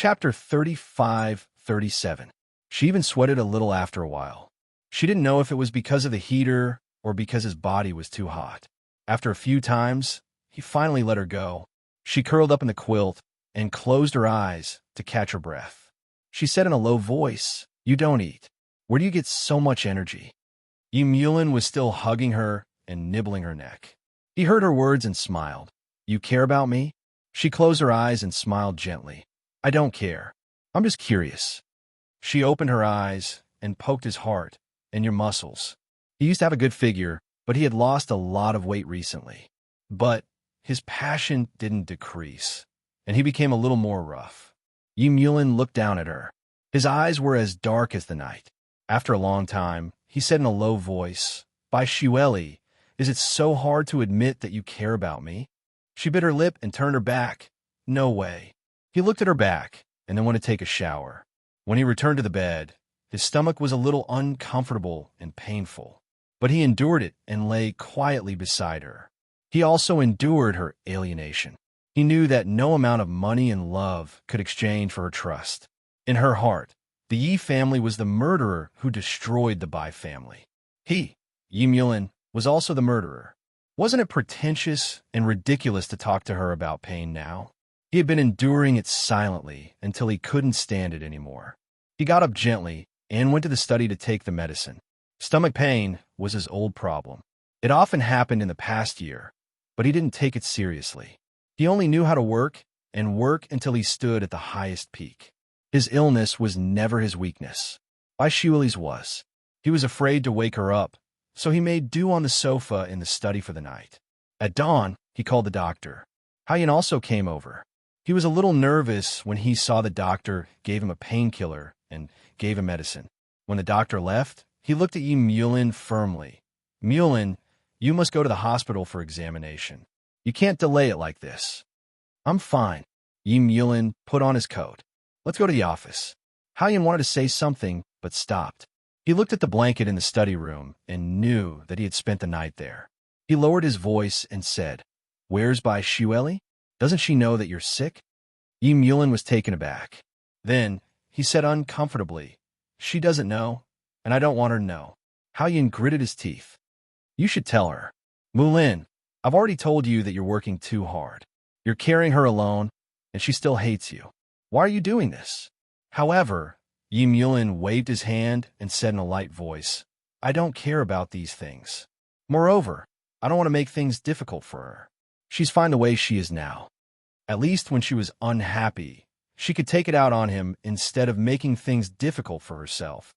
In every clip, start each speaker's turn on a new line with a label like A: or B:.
A: Chapter 35-37. She even sweated a little after a while. She didn't know if it was because of the heater or because his body was too hot. After a few times, he finally let her go. She curled up in the quilt and closed her eyes to catch her breath. She said in a low voice, "You don't eat. Where do you get so much energy?" Yulin was still hugging her and nibbling her neck. He heard her words and smiled. "You care about me?" She closed her eyes and smiled gently. "I don't care. I'm just curious." She opened her eyes and poked his heart and your muscles. He used to have a good figure, but he had lost a lot of weight recently. But his passion didn't decrease, and he became a little more rough. Yulin looked down at her. His eyes were as dark as the night. After a long time, he said in a low voice, "By Shueli, is it so hard to admit that you care about me?" She bit her lip and turned her back. "No way." He looked at her back and then went to take a shower. When he returned to the bed, his stomach was a little uncomfortable and painful, but he endured it and lay quietly beside her. He also endured her alienation. He knew that no amount of money and love could exchange for her trust. In her heart, the Yi family was the murderer who destroyed the Bai family. He, Yulin, was also the murderer. Wasn't it pretentious and ridiculous to talk to her about pain now? He had been enduring it silently until he couldn't stand it anymore. He got up gently and went to the study to take the medicine. Stomach pain was his old problem. It often happened in the past year, but he didn't take it seriously. He only knew how to work and work until he stood at the highest peak. His illness was never his weakness. Bai Shueli's was. He was afraid to wake her up, so he made do on the sofa in the study for the night. At dawn, he called the doctor. Haiyan also came over. He was a little nervous when he saw the doctor gave him a painkiller and gave him medicine. When the doctor left, he looked at Yulin firmly. "Yulin, you must go to the hospital for examination. You can't delay it like this." "I'm fine." Yulin put on his coat. "Let's go to the office." Haiyan wanted to say something, but stopped. He looked at the blanket in the study room and knew that he had spent the night there. He lowered his voice and said, "Where's Bai Shueli? Doesn't she know that you're sick?" Yulin was taken aback. Then he said uncomfortably, "She doesn't know, and I don't want her to know." Haiyan gritted his teeth. "You should tell her. Mulin, I've already told you that you're working too hard. You're carrying her alone, and she still hates you. Why are you doing this?" However, Yulin waved his hand and said in a light voice, "I don't care about these things. Moreover, I don't want to make things difficult for her. She's fine the way she is now. At least when she was unhappy, she could take it out on him instead of making things difficult for herself."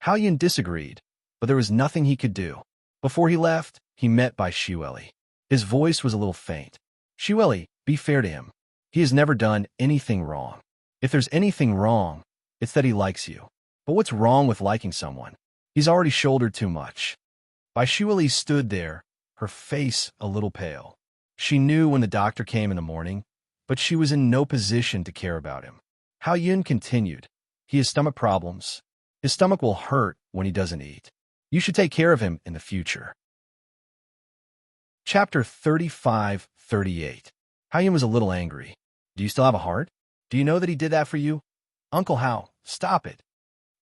A: Haiyan disagreed, but there was nothing he could do. Before he left, he met Bai Shueli. His voice was a little faint. "Shueli, be fair to him. He has never done anything wrong. If there's anything wrong, it's that he likes you. But what's wrong with liking someone? He's already shouldered too much." Bai Shueli stood there, her face a little pale. She knew when the doctor came in the morning, but she was in no position to care about him. Haiyan continued, "He has stomach problems. His stomach will hurt when he doesn't eat. You should take care of him in the future." Chapter 35-38. Haiyan was a little angry. "Do you still have a heart? Do you know that he did that for you?" "Uncle Hao, stop it.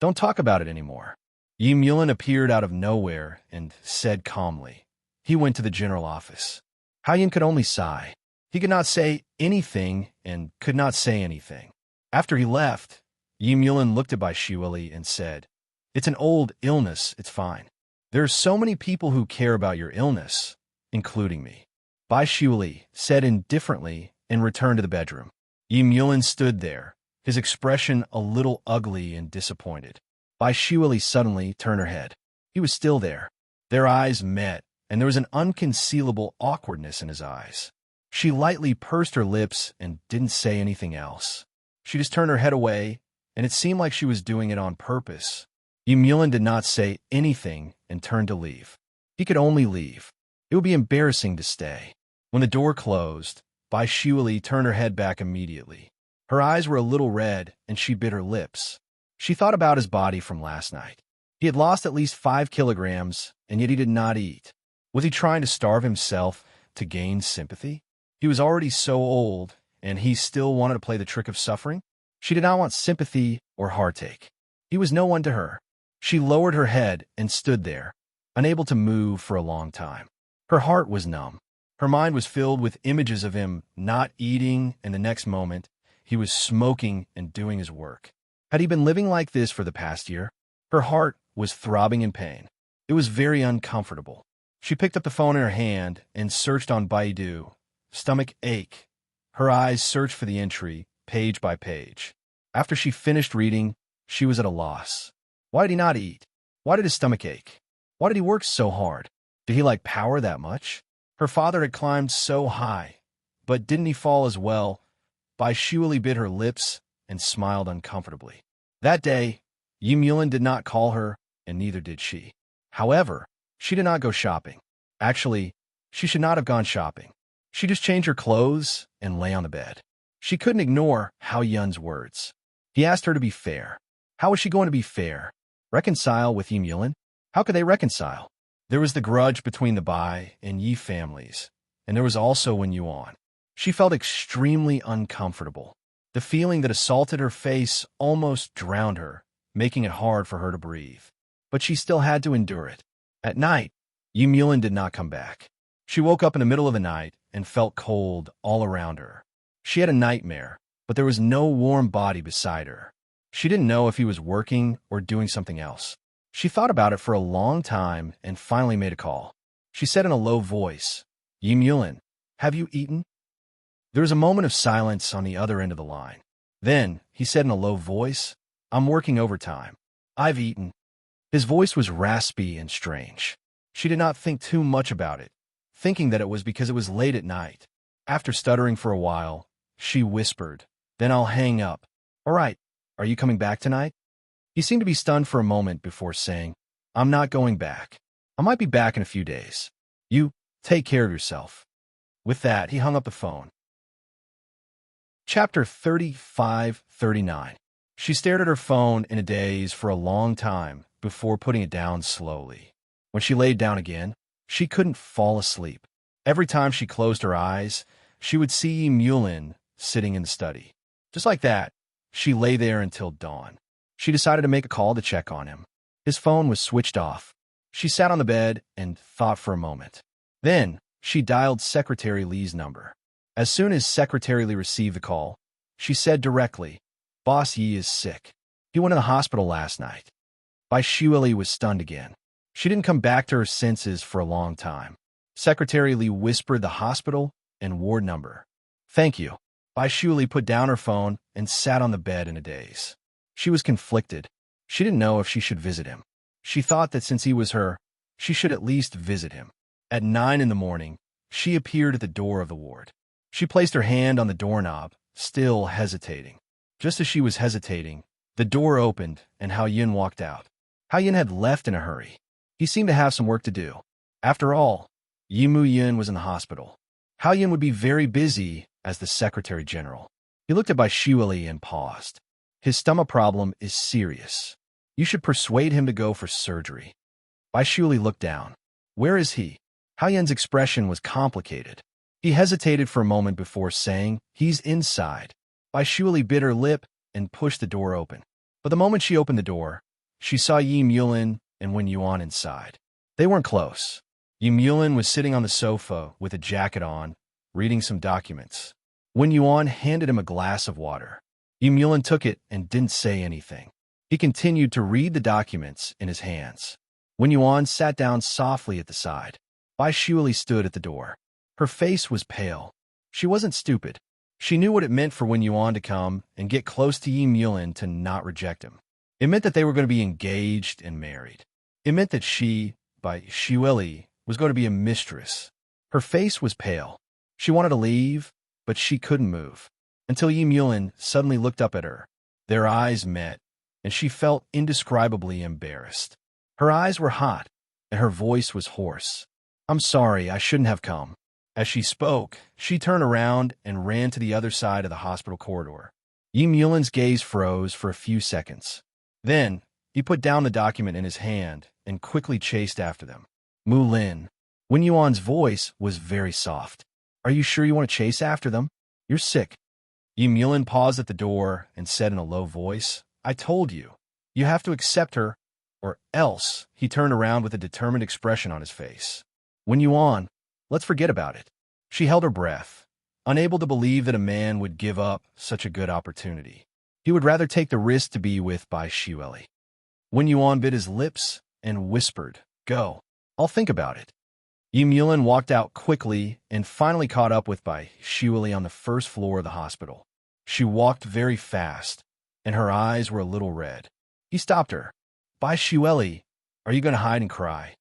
A: Don't talk about it anymore." Yulin appeared out of nowhere and said calmly. He went to the general office. Haiyan could only sigh. He could not say anything and could not say anything. After he left, Yulin looked at Bai Shueli and said, "It's an old illness, it's fine. There are so many people who care about your illness, including me." Bai Shueli said indifferently and returned to the bedroom. Yulin stood there, his expression a little ugly and disappointed. Bai Shueli suddenly turned her head. He was still there. Their eyes met, and there was an unconcealable awkwardness in his eyes. She lightly pursed her lips and didn't say anything else. She just turned her head away, and it seemed like she was doing it on purpose. Yulin did not say anything and turned to leave. He could only leave. It would be embarrassing to stay. When the door closed, Bai Shueli turned her head back immediately. Her eyes were a little red, and she bit her lips. She thought about his body from last night. He had lost at least 5 kilograms, and yet he did not eat. Was he trying to starve himself to gain sympathy? He was already so old, and he still wanted to play the trick of suffering? She did not want sympathy or heartache. He was no one to her. She lowered her head and stood there, unable to move for a long time. Her heart was numb. Her mind was filled with images of him not eating, and the next moment, he was smoking and doing his work. Had he been living like this for the past year? Her heart was throbbing in pain. It was very uncomfortable. She picked up the phone in her hand and searched on Baidu. Stomach ache. Her eyes searched for the entry, page by page. After she finished reading, she was at a loss. Why did he not eat? Why did his stomach ache? Why did he work so hard? Did he like power that much? Her father had climbed so high, but didn't he fall as well? Bai Shuili bit her lips and smiled uncomfortably. That day, Yim Yulin did not call her, and neither did she. However, she did not go shopping. Actually, she should not have gone shopping. She just changed her clothes and lay on the bed. She couldn't ignore Hao Yun's words. He asked her to be fair. How was she going to be fair? Reconcile with Yim Yulin? How could they reconcile? There was the grudge between the Bai and Yi families, and there was also Wen Yuan. She felt extremely uncomfortable. The feeling that assaulted her face almost drowned her, making it hard for her to breathe. But she still had to endure it. At night, Yim Yulin did not come back. She woke up in the middle of the night and felt cold all around her. She had a nightmare, but there was no warm body beside her. She didn't know if he was working or doing something else. She thought about it for a long time and finally made a call. She said in a low voice, "Yim Yulin, have you eaten?" There was a moment of silence on the other end of the line. Then, he said in a low voice, "I'm working overtime. I've eaten." His voice was raspy and strange. She did not think too much about it, thinking that it was because it was late at night. After stuttering for a while, she whispered, "Then I'll hang up. All right, are you coming back tonight?" He seemed to be stunned for a moment before saying, "I'm not going back. I might be back in a few days. You, take care of yourself." With that, he hung up the phone. Chapter 35-39. She stared at her phone in a daze for a long time before putting it down slowly. When she laid down again, she couldn't fall asleep. Every time she closed her eyes, she would see Yim Yulin sitting in the study. Just like that, she lay there until dawn. She decided to make a call to check on him. His phone was switched off. She sat on the bed and thought for a moment. Then, she dialed Secretary Li's number. As soon as Secretary Li received the call, she said directly, "Boss Yi is sick. He went to the hospital last night." Bai Shuili was stunned again. She didn't come back to her senses for a long time. Secretary Li whispered the hospital and ward number. "Thank you." Bai Shuili put down her phone and sat on the bed in a daze. She was conflicted. She didn't know if she should visit him. She thought that since he was her, she should at least visit him. At 9 in the morning, she appeared at the door of the ward. She placed her hand on the doorknob, still hesitating. Just as she was hesitating, the door opened and Hao Yun walked out. Hao Yun had left in a hurry. He seemed to have some work to do. After all, Yimu Yun was in the hospital. Hao Yun would be very busy as the Secretary General. He looked at Bai Shuili and paused. "His stomach problem is serious. You should persuade him to go for surgery." Bai Shuili looked down. "Where is he?" Hao Yun's expression was complicated. He hesitated for a moment before saying, "He's inside." Bai Shuili bit her lip and pushed the door open. But the moment she opened the door, she saw Yim Yulin and Wen Yuan inside. They weren't close. Yim Yulin was sitting on the sofa with a jacket on, reading some documents. Wen Yuan handed him a glass of water. Yim Yulin took it and didn't say anything. He continued to read the documents in his hands. Wen Yuan sat down softly at the side. Bai Shuili stood at the door. Her face was pale. She wasn't stupid. She knew what it meant for Wen Yuan to come and get close to Yim Yulin to not reject him. It meant that they were going to be engaged and married. It meant that she, Bai Shuili, was going to be a mistress. Her face was pale. She wanted to leave, but she couldn't move. Until Yim Yulin suddenly looked up at her. Their eyes met, and she felt indescribably embarrassed. Her eyes were hot, and her voice was hoarse. "I'm sorry, I shouldn't have come." As she spoke, she turned around and ran to the other side of the hospital corridor. Yim Yulin's gaze froze for a few seconds. Then, he put down the document in his hand and quickly chased after them. "Mu Lin." Wen Yuan's voice was very soft. "Are you sure you want to chase after them? You're sick." Mulin paused at the door and said in a low voice, "I told you. You have to accept her, or else." He turned around with a determined expression on his face. "When you on, let's forget about it." She held her breath, unable to believe that a man would give up such a good opportunity. He would rather take the risk to be with Bai Shiweli. When Yuan bit his lips and whispered, "Go. I'll think about it." Mulin walked out quickly and finally caught up with Bai Shiweli on the first floor of the hospital. She walked very fast, and her eyes were a little red. He stopped her. "Bai Shiweli, are you going to hide and cry?"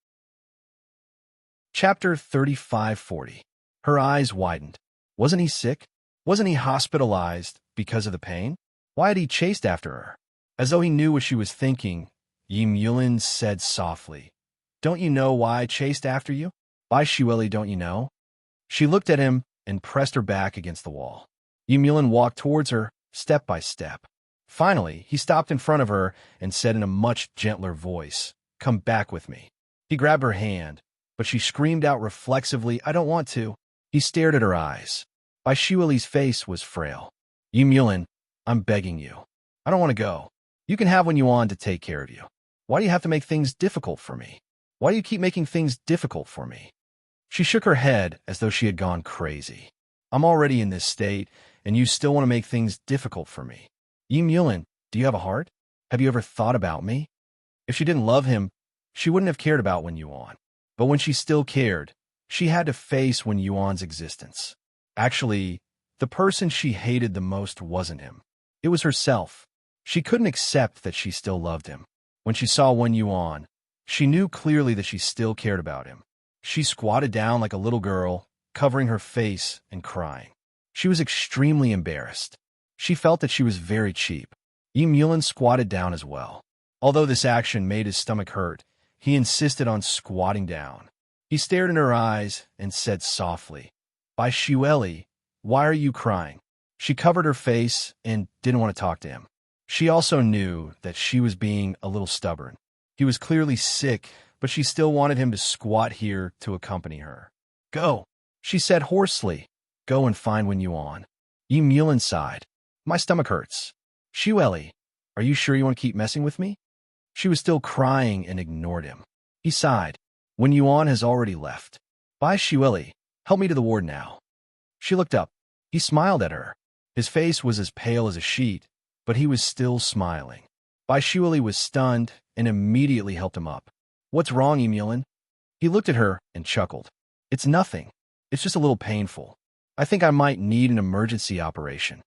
A: Chapter 3540. Her eyes widened. Wasn't he sick? Wasn't he hospitalized because of the pain? Why had he chased after her? As though he knew what she was thinking, Mulin said softly, "Don't you know why I chased after you? Bai Shiweli, don't you know?" She looked at him and pressed her back against the wall. Mulin walked towards her, step by step. Finally, he stopped in front of her and said in a much gentler voice, "Come back with me." He grabbed her hand, but she screamed out reflexively, "I don't want to." He stared at her eyes. Bai Shiweli's face was frail. "Mulin, I'm begging you. I don't want to go. You can have when you want to take care of you. Why do you have to make things difficult for me? Why do you keep making things difficult for me?" She shook her head as though she had gone crazy. "I'm already in this state, and you still want to make things difficult for me. Mulin, do you have a heart? Have you ever thought about me?" If she didn't love him, she wouldn't have cared about Wen Yuan. But when she still cared, she had to face Wen Yuan's existence. Actually, the person she hated the most wasn't him. It was herself. She couldn't accept that she still loved him. When she saw Wen Yuan, she knew clearly that she still cared about him. She squatted down like a little girl, covering her face and crying. She was extremely embarrassed. She felt that she was very cheap. Mulin squatted down as well. Although this action made his stomach hurt, he insisted on squatting down. He stared in her eyes and said softly, "Bai Shiweli, why are you crying?" She covered her face and didn't want to talk to him. She also knew that she was being a little stubborn. He was clearly sick, but she still wanted him to squat here to accompany her. "Go," she said hoarsely. "Go and find Wen Yuan." Mulin sighed. "My stomach hurts." "Shiweli, are you sure you want to keep messing with me?" She was still crying and ignored him. He sighed. "Wen Yuan has already left. Bai Shiweli, help me to the ward now." She looked up. He smiled at her. His face was as pale as a sheet, but he was still smiling. Bai Shiweli was stunned and immediately helped him up. "What's wrong, Mulin?" He looked at her and chuckled. "It's nothing. It's just a little painful. I think I might need an emergency operation."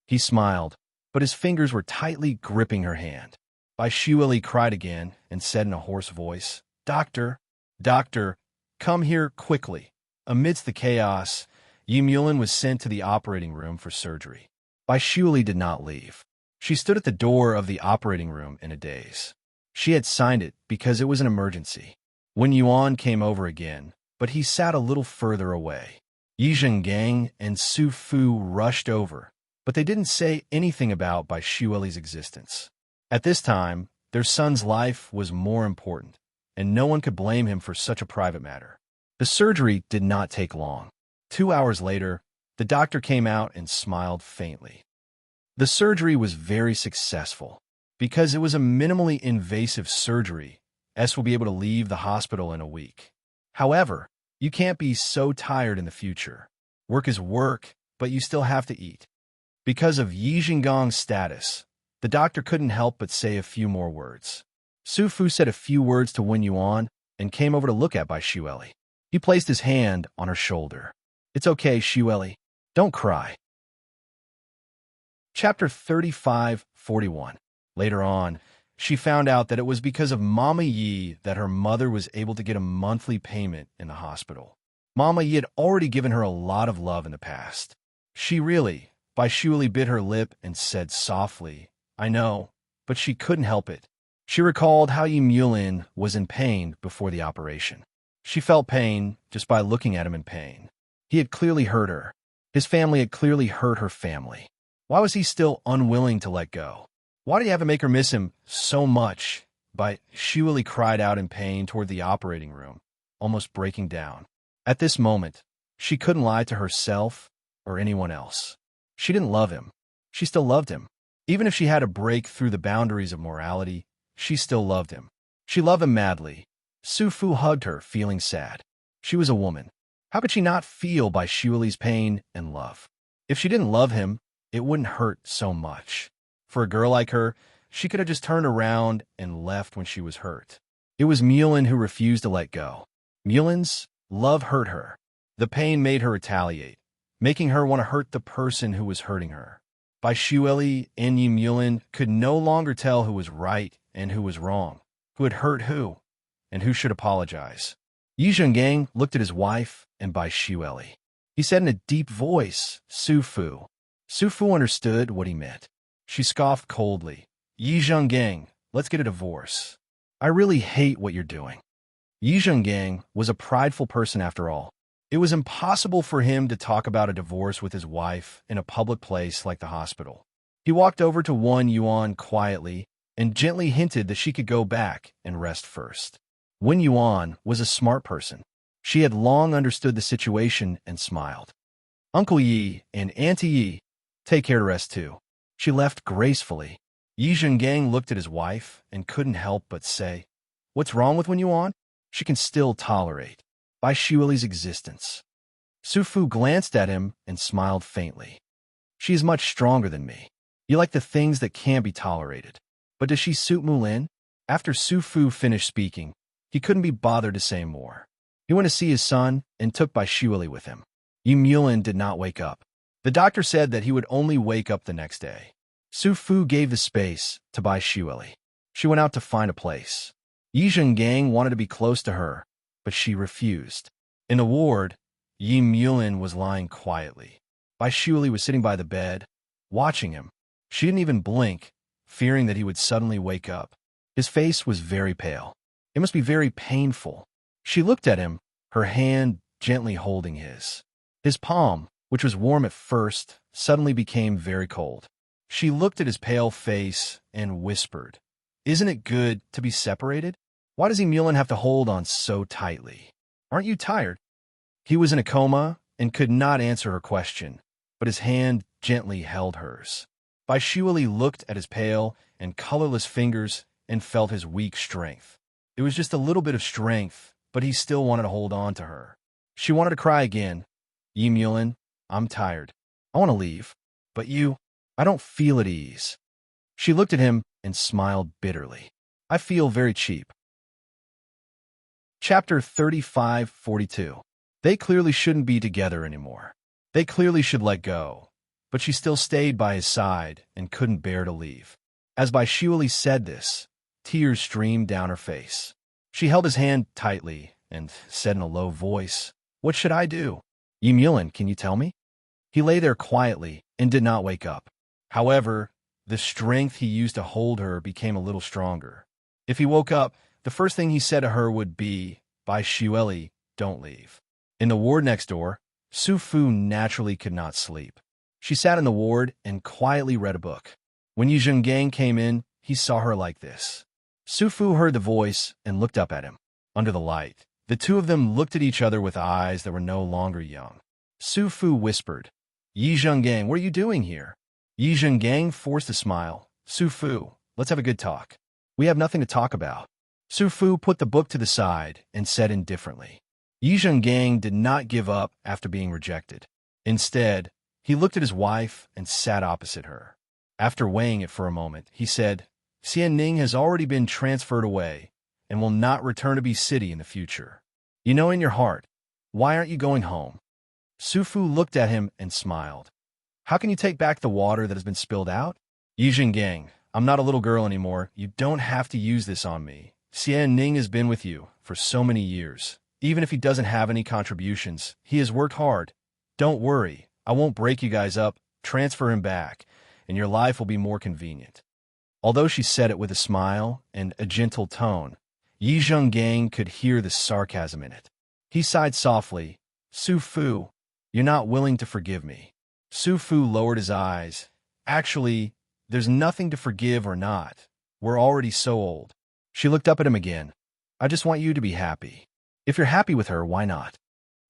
A: He smiled, but his fingers were tightly gripping her hand. Bai Shiweli cried again and said in a hoarse voice, "Doctor, doctor, come here quickly." Amidst the chaos, Mulin was sent to the operating room for surgery. Bai Shiweli did not leave. She stood at the door of the operating room in a daze. She had signed it because it was an emergency. Wen Yuan came over again, but he sat a little further away. Yi Zhengang and Su Fu rushed over, but they didn't say anything about Bai Shiweli's existence. At this time, their son's life was more important, and no one could blame him for such a private matter. The surgery did not take long. 2 hours later, the doctor came out and smiled faintly. The surgery was very successful. Because it was a minimally invasive surgery, S will be able to leave the hospital in a week. However, you can't be so tired in the future. Work is work, but you still have to eat. Because of Yi Zhenggang's status, the doctor couldn't help but say a few more words. Su Fu said a few words to Wen Yuan and came over to look at Bai Shiweli. He placed his hand on her shoulder. "It's okay, Shiweli. Don't cry." Chapter 3541. Later on, she found out that it was because of Mama Yi that her mother was able to get a monthly payment in the hospital. Mama Yi had already given her a lot of love in the past. Bai Shiweli bit her lip and said softly, "I know," but she couldn't help it. She recalled how Mulin was in pain before the operation. She felt pain just by looking at him in pain. He had clearly hurt her. His family had clearly hurt her family. Why was he still unwilling to let go? Why did he have to make her miss him so much? Bai Shiweli cried out in pain toward the operating room, almost breaking down. At this moment, she couldn't lie to herself or anyone else. She didn't love him. She still loved him. Even if she had to break through the boundaries of morality, she still loved him. She loved him madly. Su Fu hugged her, feeling sad. She was a woman. How could she not feel Bai Shuali's pain and love? If she didn't love him, it wouldn't hurt so much. For a girl like her, she could have just turned around and left when she was hurt. It was Mulin who refused to let go. Mulin's love hurt her. The pain made her retaliate, making her want to hurt the person who was hurting her. Bai Shuali and Yi Mulin could no longer tell who was right and who was wrong, who had hurt who, and who should apologize. Yi Zhengang looked at his wife and Bai Shuali. He said in a deep voice, Su Fu. Su Fu understood what he meant. She scoffed coldly. Yi Zhengang, let's get a divorce. I really hate what you're doing. Yi Zhengang was a prideful person after all. It was impossible for him to talk about a divorce with his wife in a public place like the hospital. He walked over to Wen Yuan quietly and gently hinted that she could go back and rest first. Wen Yuan was a smart person. She had long understood the situation and smiled. Uncle Yi and Auntie Yi, take care to rest too. She left gracefully. Yi Zhengang looked at his wife and couldn't help but say, What's wrong with Wen Yuan? She can still tolerate Bai Shuali's existence. Su Fu glanced at him and smiled faintly. She is much stronger than me. You like the things that can't be tolerated. But does she suit Mulin? After Su Fu finished speaking, he couldn't be bothered to say more. He went to see his son and took Bai Shuali with him. Yi Mulin did not wake up. The doctor said that he would only wake up the next day. Su Fu gave the space to Bai Shuali. She went out to find a place. Yi Zhengang wanted to be close to her, but she refused. In the ward, Yi Mulin was lying quietly. Bai Shuali was sitting by the bed, watching him. She didn't even blink, fearing that he would suddenly wake up. His face was very pale. It must be very painful. She looked at him, her hand gently holding his. His palm, which was warm at first, suddenly became very cold. She looked at his pale face and whispered, Isn't it good to be separated? Why does Mulin have to hold on so tightly? Aren't you tired? He was in a coma and could not answer her question, but his hand gently held hers. Bai Shuali looked at his pale and colorless fingers and felt his weak strength. It was just a little bit of strength, but he still wanted to hold on to her. She wanted to cry again. Yi Mulin, I'm tired. I want to leave. But you, I don't feel at ease. She looked at him and smiled bitterly. I feel very cheap. Chapter 35-42. They clearly shouldn't be together anymore. They clearly should let go. But she still stayed by his side and couldn't bear to leave. As Bai Shuali said this, tears streamed down her face. She held his hand tightly and said in a low voice, What should I do? Yi Mulin, can you tell me? He lay there quietly and did not wake up. However, the strength he used to hold her became a little stronger. If he woke up, the first thing he said to her would be, Bai Shuali, don't leave. In the ward next door, Su Fu naturally could not sleep. She sat in the ward and quietly read a book. When Yi Zhengang came in, he saw her like this. Su Fu heard the voice and looked up at him. Under the light, the two of them looked at each other with eyes that were no longer young. Su Fu whispered, Yi Zhengang, what are you doing here? Yi Zhengang forced a smile. Su Fu, let's have a good talk. We have nothing to talk about. Su Fu put the book to the side and said indifferently. Yi Zhengang did not give up after being rejected. Instead, he looked at his wife and sat opposite her. After weighing it for a moment, he said, Xianning has already been transferred away and will not return to Bi City in the future. You know in your heart, why aren't you going home? Su Fu looked at him and smiled. How can you take back the water that has been spilled out? Yi Zhengang, I'm not a little girl anymore. You don't have to use this on me. Xianning has been with you for so many years. Even if he doesn't have any contributions, he has worked hard. Don't worry, I won't break you guys up. Transfer him back, and your life will be more convenient. Although she said it with a smile and a gentle tone, Yi Zhengang could hear the sarcasm in it. He sighed softly. Su Fu, you're not willing to forgive me. Su Fu lowered his eyes. Actually, there's nothing to forgive or not. We're already so old. She looked up at him again. I just want you to be happy. If you're happy with her, why not?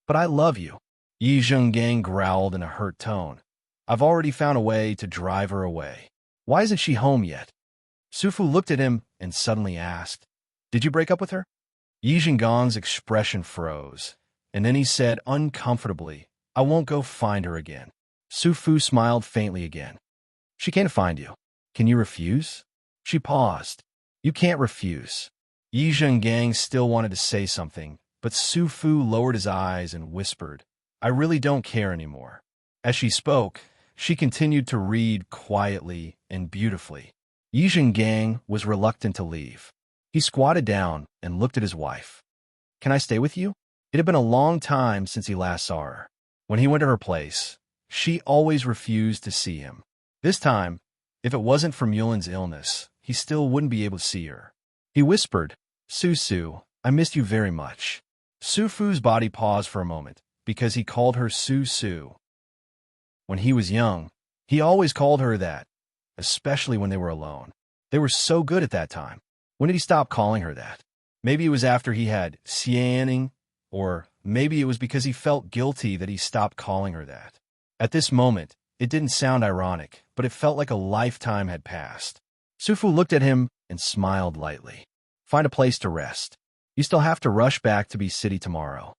A: But I love you. Yi Zhengang growled in a hurt tone. I've already found a way to drive her away. Why isn't she home yet? Sufu looked at him and suddenly asked, Did you break up with her? Yi Zhengang's expression froze, and then he said uncomfortably, I won't go find her again. Sufu smiled faintly again. She can't find you. Can you refuse? She paused. You can't refuse. Yi Zhengang still wanted to say something, but Sufu lowered his eyes and whispered, I really don't care anymore. As she spoke, she continued to read quietly and beautifully. Yi Zhengang was reluctant to leave. He squatted down and looked at his wife. Can I stay with you? It had been a long time since he last saw her. When he went to her place, she always refused to see him. This time, if it wasn't for Mulan's illness, he still wouldn't be able to see her. He whispered, Su, I missed you very much. Sufu's body paused for a moment, because he called her Su. When he was young, he always called her that, especially when they were alone. They were so good at that time. When did he stop calling her that? Maybe it was after he had Xianing, or maybe it was because he felt guilty that he stopped calling her that. At this moment, it didn't sound ironic, but it felt like a lifetime had passed. Sufu looked at him and smiled lightly. Find a place to rest. You still have to rush back to Be City tomorrow.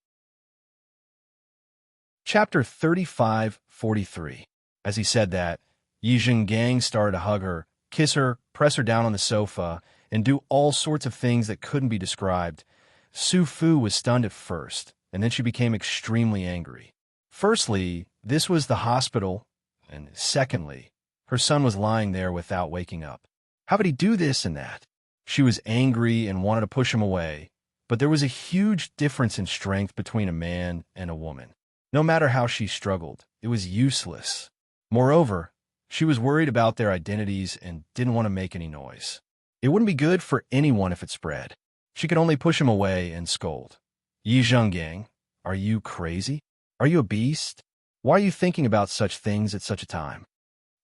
A: Chapter 35-43. As he said that, Yi Zhengang started to hug her, kiss her, press her down on the sofa, and do all sorts of things that couldn't be described. Sufu was stunned at first, and then she became extremely angry. Firstly, this was the hospital, and secondly, her son was lying there without waking up. How could he do this and that? She was angry and wanted to push him away, but there was a huge difference in strength between a man and a woman. No matter how she struggled, it was useless. Moreover, she was worried about their identities and didn't want to make any noise. It wouldn't be good for anyone if it spread. She could only push him away and scold. Yi Zhengang, are you crazy? Are you a beast? Why are you thinking about such things at such a time?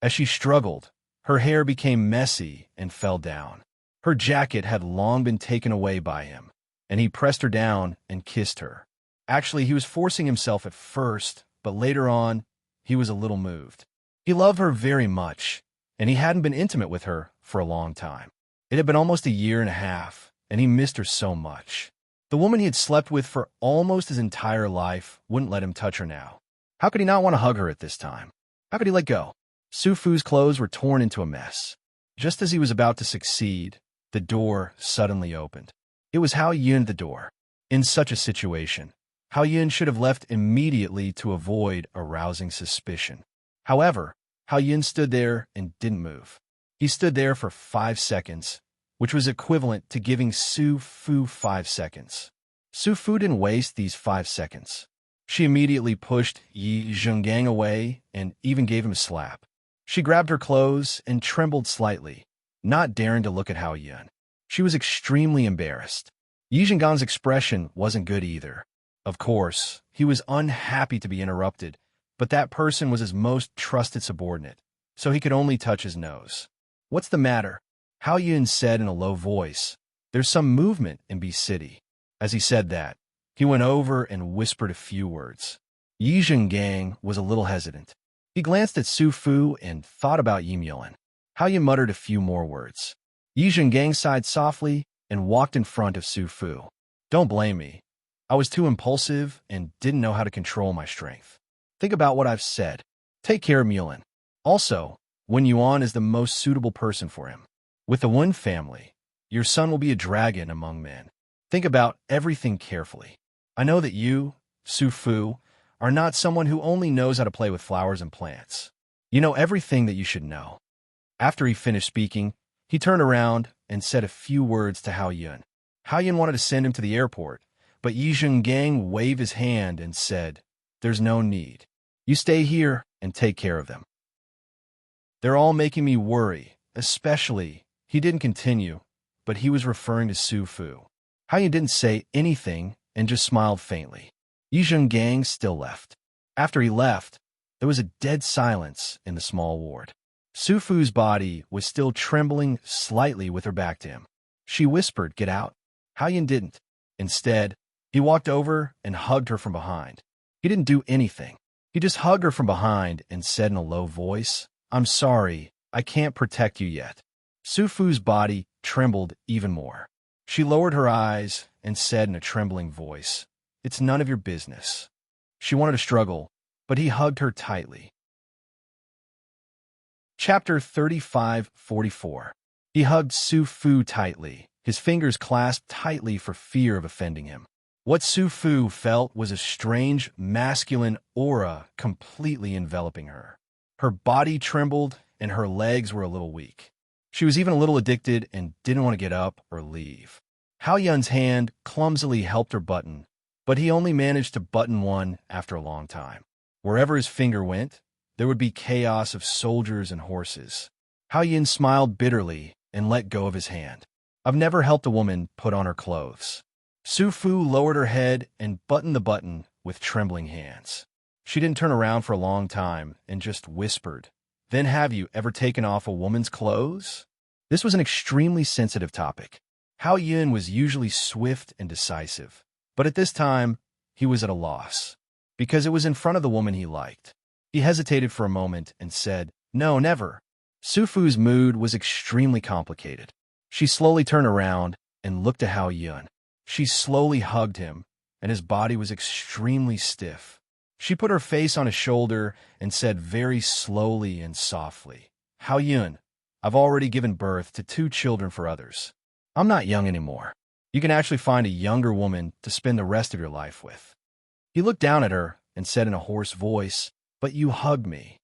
A: As she struggled, her hair became messy and fell down. Her jacket had long been taken away by him, and he pressed her down and kissed her. Actually, he was forcing himself at first, but later on, he was a little moved. He loved her very much, and he hadn't been intimate with her for a long time. It had been almost a year and a half, and he missed her so much. The woman he had slept with for almost his entire life wouldn't let him touch her now. How could he not want to hug her at this time? How could he let go? Sufu's clothes were torn into a mess. Just as he was about to succeed, the door suddenly opened. It was Hao Yun at the door. In such a situation, Hao Yun should have left immediately to avoid arousing suspicion. However, Hao Yun stood there and didn't move. He stood there for 5 seconds, which was equivalent to giving Sufu 5 seconds. Sufu didn't waste these 5 seconds. She immediately pushed Yi Zhengang away and even gave him a slap. She grabbed her clothes and trembled slightly, not daring to look at Hao Yun. She was extremely embarrassed. Yi Zhenggang's expression wasn't good either. Of course, he was unhappy to be interrupted, but that person was his most trusted subordinate, so he could only touch his nose. What's the matter? Hao Yun said in a low voice. There's some movement in B City. As he said that, he went over and whispered a few words. Yi Zhengang was a little hesitant. He glanced at Sufu and thought about Yi Mulan. Hao Yun muttered a few more words. Yi Zhengang sighed softly and walked in front of Sufu. Don't blame me. I was too impulsive and didn't know how to control my strength. Think about what I've said. Take care of Mulan. Also, Wen Yuan is the most suitable person for him. With the Wen family, your son will be a dragon among men. Think about everything carefully. I know that you, Sufu, are not someone who only knows how to play with flowers and plants. You know everything that you should know. After he finished speaking, he turned around and said a few words to Hao Yun. Hao Yun wanted to send him to the airport, but Yi Zhengang waved his hand and said, There's no need. You stay here and take care of them. They're all making me worry, especially, he didn't continue, but he was referring to Sufu. Hao Yun didn't say anything and just smiled faintly. Yi Zhengang still left. After he left, there was a dead silence in the small ward. Sufu's body was still trembling slightly with her back to him. She whispered, Get out. Hao Yun didn't. Instead, he walked over and hugged her from behind. He didn't do anything. He just hugged her from behind and said in a low voice, "I'm sorry, I can't protect you yet." Sufu's body trembled even more. She lowered her eyes and said in a trembling voice, "It's none of your business." She wanted to struggle, but he hugged her tightly. Chapter 35:44. He hugged Sufu tightly, his fingers clasped tightly for fear of offending him. What Sufu felt was a strange, masculine aura completely enveloping her. Her body trembled, and her legs were a little weak. She was even a little addicted and didn't want to get up or leave. Hao Yun's hand clumsily helped her button, but he only managed to button one after a long time. Wherever his finger went, there would be chaos of soldiers and horses. Hao Yun smiled bitterly and let go of his hand. "I've never helped a woman put on her clothes." Sufu lowered her head and buttoned the button with trembling hands. She didn't turn around for a long time and just whispered, "Then have you ever taken off a woman's clothes?" This was an extremely sensitive topic. Hao Yun was usually swift and decisive, but at this time, he was at a loss, because it was in front of the woman he liked. He hesitated for a moment and said, "No, never." Sufu's mood was extremely complicated. She slowly turned around and looked at Hao Yun. She slowly hugged him, and his body was extremely stiff. She put her face on his shoulder and said very slowly and softly, "Hao Yun, I've already given birth to 2 children for others. I'm not young anymore. You can actually find a younger woman to spend the rest of your life with." He looked down at her and said in a hoarse voice, "But you hugged me."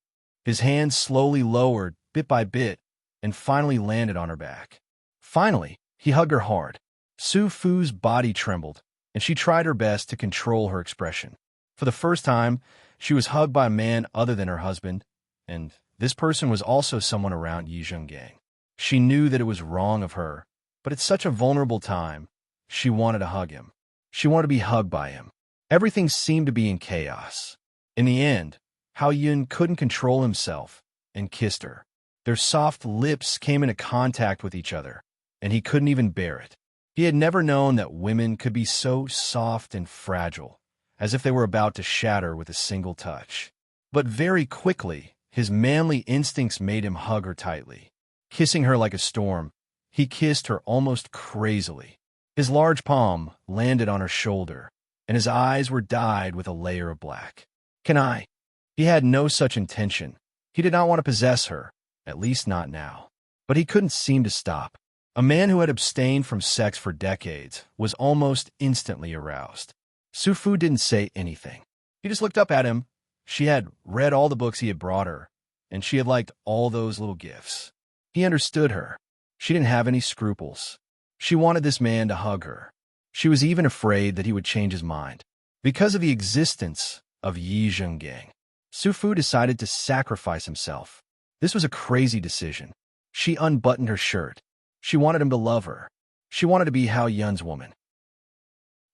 A: His hands slowly lowered, bit by bit, and finally landed on her back. Finally, he hugged her hard. Sufu's body trembled, and she tried her best to control her expression. For the first time, she was hugged by a man other than her husband, and this person was also someone around Yi Zhenggang. She knew that it was wrong of her, but at such a vulnerable time, she wanted to hug him. She wanted to be hugged by him. Everything seemed to be in chaos. In the end, Hao Yun couldn't control himself and kissed her. Their soft lips came into contact with each other, and he couldn't even bear it. He had never known that women could be so soft and fragile, as if they were about to shatter with a single touch. But very quickly, his manly instincts made him hug her tightly. Kissing her like a storm, he kissed her almost crazily. His large palm landed on her shoulder, and his eyes were dyed with a layer of black. "Can I?" He had no such intention. He did not want to possess her, at least not now. But he couldn't seem to stop. A man who had abstained from sex for decades was almost instantly aroused. Sufu didn't say anything. He just looked up at him. She had read all the books he had brought her, and she had liked all those little gifts. He understood her. She didn't have any scruples. She wanted this man to hug her. She was even afraid that he would change his mind. Because of the existence of Yi Zhenggang, Sufu decided to sacrifice himself. This was a crazy decision. She unbuttoned her shirt. She wanted him to love her. She wanted to be Hao Yun's woman.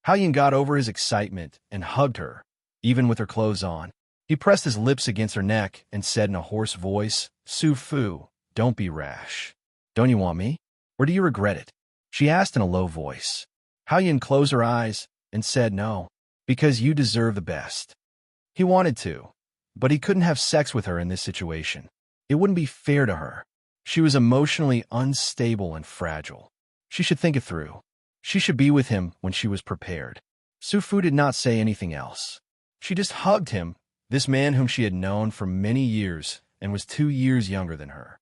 A: Hao Yun got over his excitement and hugged her, even with her clothes on. He pressed his lips against her neck and said in a hoarse voice, "Sufu, don't be rash. Don't you want me? Or do you regret it?" She asked in a low voice. Hao Yun closed her eyes and said, "No, because you deserve the best." He wanted to, but he couldn't have sex with her in this situation. It wouldn't be fair to her. She was emotionally unstable and fragile. She should think it through. She should be with him when she was prepared. Sufu did not say anything else. She just hugged him, this man whom she had known for many years and was 2 years younger than her.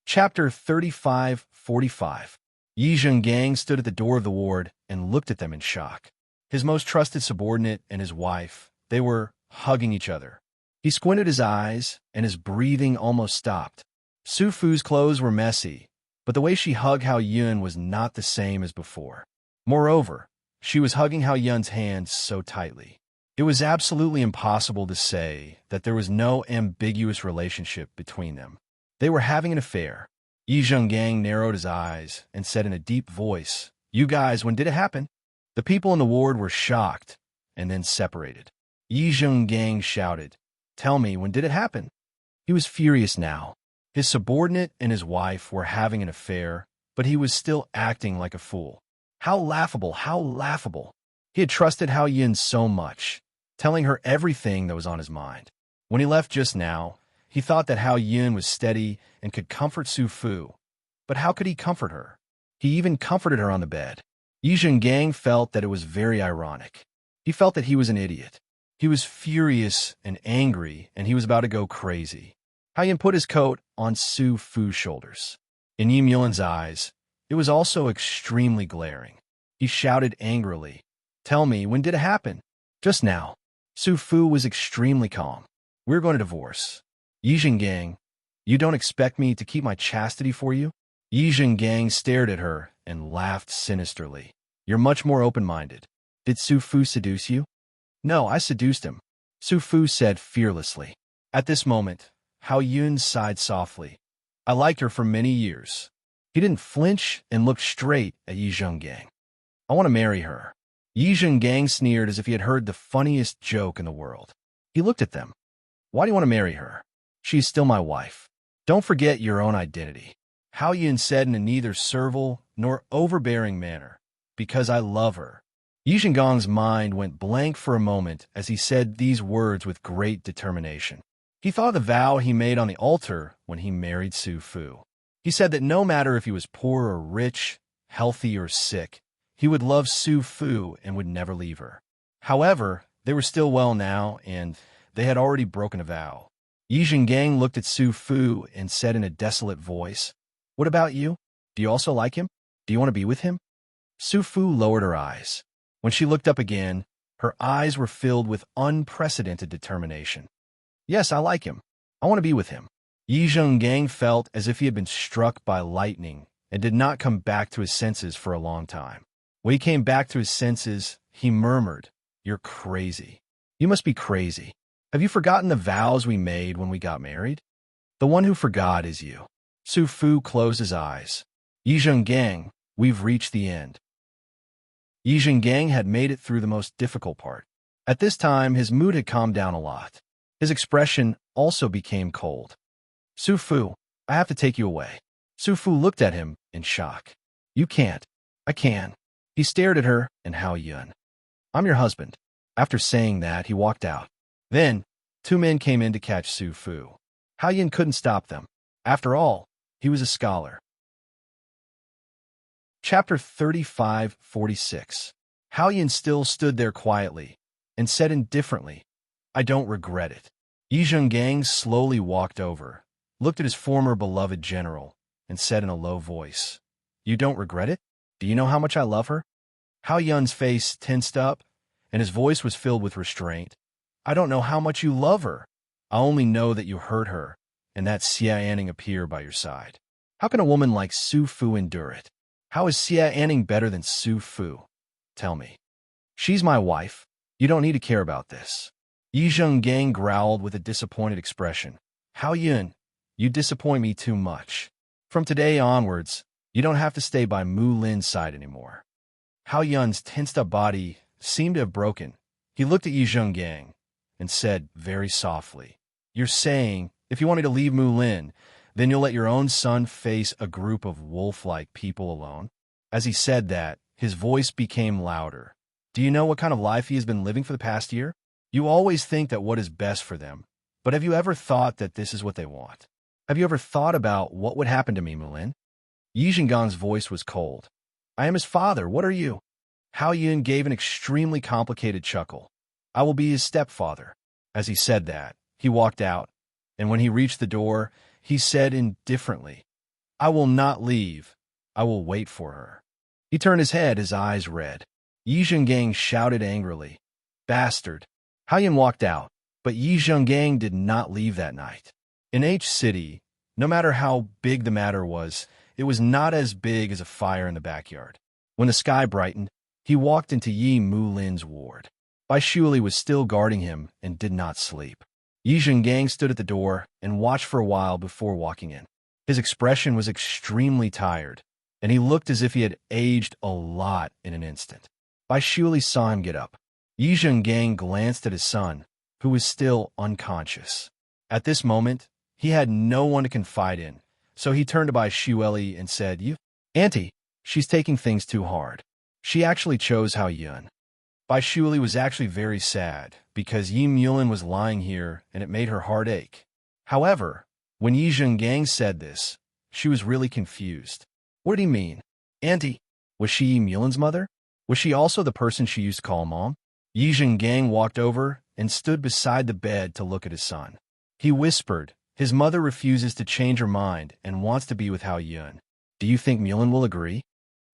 A: Chapter 35:45. Yi Zhenggang stood at the door of the ward and looked at them in shock. His most trusted subordinate and his wife, they were hugging each other. He squinted his eyes, and his breathing almost stopped. Sufu's clothes were messy, but the way she hugged Hao Yun was not the same as before. Moreover, she was hugging Hao Yun's hands so tightly. It was absolutely impossible to say that there was no ambiguous relationship between them. They were having an affair. Yi Zhenggang narrowed his eyes and said in a deep voice, "You guys, when did it happen?" The people in the ward were shocked and then separated. Yi Zhenggang shouted, "Tell me, when did it happen?" He was furious now. His subordinate and his wife were having an affair, but he was still acting like a fool. How laughable, how laughable. He had trusted Hao Yun so much. telling her everything that was on his mind. When he left just now, he thought that Hao Yun was steady and could comfort Su Fu. But how could he comfort her? He even comforted her on the bed. Yi Zhengang felt that it was very ironic. He felt that he was an idiot. He was furious and angry, and he was about to go crazy. Hao Yun put his coat on Su Fu's shoulders. In Yi Mulin's eyes, it was also extremely glaring. He shouted angrily, "Tell me, when did it happen?" "Just now." Su Fu was extremely calm. "We're going to divorce." "Yi Zhengang, you don't expect me to keep my chastity for you?" Yi Zhengang stared at her and laughed sinisterly. "You're much more open-minded. Did Su Fu seduce you?" "No, I seduced him," Su Fu said fearlessly. At this moment, Hao Yun sighed softly. "I liked her for many years." He didn't flinch and looked straight at Yi Zhengang. "I want to marry her." Yi Zhengang sneered as if he had heard the funniest joke in the world. He looked at them. "Why do you want to marry her? She's still my wife. Don't forget your own identity." Hao Yun said in a neither servile nor overbearing manner, "Because I love her." Yi Zhenggang's mind went blank for a moment as he said these words with great determination. He thought of the vow he made on the altar when he married Su Fu. He said that no matter if he was poor or rich, healthy or sick, he would love Su Fu and would never leave her. However, they were still well now, and they had already broken a vow. Yi Zhengang looked at Su Fu and said in a desolate voice, "What about you? Do you also like him? Do you want to be with him?" Su Fu lowered her eyes. When she looked up again, her eyes were filled with unprecedented determination. "Yes, I like him. I want to be with him." Yi Zhengang felt as if he had been struck by lightning and did not come back to his senses for a long time. When he came back to his senses, he murmured, "You're crazy. You must be crazy. Have you forgotten the vows we made when we got married?" "The one who forgot is you." Su Fu closed his eyes. "Yi Zhengang, we've reached the end." Yi Zhengang had made it through the most difficult part. At this time, his mood had calmed down a lot. His expression also became cold. "Su Fu, I have to take you away." Su Fu looked at him in shock. "You can't." "I can." He stared at her and Hao Yun. "I'm your husband." After saying that, he walked out. Then, two men came in to catch Su Fu. Hao Yun couldn't stop them. After all, he was a scholar. Chapter 35-46. Hao Yun still stood there quietly and said indifferently, "I don't regret it." Yi Zhengang slowly walked over, looked at his former beloved general, and said in a low voice, "You don't regret it? Do you know how much I love her?" Hao Yun's face tensed up, and his voice was filled with restraint. "I don't know how much you love her. I only know that you hurt her, and that Xia Anning appear by your side. How can a woman like Su Fu endure it? How is Xia Anning better than Su Fu? Tell me." "She's my wife. You don't need to care about this." Yi Zhengang growled with a disappointed expression. "Hao Yun, you disappoint me too much. From today onwards, you don't have to stay by Mu Lin's side anymore." Hao Yun's tensed-up body seemed to have broken. He looked at Yi Zhengang and said very softly, "You're saying, if you wanted to leave Mu Lin, then you'll let your own son face a group of wolf-like people alone?" As he said that, his voice became louder. "Do you know what kind of life he has been living for the past year? You always think that what is best for them, but have you ever thought that this is what they want? Have you ever thought about what would happen to me, Mu Lin?" Yi Zhenggang's voice was cold. "I am his father. What are you?" Hao Yun gave an extremely complicated chuckle. "I will be his stepfather." As he said that, he walked out, and when he reached the door, he said indifferently, "I will not leave. I will wait for her." He turned his head, his eyes red. Yi Zhengang shouted angrily, "Bastard!" Hao Yun walked out, but Yi Zhengang did not leave that night. In H City, no matter how big the matter was, it was not as big as a fire in the backyard. When the sky brightened, he walked into Yi Mu Lin's ward. Bai Shuli was still guarding him and did not sleep. Yi Zhengang stood at the door and watched for a while before walking in. His expression was extremely tired, and he looked as if he had aged a lot in an instant. Bai Shuli saw him get up. Yi Zhengang glanced at his son, who was still unconscious. At this moment, he had no one to confide in, so he turned to Bai Shuli and said, "You, Auntie, she's taking things too hard. She actually chose Hao Yun." Bai Shuili was actually very sad because Yi Mulin was lying here and it made her heart ache. However, when Yi Zhengang said this, she was really confused. What did he mean? Auntie, was she Yi Mulin's mother? Was she also the person she used to call Mom? Yi Zhengang walked over and stood beside the bed to look at his son. He whispered, his mother refuses to change her mind and wants to be with Hao Yun. Do you think Mulin will agree?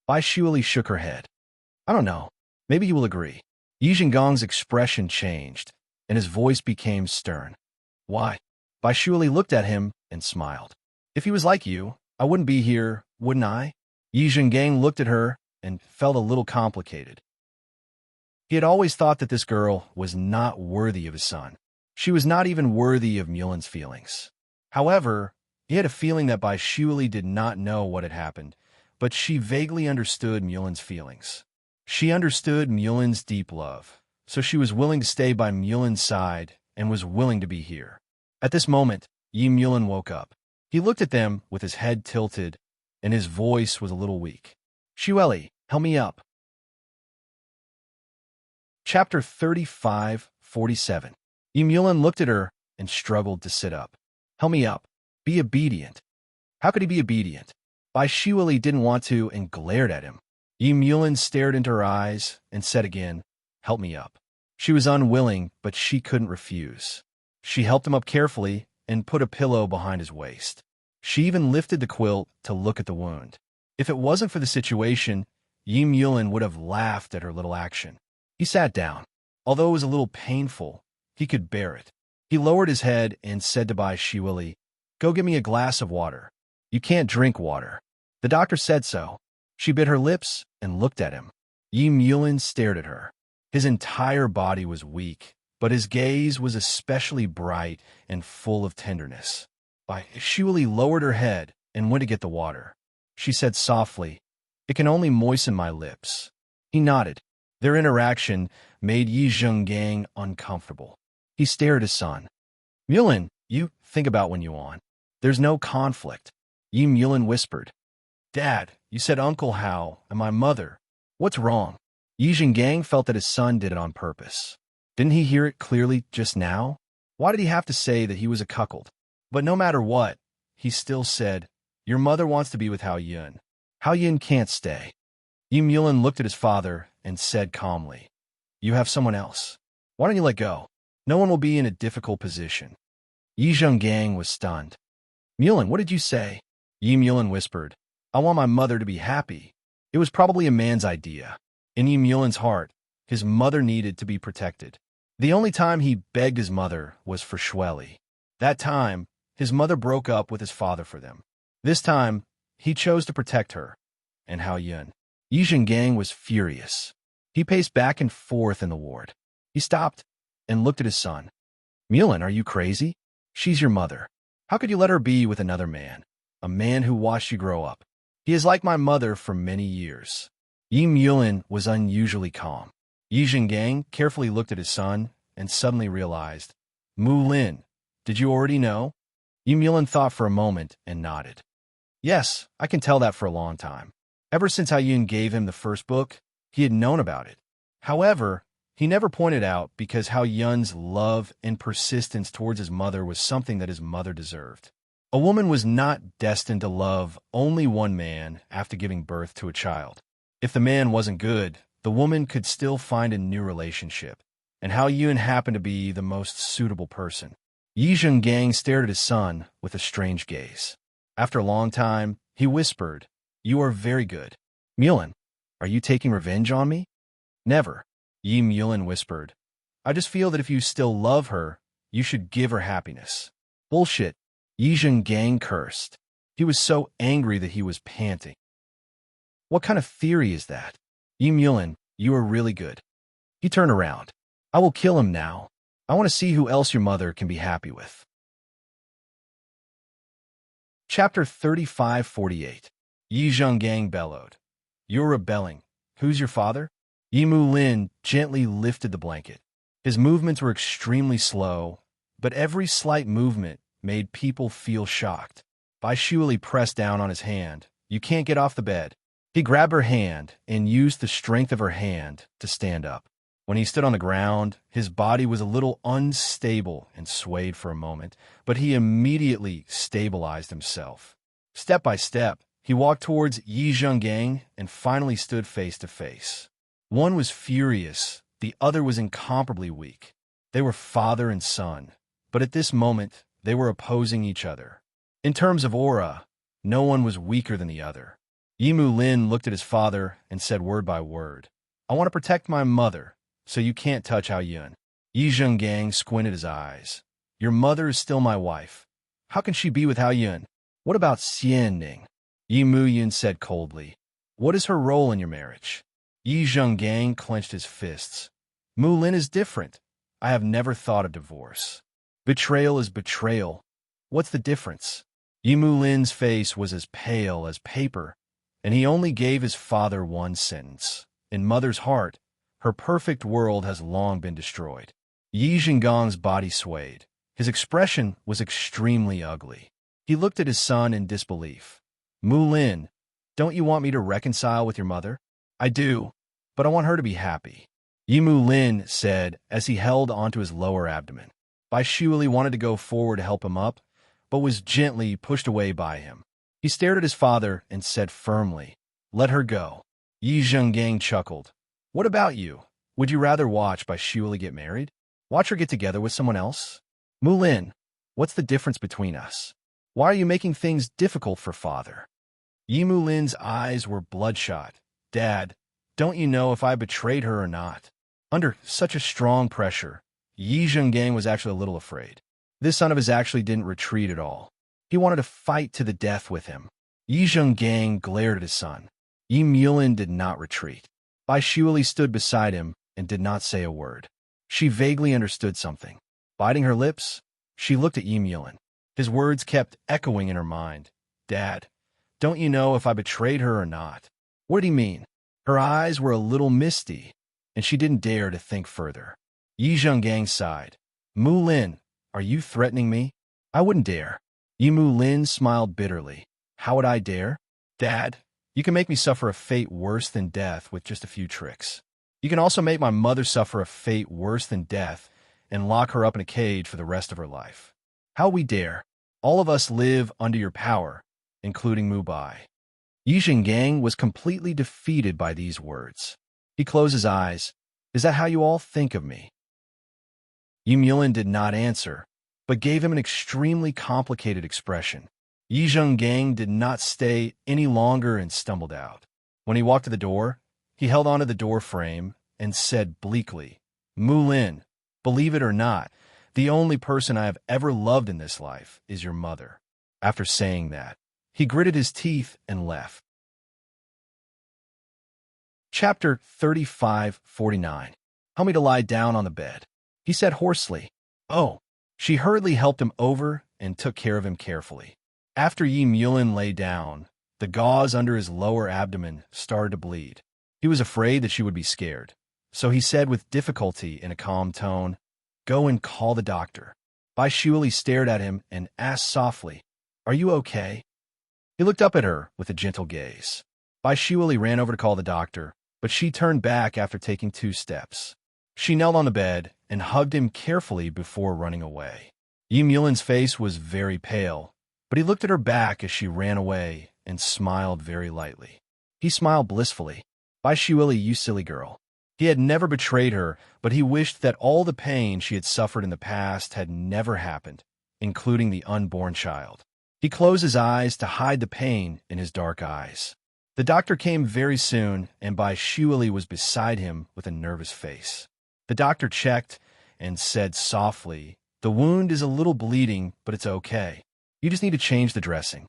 A: Bai Shuili shook her head. I don't know. Maybe he will agree. Yi Zhenggang's expression changed, and his voice became stern. Why? Bai Shuili looked at him and smiled. If he was like you, I wouldn't be here, wouldn't I? Yi Zhengang looked at her and felt a little complicated. He had always thought that this girl was not worthy of his son. She was not even worthy of Mulin's feelings. However, he had a feeling that Bai Shuili did not know what had happened, but she vaguely understood Mulin's feelings. She understood Mulin's deep love, so she was willing to stay by Mulin's side and was willing to be here. At this moment, Yi Mulin woke up. He looked at them with his head tilted, and his voice was a little weak. Shuili, help me up. Chapter 35:47. Yi Mulin looked at her and struggled to sit up. Help me up. Be obedient. How could he be obedient? Bai Shuili didn't want to and glared at him. Yi Mulin stared into her eyes and said again, help me up. She was unwilling, but she couldn't refuse. She helped him up carefully and put a pillow behind his waist. She even lifted the quilt to look at the wound. If it wasn't for the situation, Yi Mulin would have laughed at her little action. He sat down. Although it was a little painful, he could bear it. He lowered his head and said to Bai Shuili, go get me a glass of water. You can't drink water. The doctor said so. She bit her lips and looked at him. Yi Mulin stared at her. His entire body was weak, but his gaze was especially bright and full of tenderness. Bai Shuili lowered her head and went to get the water. She said softly, it can only moisten my lips. He nodded. Their interaction made Yi Zhengang uncomfortable. He stared at his son. Mulin, you think about when you on. There's no conflict. Yi Mulin whispered. Dad, you said Uncle Hao and my mother. What's wrong? Yi Zhengang felt that his son did it on purpose. Didn't he hear it clearly just now? Why did he have to say that he was a cuckold? But no matter what, he still said, your mother wants to be with Hao Yun. Hao Yun can't stay. Yi Mulin looked at his father and said calmly, you have someone else. Why don't you let go? No one will be in a difficult position. Yi Zhengang was stunned. Mulin, what did you say? Yi Mulin whispered, I want my mother to be happy. It was probably a man's idea. In Yi Mulin's heart, his mother needed to be protected. The only time he begged his mother was for Shuili. That time, his mother broke up with his father for them. This time, he chose to protect her and Hao Yun. Yi Zhengang was furious. He paced back and forth in the ward. He stopped and looked at his son. Mulin, are you crazy? She's your mother. How could you let her be with another man? A man who watched you grow up. He is like my mother for many years. Yi Mulin was unusually calm. Yi Zhengang carefully looked at his son and suddenly realized, Mulin, did you already know? Yi Mulin thought for a moment and nodded. Yes, I can tell that for a long time. Ever since Hao Yun gave him the first book, he had known about it. However, he never pointed out because Hao Yun's love and persistence towards his mother was something that his mother deserved. A woman was not destined to love only one man after giving birth to a child. If the man wasn't good, the woman could still find a new relationship, and Hao Yun happened to be the most suitable person. Yi Zhengang stared at his son with a strange gaze. After a long time, he whispered, you are very good. Mulin, are you taking revenge on me? Never. Yi Mulin whispered. I just feel that if you still love her, you should give her happiness. Bullshit. Yi Zhengang cursed. He was so angry that he was panting. What kind of theory is that? Yi Mulin, you are really good. He turned around. I will kill him now. I want to see who else your mother can be happy with. Chapter 35:48. Yi Zhengang bellowed. You're rebelling. Who's your father? Yi Mulin gently lifted the blanket. His movements were extremely slow, but every slight movement made people feel shocked. Bai Shuili pressed down on his hand. You can't get off the bed. He grabbed her hand and used the strength of her hand to stand up. When he stood on the ground, his body was a little unstable and swayed for a moment, but he immediately stabilized himself. Step by step, he walked towards Yi Zhenggang and finally stood face to face. One was furious, the other was incomparably weak. They were father and son, but at this moment, they were opposing each other. In terms of aura, no one was weaker than the other. Yi Mulin looked at his father and said word by word, "I want to protect my mother, so you can't touch Hao Yun." Yi Zhenggang squinted his eyes. "Your mother is still my wife. How can she be with Hao Yun? What about Xianning?" Yi Muyun said coldly, "What is her role in your marriage?" Yi Zhenggang clenched his fists. "Mulin is different. I have never thought of divorce. Betrayal is betrayal. What's the difference?" Yi Mulin's face was as pale as paper, and he only gave his father one sentence. In mother's heart, her perfect world has long been destroyed. Yi Zhenggang's body swayed. His expression was extremely ugly. He looked at his son in disbelief. "Mulin, don't you want me to reconcile with your mother?" "I do, but I want her to be happy," Yi Mulin said as he held onto his lower abdomen. Bai Shuili wanted to go forward to help him up, but was gently pushed away by him. He stared at his father and said firmly, "Let her go." Yi Zhenggang chuckled. "What about you? Would you rather watch Bai Shuili get married? Watch her get together with someone else? Mulin, what's the difference between us? Why are you making things difficult for father?" Yi Mulin's eyes were bloodshot. "Dad, don't you know if I betrayed her or not?" Under such a strong pressure, Yi Zhenggang was actually a little afraid. This son of his actually didn't retreat at all. He wanted to fight to the death with him. Yi Zhenggang glared at his son. Yi Mulin did not retreat. Bai Shuili stood beside him and did not say a word. She vaguely understood something. Biting her lips, she looked at Yi Mulin. His words kept echoing in her mind. "Dad, don't you know if I betrayed her or not?" What did he mean? Her eyes were a little misty, and she didn't dare to think further. Yi Zhenggang sighed. "Mulin, are you threatening me?" "I wouldn't dare." Yi Mulin smiled bitterly. "How would I dare?" "Dad, you can make me suffer a fate worse than death with just a few tricks. You can also make my mother suffer a fate worse than death and lock her up in a cage for the rest of her life. How we dare? All of us live under your power, including Mubai." Yi Zhenggang was completely defeated by these words. He closed his eyes. "Is that how you all think of me?" Yi Mulin did not answer, but gave him an extremely complicated expression. Yi Zhenggang did not stay any longer and stumbled out. When he walked to the door, he held onto the door frame and said bleakly, "Mulin, believe it or not, the only person I have ever loved in this life is your mother." After saying that, he gritted his teeth and left. Chapter 35-49. "Help me to lie down on the bed," he said hoarsely. "Oh." She hurriedly helped him over and took care of him carefully. After Yi Mulin lay down, the gauze under his lower abdomen started to bleed. He was afraid that she would be scared, so he said with difficulty in a calm tone, "Go and call the doctor." Bai Shuili stared at him and asked softly, "Are you okay?" He looked up at her with a gentle gaze. Bai Shuili ran over to call the doctor, but she turned back after taking 2 steps. She knelt on the bed and hugged him carefully before running away. Yi Mulin's face was very pale, but he looked at her back as she ran away and smiled very lightly. He smiled blissfully. "Bai Shuili, you silly girl." He had never betrayed her, but he wished that all the pain she had suffered in the past had never happened, including the unborn child. He closed his eyes to hide the pain in his dark eyes. The doctor came very soon, and Bai Shuili was beside him with a nervous face. The doctor checked and said softly, "The wound is a little bleeding, but it's okay. You just need to change the dressing."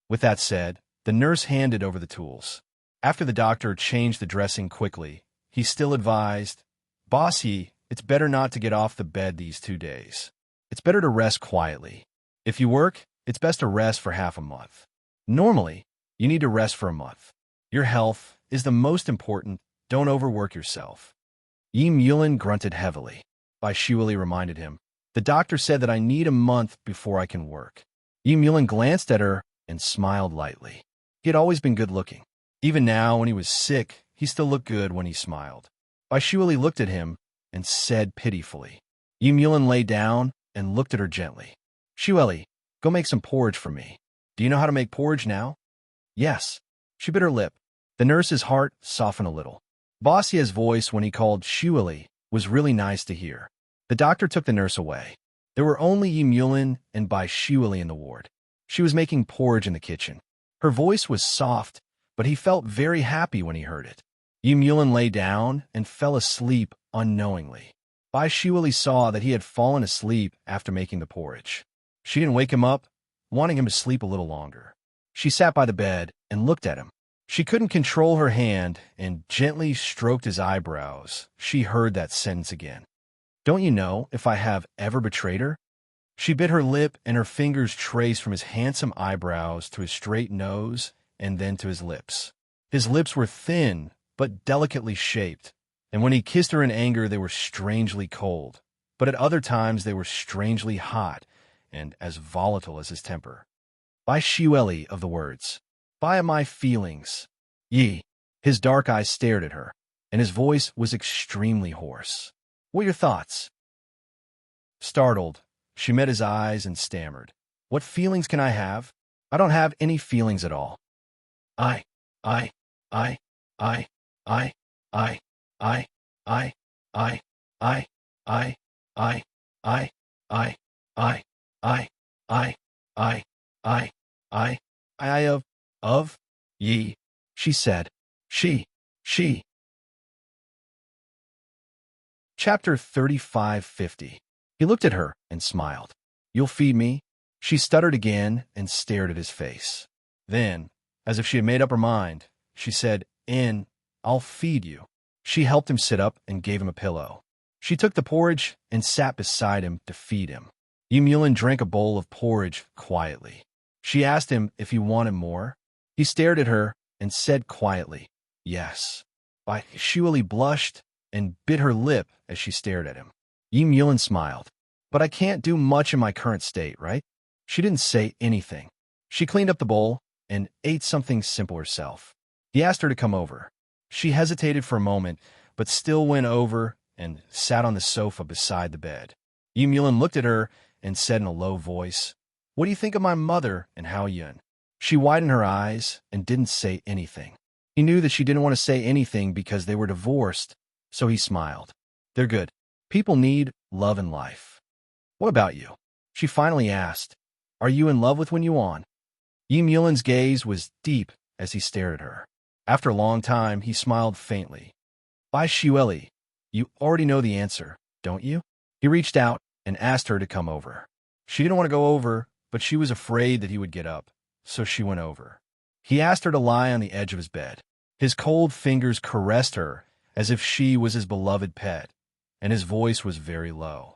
A: With that said, the nurse handed over the tools. After the doctor changed the dressing quickly, he still advised, "Bossy, it's better not to get off the bed these 2 days. It's better to rest quietly. If you work, it's best to rest for half a month. Normally, you need to rest for a month. Your health is the most important. Don't overwork yourself." Yi Mulin grunted heavily. Bai Shuili reminded him, "The doctor said that I need a month before I can work." Yi Mulin glanced at her and smiled lightly. He had always been good-looking. Even now, when he was sick, he still looked good when he smiled. Baishuali looked at him and said pitifully. Yumulin lay down and looked at her gently. Shueli, go make some porridge for me. Do you know how to make porridge now? Yes. She bit her lip. The nurse's heart softened a little. Bossia's voice when he called Shueli was really nice to hear. The doctor took the nurse away. There were only Yumulin and Baishueli in the ward. She was making porridge in the kitchen. Her voice was soft, but he felt very happy when he heard it. Yumulin lay down and fell asleep unknowingly. Baishueli saw that he had fallen asleep after making the porridge. She didn't wake him up, wanting him to sleep a little longer. She sat by the bed and looked at him. She couldn't control her hand and gently stroked his eyebrows. She heard that sentence again. Don't you know if I have ever betrayed her? She bit her lip and her fingers traced from his handsome eyebrows to his straight nose and then to his lips. His lips were thin but delicately shaped, and when he kissed her in anger they were strangely cold, but at other times they were strangely hot and as volatile as his temper. By Shueli of the words, by my feelings, ye. His dark eyes stared at her, and his voice was extremely hoarse. What are your thoughts? Startled, she met his eyes and stammered. What feelings can I have? I don't have any feelings at all. I, I, I, I, I, I, I, I, I, I, I, I, I, I, I, I, I, I, of, ye, she said. She. Chapter 35:50. He looked at her and smiled. You'll feed me? She stuttered again and stared at his face. Then, as if she had made up her mind, she said, I'll feed you. She helped him sit up and gave him a pillow. She took the porridge and sat beside him to feed him. Yumulin drank a bowl of porridge quietly. She asked him if he wanted more. He stared at her and said quietly, yes. Baishueli blushed and bit her lip as she stared at him. Yumulin smiled. But I can't do much in my current state, right? She didn't say anything. She cleaned up the bowl and ate something simple herself. He asked her to come over. She hesitated for a moment, but still went over and sat on the sofa beside the bed. Yumulin looked at her and said in a low voice, What do you think of my mother and Hao Yun? She widened her eyes and didn't say anything. He knew that she didn't want to say anything because they were divorced, so he smiled. They're good. People need love in life. What about you? She finally asked. Are you in love with Wen Yuan? Yumulin's gaze was deep as he stared at her. After a long time, he smiled faintly. Baishueli, you already know the answer, don't you? He reached out and asked her to come over. She didn't want to go over, but she was afraid that he would get up, so she went over. He asked her to lie on the edge of his bed. His cold fingers caressed her as if she was his beloved pet, and his voice was very low.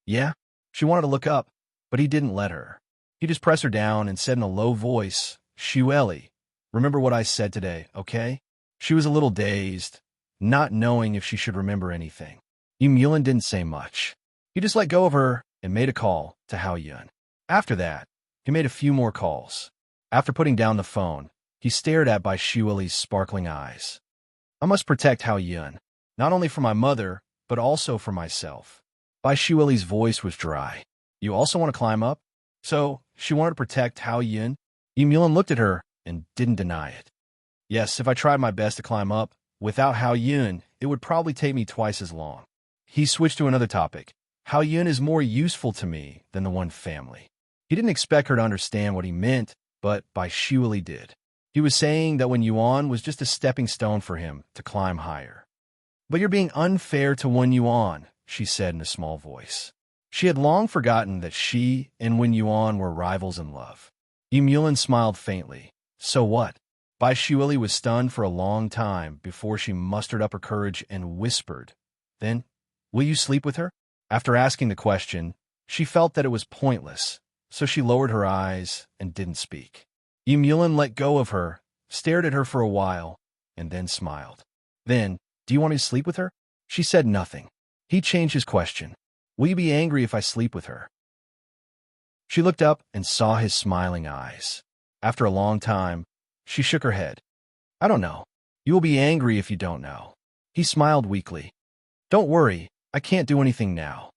A: Yeah? She wanted to look up, but he didn't let her. He just pressed her down and said in a low voice, Shueli, remember what I said today, okay? She was a little dazed, not knowing if she should remember anything. Yumulin didn't say much. He just let go of her and made a call to Hao Yun. After that, he made a few more calls. After putting down the phone, he stared at Baishueli's sparkling eyes. I must protect Hao Yun, not only for my mother, but also for myself. Baishueli's voice was dry. You also want to climb up? So, she wanted to protect Hao Yun? Yumulin looked at her and didn't deny it. Yes, if I tried my best to climb up, without Hao Yun, it would probably take me twice as long. He switched to another topic. Hao Yun is more useful to me than the one family. He didn't expect her to understand what he meant, but Baishueli did. He was saying that Wen Yuan was just a stepping stone for him to climb higher. But you're being unfair to Wen Yuan, she said in a small voice. She had long forgotten that she and Wen Yuan were rivals in love. Yumulin smiled faintly. So what? Baishueli was stunned for a long time before she mustered up her courage and whispered, Then, will you sleep with her? After asking the question, she felt that it was pointless, so she lowered her eyes and didn't speak. Yumulin let go of her, stared at her for a while, and then smiled. Then, do you want me to sleep with her? She said nothing. He changed his question. Will you be angry if I sleep with her? She looked up and saw his smiling eyes. After a long time, she shook her head. I don't know. You will be angry if you don't know. He smiled weakly. Don't worry, I can't do anything now.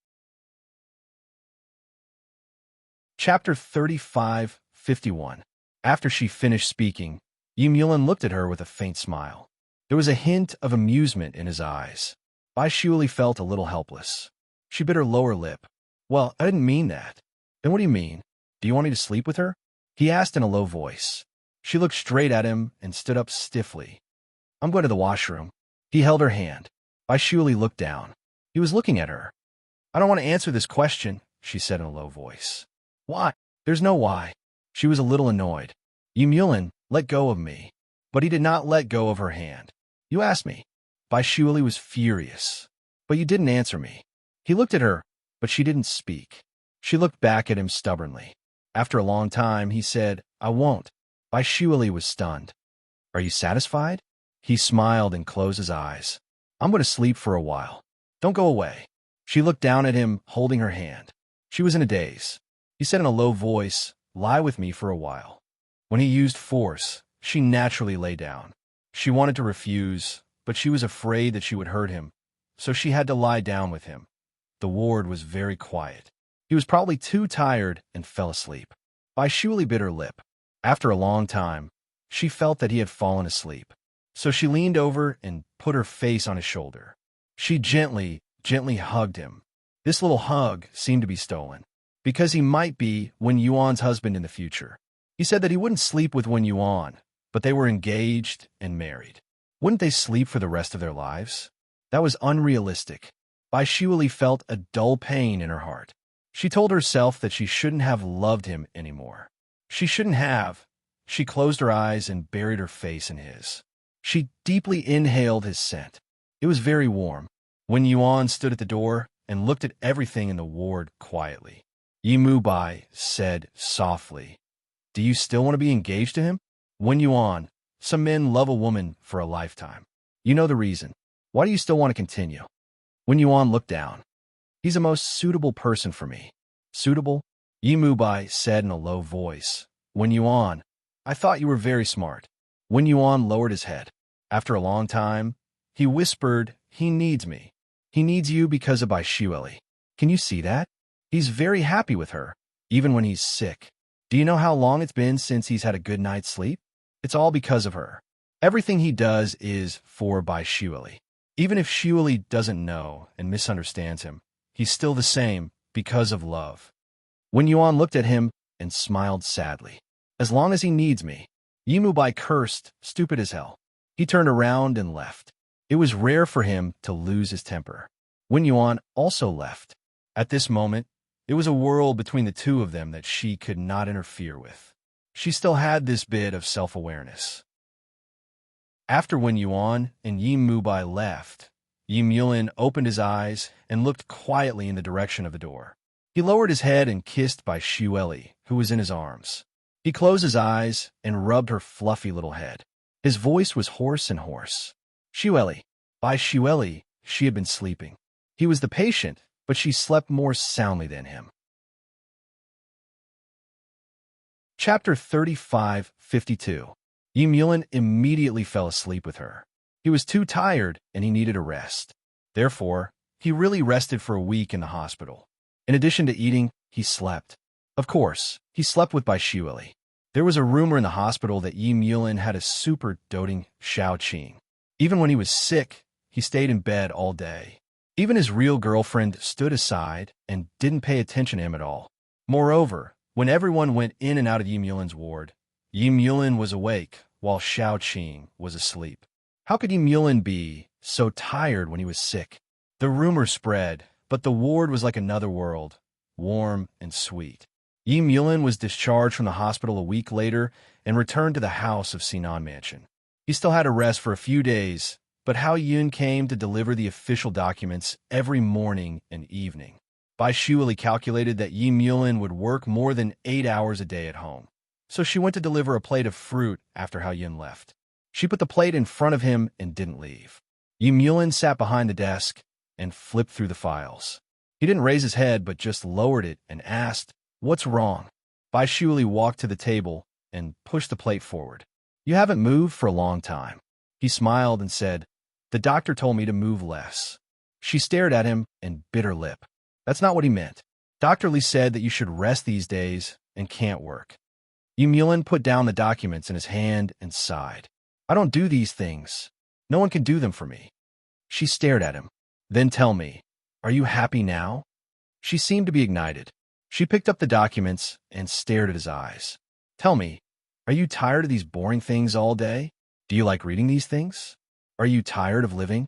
A: Chapter 35:51. After she finished speaking, Yulin looked at her with a faint smile. There was a hint of amusement in his eyes. Bai Shuili felt a little helpless. She bit her lower lip. Well, I didn't mean that. Then what do you mean? Do you want me to sleep with her? He asked in a low voice. She looked straight at him and stood up stiffly. I'm going to the washroom. He held her hand. Bai Shuili looked down. He was looking at her. I don't want to answer this question, she said in a low voice. Why? There's no why. She was a little annoyed. Yulin, let go of me. But he did not let go of her hand. You asked me. Bai Shuili was furious. But you didn't answer me. He looked at her, but she didn't speak. She looked back at him stubbornly. After a long time, he said, I won't. Bai Shuili was stunned. Are you satisfied? He smiled and closed his eyes. I'm going to sleep for a while. Don't go away. She looked down at him, holding her hand. She was in a daze. He said in a low voice, lie with me for a while. When he used force, she naturally lay down. She wanted to refuse, but she was afraid that she would hurt him, so she had to lie down with him. The ward was very quiet. He was probably too tired and fell asleep. Bai Shuili bit her lip. After a long time, she felt that he had fallen asleep. So she leaned over and put her face on his shoulder. She gently hugged him. This little hug seemed to be stolen, because he might be Wen Yuan's husband in the future. He said that he wouldn't sleep with Wen Yuan, but they were engaged and married. Wouldn't they sleep for the rest of their lives? That was unrealistic. Bai Shuili felt a dull pain in her heart. She told herself that she shouldn't have loved him anymore. She shouldn't have. She closed her eyes and buried her face in his. She deeply inhaled his scent. It was very warm. Wen Yuan stood at the door and looked at everything in the ward quietly. Bai said softly, do you still want to be engaged to him? Wen Yuan, some men love a woman for a lifetime. You know the reason. Why do you still want to continue? Wen Yuan looked down. He's the most suitable person for me. Suitable? Bai said in a low voice. Wen Yuan, I thought you were very smart. Wen Yuan lowered his head. After a long time, he whispered, he needs me. He needs you because of Bai Shuili. Can you see that? He's very happy with her, even when he's sick. Do you know how long it's been since he's had a good night's sleep? It's all because of her. Everything he does is for Bai Shuili. Even if Shuili doesn't know and misunderstands him, he's still the same because of love. Wen Yuan looked at him and smiled sadly. As long as he needs me. Bai cursed, stupid as hell. He turned around and left. It was rare for him to lose his temper. Wen Yuan also left. At this moment, it was a world between the two of them that she could not interfere with. She still had this bit of self-awareness. After Wen Yuan and Bai left, Yulin opened his eyes and looked quietly in the direction of the door. He lowered his head and kissed Bai Shuili, who was in his arms. He closed his eyes and rubbed her fluffy little head. His voice was hoarse and hoarse. Shuili. Bai Shuili, she had been sleeping. He was the patient, but she slept more soundly than him. Chapter 35:52. Yulin immediately fell asleep with her. He was too tired and he needed a rest. Therefore, he really rested for a week in the hospital. In addition to eating, he slept. Of course, he slept with Bai Shuili. There was a rumor in the hospital that Yulin had a super doting Xiaoqing. Even when he was sick, he stayed in bed all day. Even his real girlfriend stood aside and didn't pay attention to him at all. Moreover, when everyone went in and out of Yulin's ward, Yulin was awake while Xiaoqing was asleep. How could Yulin be so tired when he was sick? The rumor spread, but the ward was like another world, warm and sweet. Yulin was discharged from the hospital a week later and returned to the house of Sinan Mansion. He still had to rest for a few days, but Hao Yun came to deliver the official documents every morning and evening. Bai Shuili calculated that Yulin would work more than 8 hours a day at home, so she went to deliver a plate of fruit after Hao Yun left. She put the plate in front of him and didn't leave. Yulin sat behind the desk and flipped through the files. He didn't raise his head but just lowered it and asked, "What's wrong?" Bai Shuili walked to the table and pushed the plate forward. "You haven't moved for a long time." He smiled and said, The doctor told me to move less. She stared at him and bit her lip. That's not what he meant. Dr. Lee said that you should rest these days and can't work. Yulin put down the documents in his hand and sighed. I don't do these things. No one can do them for me. She stared at him. Then tell me, are you happy now? She seemed to be ignited. She picked up the documents and stared at his eyes. Tell me, are you tired of these boring things all day? Do you like reading these things? Are you tired of living?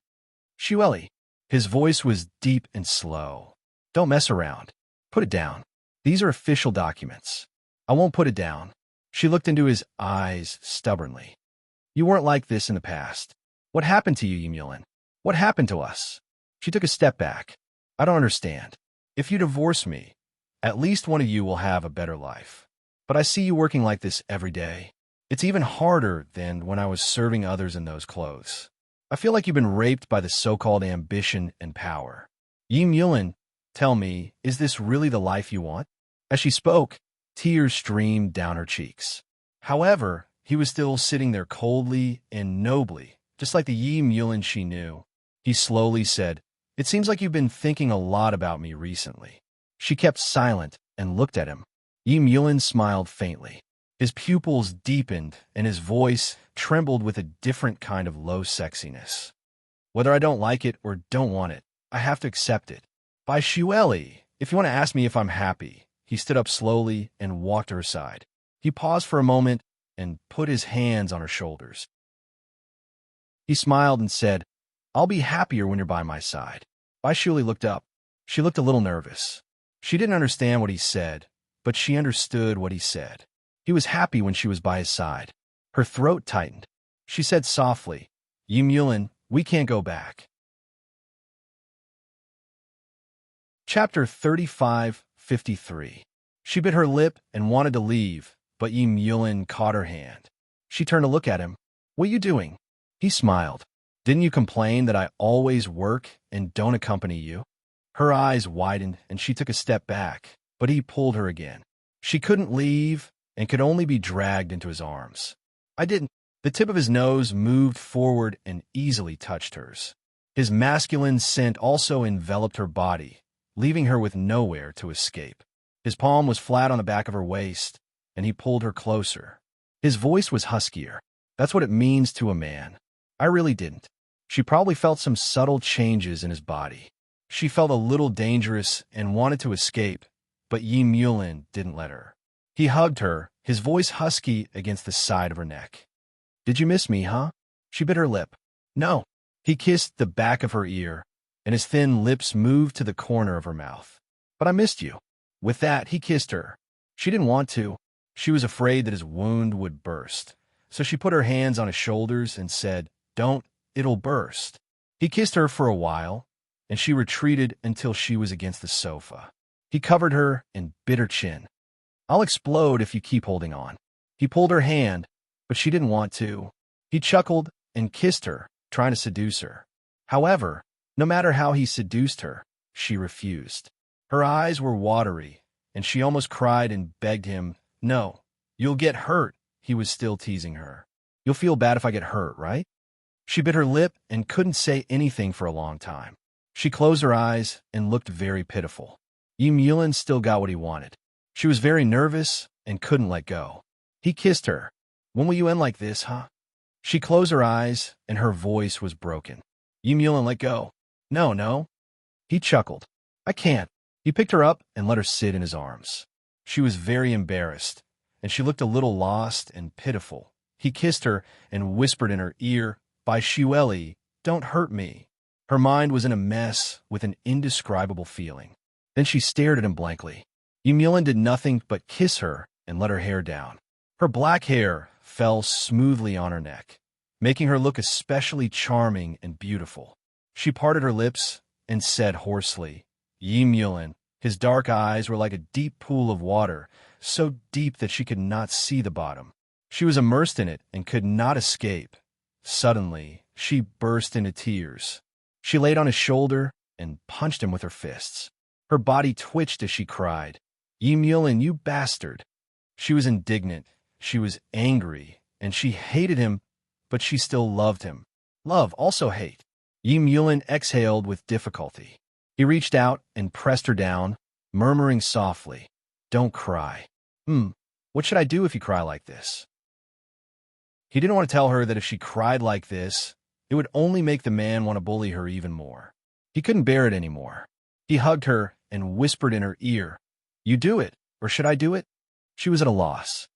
A: Shueli. His voice was deep and slow. Don't mess around. Put it down. These are official documents. I won't put it down. She looked into his eyes stubbornly. You weren't like this in the past. What happened to you, Yulin? What happened to us? She took a step back. I don't understand. If you divorce me, at least one of you will have a better life. But I see you working like this every day. It's even harder than when I was serving others in those clothes. I feel like you've been raped by the so-called ambition and power. Yulin, tell me, is this really the life you want? As she spoke, tears streamed down her cheeks. However, he was still sitting there coldly and nobly, just like the Yulin she knew. He slowly said, It seems like you've been thinking a lot about me recently. She kept silent and looked at him. Yulin smiled faintly. His pupils deepened and his voice trembled with a different kind of low sexiness. Whether I don't like it or don't want it, I have to accept it. By Shueli, if you want to ask me if I'm happy. He stood up slowly and walked to her side. He paused for a moment and put his hands on her shoulders. He smiled and said, I'll be happier when you're by my side. Bai Shuli looked up. She looked a little nervous. She didn't understand what he said, but she understood what he said. He was happy when she was by his side. Her throat tightened. She said softly, Yulin, we can't go back. Chapter 35:53. She bit her lip and wanted to leave, but Yulin caught her hand. She turned to look at him. What are you doing? He smiled. Didn't you complain that I always work and don't accompany you? Her eyes widened and she took a step back, but he pulled her again. She couldn't leave and could only be dragged into his arms. I didn't. The tip of his nose moved forward and easily touched hers. His masculine scent also enveloped her body, leaving her with nowhere to escape. His palm was flat on the back of her waist, and he pulled her closer. His voice was huskier. That's what it means to a man. I really didn't. She probably felt some subtle changes in his body. She felt a little dangerous and wanted to escape, but Yulin didn't let her. He hugged her, his voice husky against the side of her neck. Did you miss me, huh? She bit her lip. No. He kissed the back of her ear, and his thin lips moved to the corner of her mouth. But I missed you. With that, he kissed her. She didn't want to. She was afraid that his wound would burst. So she put her hands on his shoulders and said, Don't, it'll burst. He kissed her for a while, and she retreated until she was against the sofa. He covered her and bit her chin. I'll explode if you keep holding on. He pulled her hand, but she didn't want to. He chuckled and kissed her, trying to seduce her. However, no matter how he seduced her, she refused. Her eyes were watery, and she almost cried and begged him, No, you'll get hurt. He was still teasing her. You'll feel bad if I get hurt, right? She bit her lip and couldn't say anything for a long time. She closed her eyes and looked very pitiful. Yulin still got what he wanted. She was very nervous and couldn't let go. He kissed her. When will you end like this, huh? She closed her eyes and her voice was broken. Yulin let go. No. He chuckled. I can't. He picked her up and let her sit in his arms. She was very embarrassed, and she looked a little lost and pitiful. He kissed her and whispered in her ear, By Shueli, don't hurt me. Her mind was in a mess with an indescribable feeling. Then she stared at him blankly. Yulin did nothing but kiss her and let her hair down. Her black hair fell smoothly on her neck, making her look especially charming and beautiful. She parted her lips and said hoarsely, Yulin. His dark eyes were like a deep pool of water, so deep that she could not see the bottom. She was immersed in it and could not escape. Suddenly, she burst into tears. She laid on his shoulder and punched him with her fists. Her body twitched as she cried, Yulin, you bastard. She was indignant, she was angry, and she hated him, but she still loved him. Love, also hate. Yi Mulin exhaled with difficulty. He reached out and pressed her down, murmuring softly, "Don't cry." What should I do if you cry like this? He didn't want to tell her that if she cried like this, it would only make the man want to bully her even more. He couldn't bear it anymore. He hugged her and whispered in her ear, "You do it, or should I do it?" She was at a loss.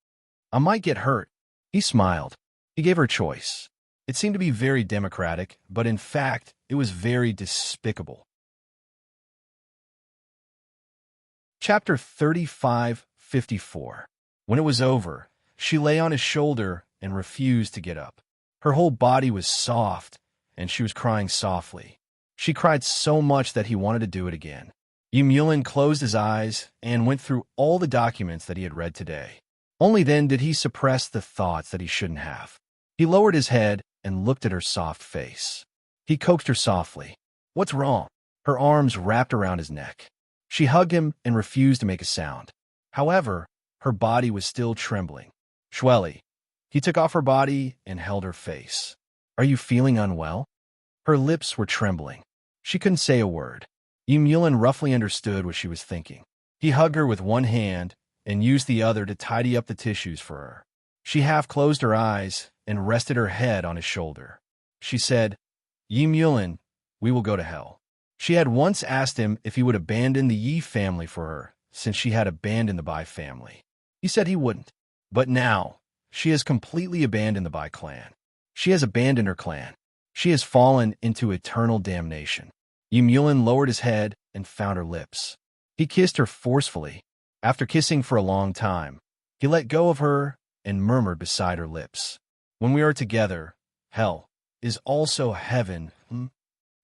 A: "I might get hurt." He smiled. He gave her a choice. It seemed to be very democratic, but in fact, it was very despicable. Chapter 35:54. When it was over, she lay on his shoulder and refused to get up. Her whole body was soft, and she was crying softly. She cried so much that he wanted to do it again. Yi Mulin closed his eyes and went through all the documents that he had read today. Only then did he suppress the thoughts that he shouldn't have. He lowered his head and looked at her soft face. He coaxed her softly. "What's wrong?" Her arms wrapped around his neck. She hugged him and refused to make a sound. However, her body was still trembling. "Shweli." He took off her body and held her face. "Are you feeling unwell?" Her lips were trembling. She couldn't say a word. Yi Mulin roughly understood what she was thinking. He hugged her with one hand and used the other to tidy up the tissues for her. She half closed her eyes and rested her head on his shoulder. She said, "Yi Mulin, we will go to hell." She had once asked him if he would abandon the Yi family for her, since she had abandoned the Bai family. He said he wouldn't. But now, she has completely abandoned the Bai clan. She has abandoned her clan. She has fallen into eternal damnation. Yi Mulin lowered his head and found her lips. He kissed her forcefully. After kissing for a long time, he let go of her and murmured beside her lips, "When we are together, hell is also heaven."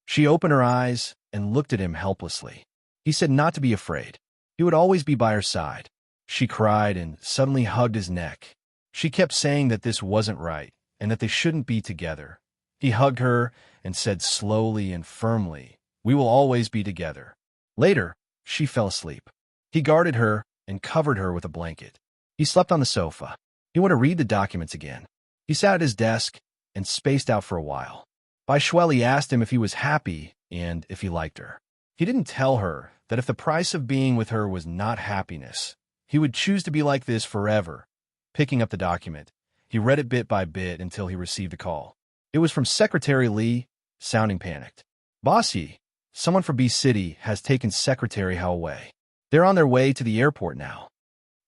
A: She opened her eyes and looked at him helplessly. He said not to be afraid. He would always be by her side. She cried and suddenly hugged his neck. She kept saying that this wasn't right and that they shouldn't be together. He hugged her and said slowly and firmly, "We will always be together." Later, she fell asleep. He guarded her and covered her with a blanket. He slept on the sofa. He wanted to read the documents again. He sat at his desk and spaced out for a while. Bai Shweli asked him if he was happy and if he liked her. He didn't tell her that if the price of being with her was not happiness, he would choose to be like this forever. Picking up the document, he read it bit by bit until he received a call. It was from Secretary Lee, sounding panicked. "Bossy, someone from B City has taken Secretary Hao away. They're on their way to the airport now."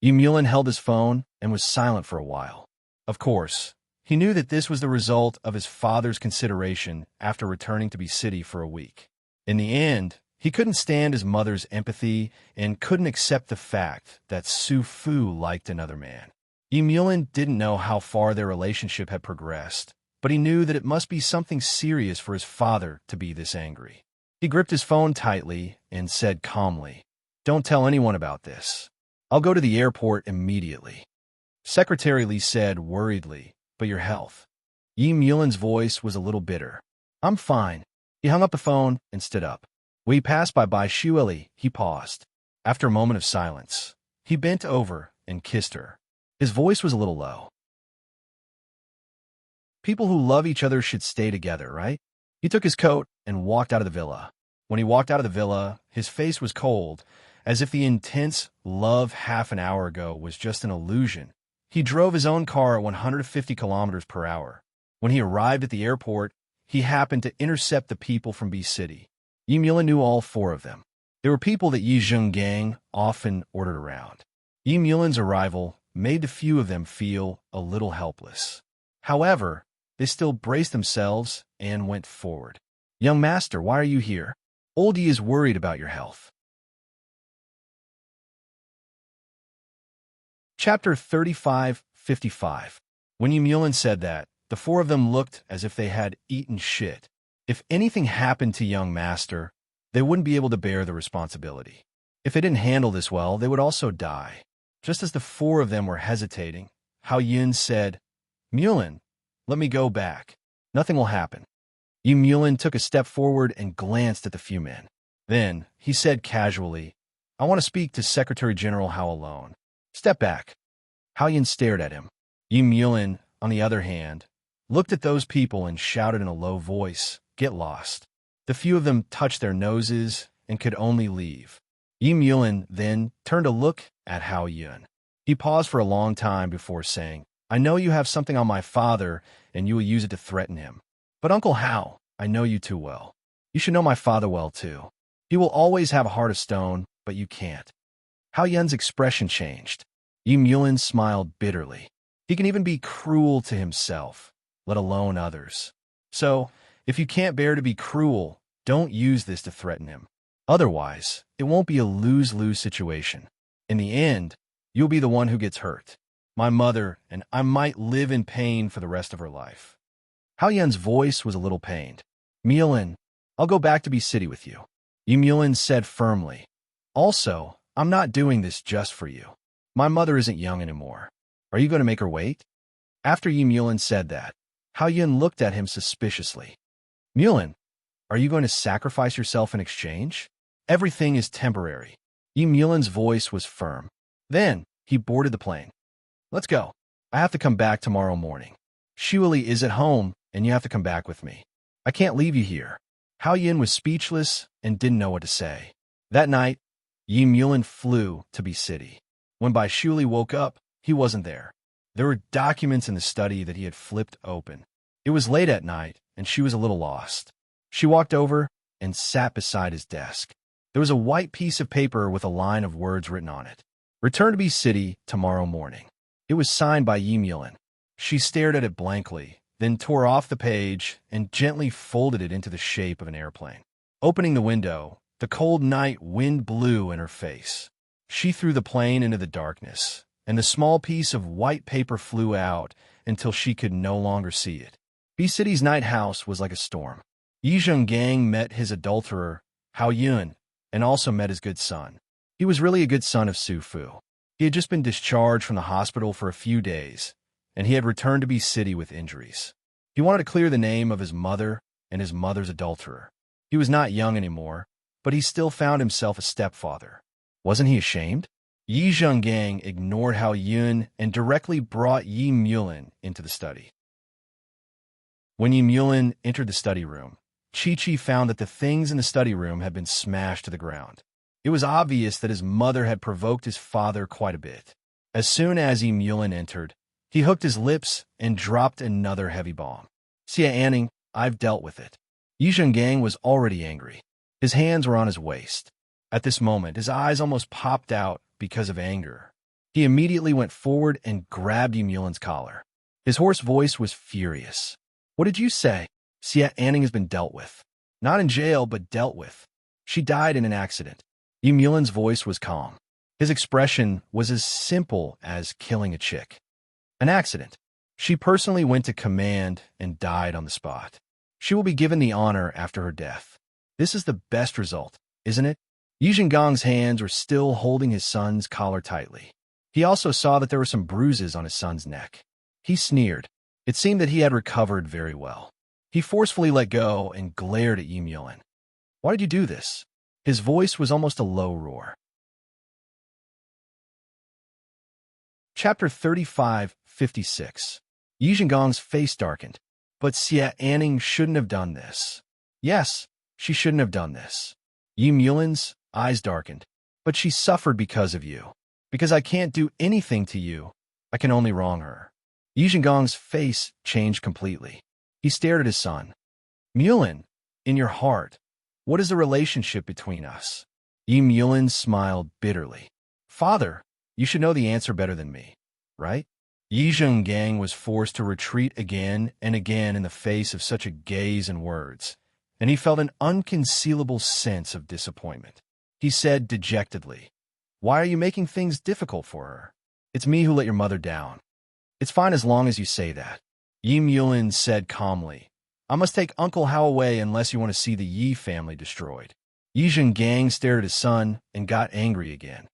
A: Yi Mulin held his phone and was silent for a while. Of course, he knew that this was the result of his father's consideration after returning to B City for a week. In the end, he couldn't stand his mother's empathy and couldn't accept the fact that Su Fu liked another man. Yi Mulin didn't know how far their relationship had progressed, but he knew that it must be something serious for his father to be this angry. He gripped his phone tightly and said calmly, "Don't tell anyone about this. I'll go to the airport immediately." Secretary Lee said worriedly, "But your health?" Yi Mulin's voice was a little bitter. "I'm fine." He hung up the phone and stood up. When he passed by Bai Shweli, he paused. After a moment of silence, he bent over and kissed her. His voice was a little low. "People who love each other should stay together, right?" He took his coat and walked out of the villa. When he walked out of the villa, his face was cold, as if the intense love half an hour ago was just an illusion. He drove his own car at 150 kilometers per hour. When he arrived at the airport, he happened to intercept the people from B City. Yi Mulin knew all four of them. They were people that Yi Zhenggang often ordered around. Yi Mulin's arrival made the few of them feel a little helpless. However, they still braced themselves and went forward. "Young master, why are you here? Old Yi is worried about your health." Chapter 35:55. When Yi Mulin said that, the four of them looked as if they had eaten shit. If anything happened to young master, they wouldn't be able to bear the responsibility. If they didn't handle this well, they would also die. Just as the four of them were hesitating, Hao Yun said, "Mulin, let me go back. Nothing will happen." Yi Mulin took a step forward and glanced at the few men. Then, he said casually, "I want to speak to Secretary General Hao alone. Step back." Hao Yun stared at him. Yi Mulin, on the other hand, looked at those people and shouted in a low voice, get lost. The few of them touched their noses and could only leave. Yi Mulin then turned to look at Hao Yun. He paused for a long time before saying, I know you have something on my father, and you will use it to threaten him. But Uncle Hao, I know you too well. You should know my father well, too. He will always have a heart of stone, but you can't. Hao Yun's expression changed. Yi Mulin smiled bitterly. He can even be cruel to himself, let alone others. So, if you can't bear to be cruel, don't use this to threaten him. Otherwise, it won't be a lose-lose situation. In the end, you'll be the one who gets hurt. My mother and I might live in pain for the rest of her life. Hao Yun's voice was a little pained. Mulin, I'll go back to Be City with you. Yi Mulin said firmly. Also, I'm not doing this just for you. My mother isn't young anymore. Are you going to make her wait? After Yi Mulin said that, Hao Yun looked at him suspiciously. Mulin, are you going to sacrifice yourself in exchange? Everything is temporary. Yi Mulin's voice was firm. Then, he boarded the plane. Let's go. I have to come back tomorrow morning. Shiuli is at home, and you have to come back with me. I can't leave you here. Hao Yun was speechless and didn't know what to say. That night, Yi Mulin flew to Be City. When Bai Shuli woke up, he wasn't there. There were documents in the study that he had flipped open. It was late at night, and she was a little lost. She walked over and sat beside his desk. There was a white piece of paper with a line of words written on it. Return to Be City tomorrow morning. It was signed by Yi Mulin. She stared at it blankly, then tore off the page and gently folded it into the shape of an airplane. Opening the window, the cold night wind blew in her face. She threw the plane into the darkness, and the small piece of white paper flew out until she could no longer see it. Be City's night house was like a storm. Yi Zhenggang met his adulterer, Hao Yun, and also met his good son. He was really a good son of Su Fu. He had just been discharged from the hospital for a few days, and he had returned to Be City with injuries. He wanted to clear the name of his mother and his mother's adulterer. He was not young anymore, but he still found himself a stepfather. Wasn't he ashamed? Yi Zhenggang ignored Hao Yun and directly brought Yi Mulin into the study. When Yi Mulin entered the study room, Chi-Chi found that the things in the study room had been smashed to the ground. It was obvious that his mother had provoked his father quite a bit. As soon as Yi Mulin entered, he hooked his lips and dropped another heavy bomb. Xia Anning, I've dealt with it. Yi Zhenggang was already angry. His hands were on his waist. At this moment, his eyes almost popped out because of anger. He immediately went forward and grabbed Yi Mulin's collar. His hoarse voice was furious. What did you say? Xia Anning has been dealt with. Not in jail, but dealt with. She died in an accident. Yi Mulin's voice was calm. His expression was as simple as killing a chick. An accident. She personally went to command and died on the spot. She will be given the honor after her death. This is the best result, isn't it? Yi Zhenggang's hands were still holding his son's collar tightly. He also saw that there were some bruises on his son's neck. He sneered. It seemed that he had recovered very well. He forcefully let go and glared at Yi Mulin. Why did you do this? His voice was almost a low roar. Chapter 35:56. Yi Zhenggang's face darkened. But Xia Anning shouldn't have done this. Yes, she shouldn't have done this. Yi Mulin's eyes darkened. But she suffered because of you. Because I can't do anything to you, I can only wrong her. Yi Zhenggang's face changed completely. He stared at his son. Mulin, in your heart, what is the relationship between us? Yi Mulin smiled bitterly. Father, you should know the answer better than me, right? Yi Zhenggang was forced to retreat again and again in the face of such a gaze and words, and he felt an unconcealable sense of disappointment. He said dejectedly, Why are you making things difficult for her? It's me who let your mother down. It's fine as long as you say that. Yi Mulin said calmly, I must take Uncle Hao away unless you want to see the Yi family destroyed. Yi Zhengang stared at his son and got angry again.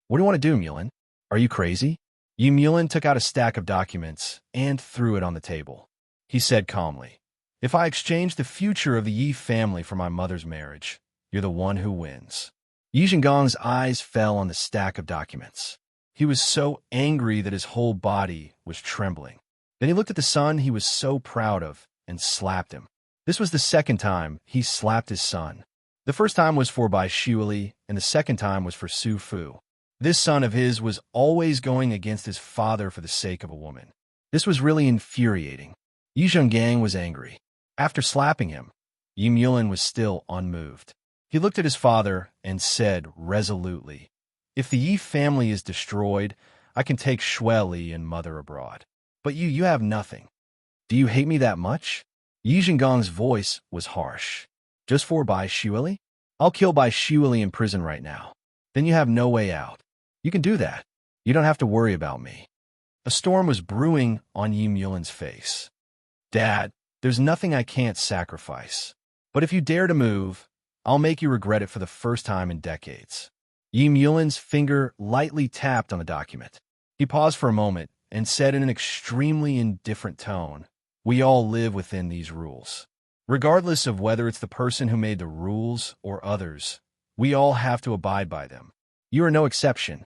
A: What do you want to do, Mulin? Are you crazy? Yi Mulin took out a stack of documents and threw it on the table. He said calmly, If I exchange the future of the Yi family for my mother's marriage, you're the one who wins. Yi Zhenggang's eyes fell on the stack of documents. He was so angry that his whole body was trembling. Then he looked at the son he was so proud of and slapped him. This was the second time he slapped his son. The first time was for Bai Shiuli, and the second time was for Su Fu. This son of his was always going against his father for the sake of a woman. This was really infuriating. Yi Zhonggang was angry. After slapping him, Yi Mulin was still unmoved. He looked at his father and said resolutely, "If the Yi family is destroyed, I can take Shui Li and mother abroad. But you have nothing. Do you hate me that much?" Yi Zhonggang's voice was harsh. "Just for Bai Shiuli? I'll kill Bai Shiuli in prison right now. Then you have no way out. You can do that. You don't have to worry about me." A storm was brewing on Yi Mulin's face. "Dad, there's nothing I can't sacrifice. But if you dare to move, I'll make you regret it for the first time in decades." Yi Mulin's finger lightly tapped on the document. He paused for a moment and said in an extremely indifferent tone, "We all live within these rules. Regardless of whether it's the person who made the rules or others, we all have to abide by them. You are no exception."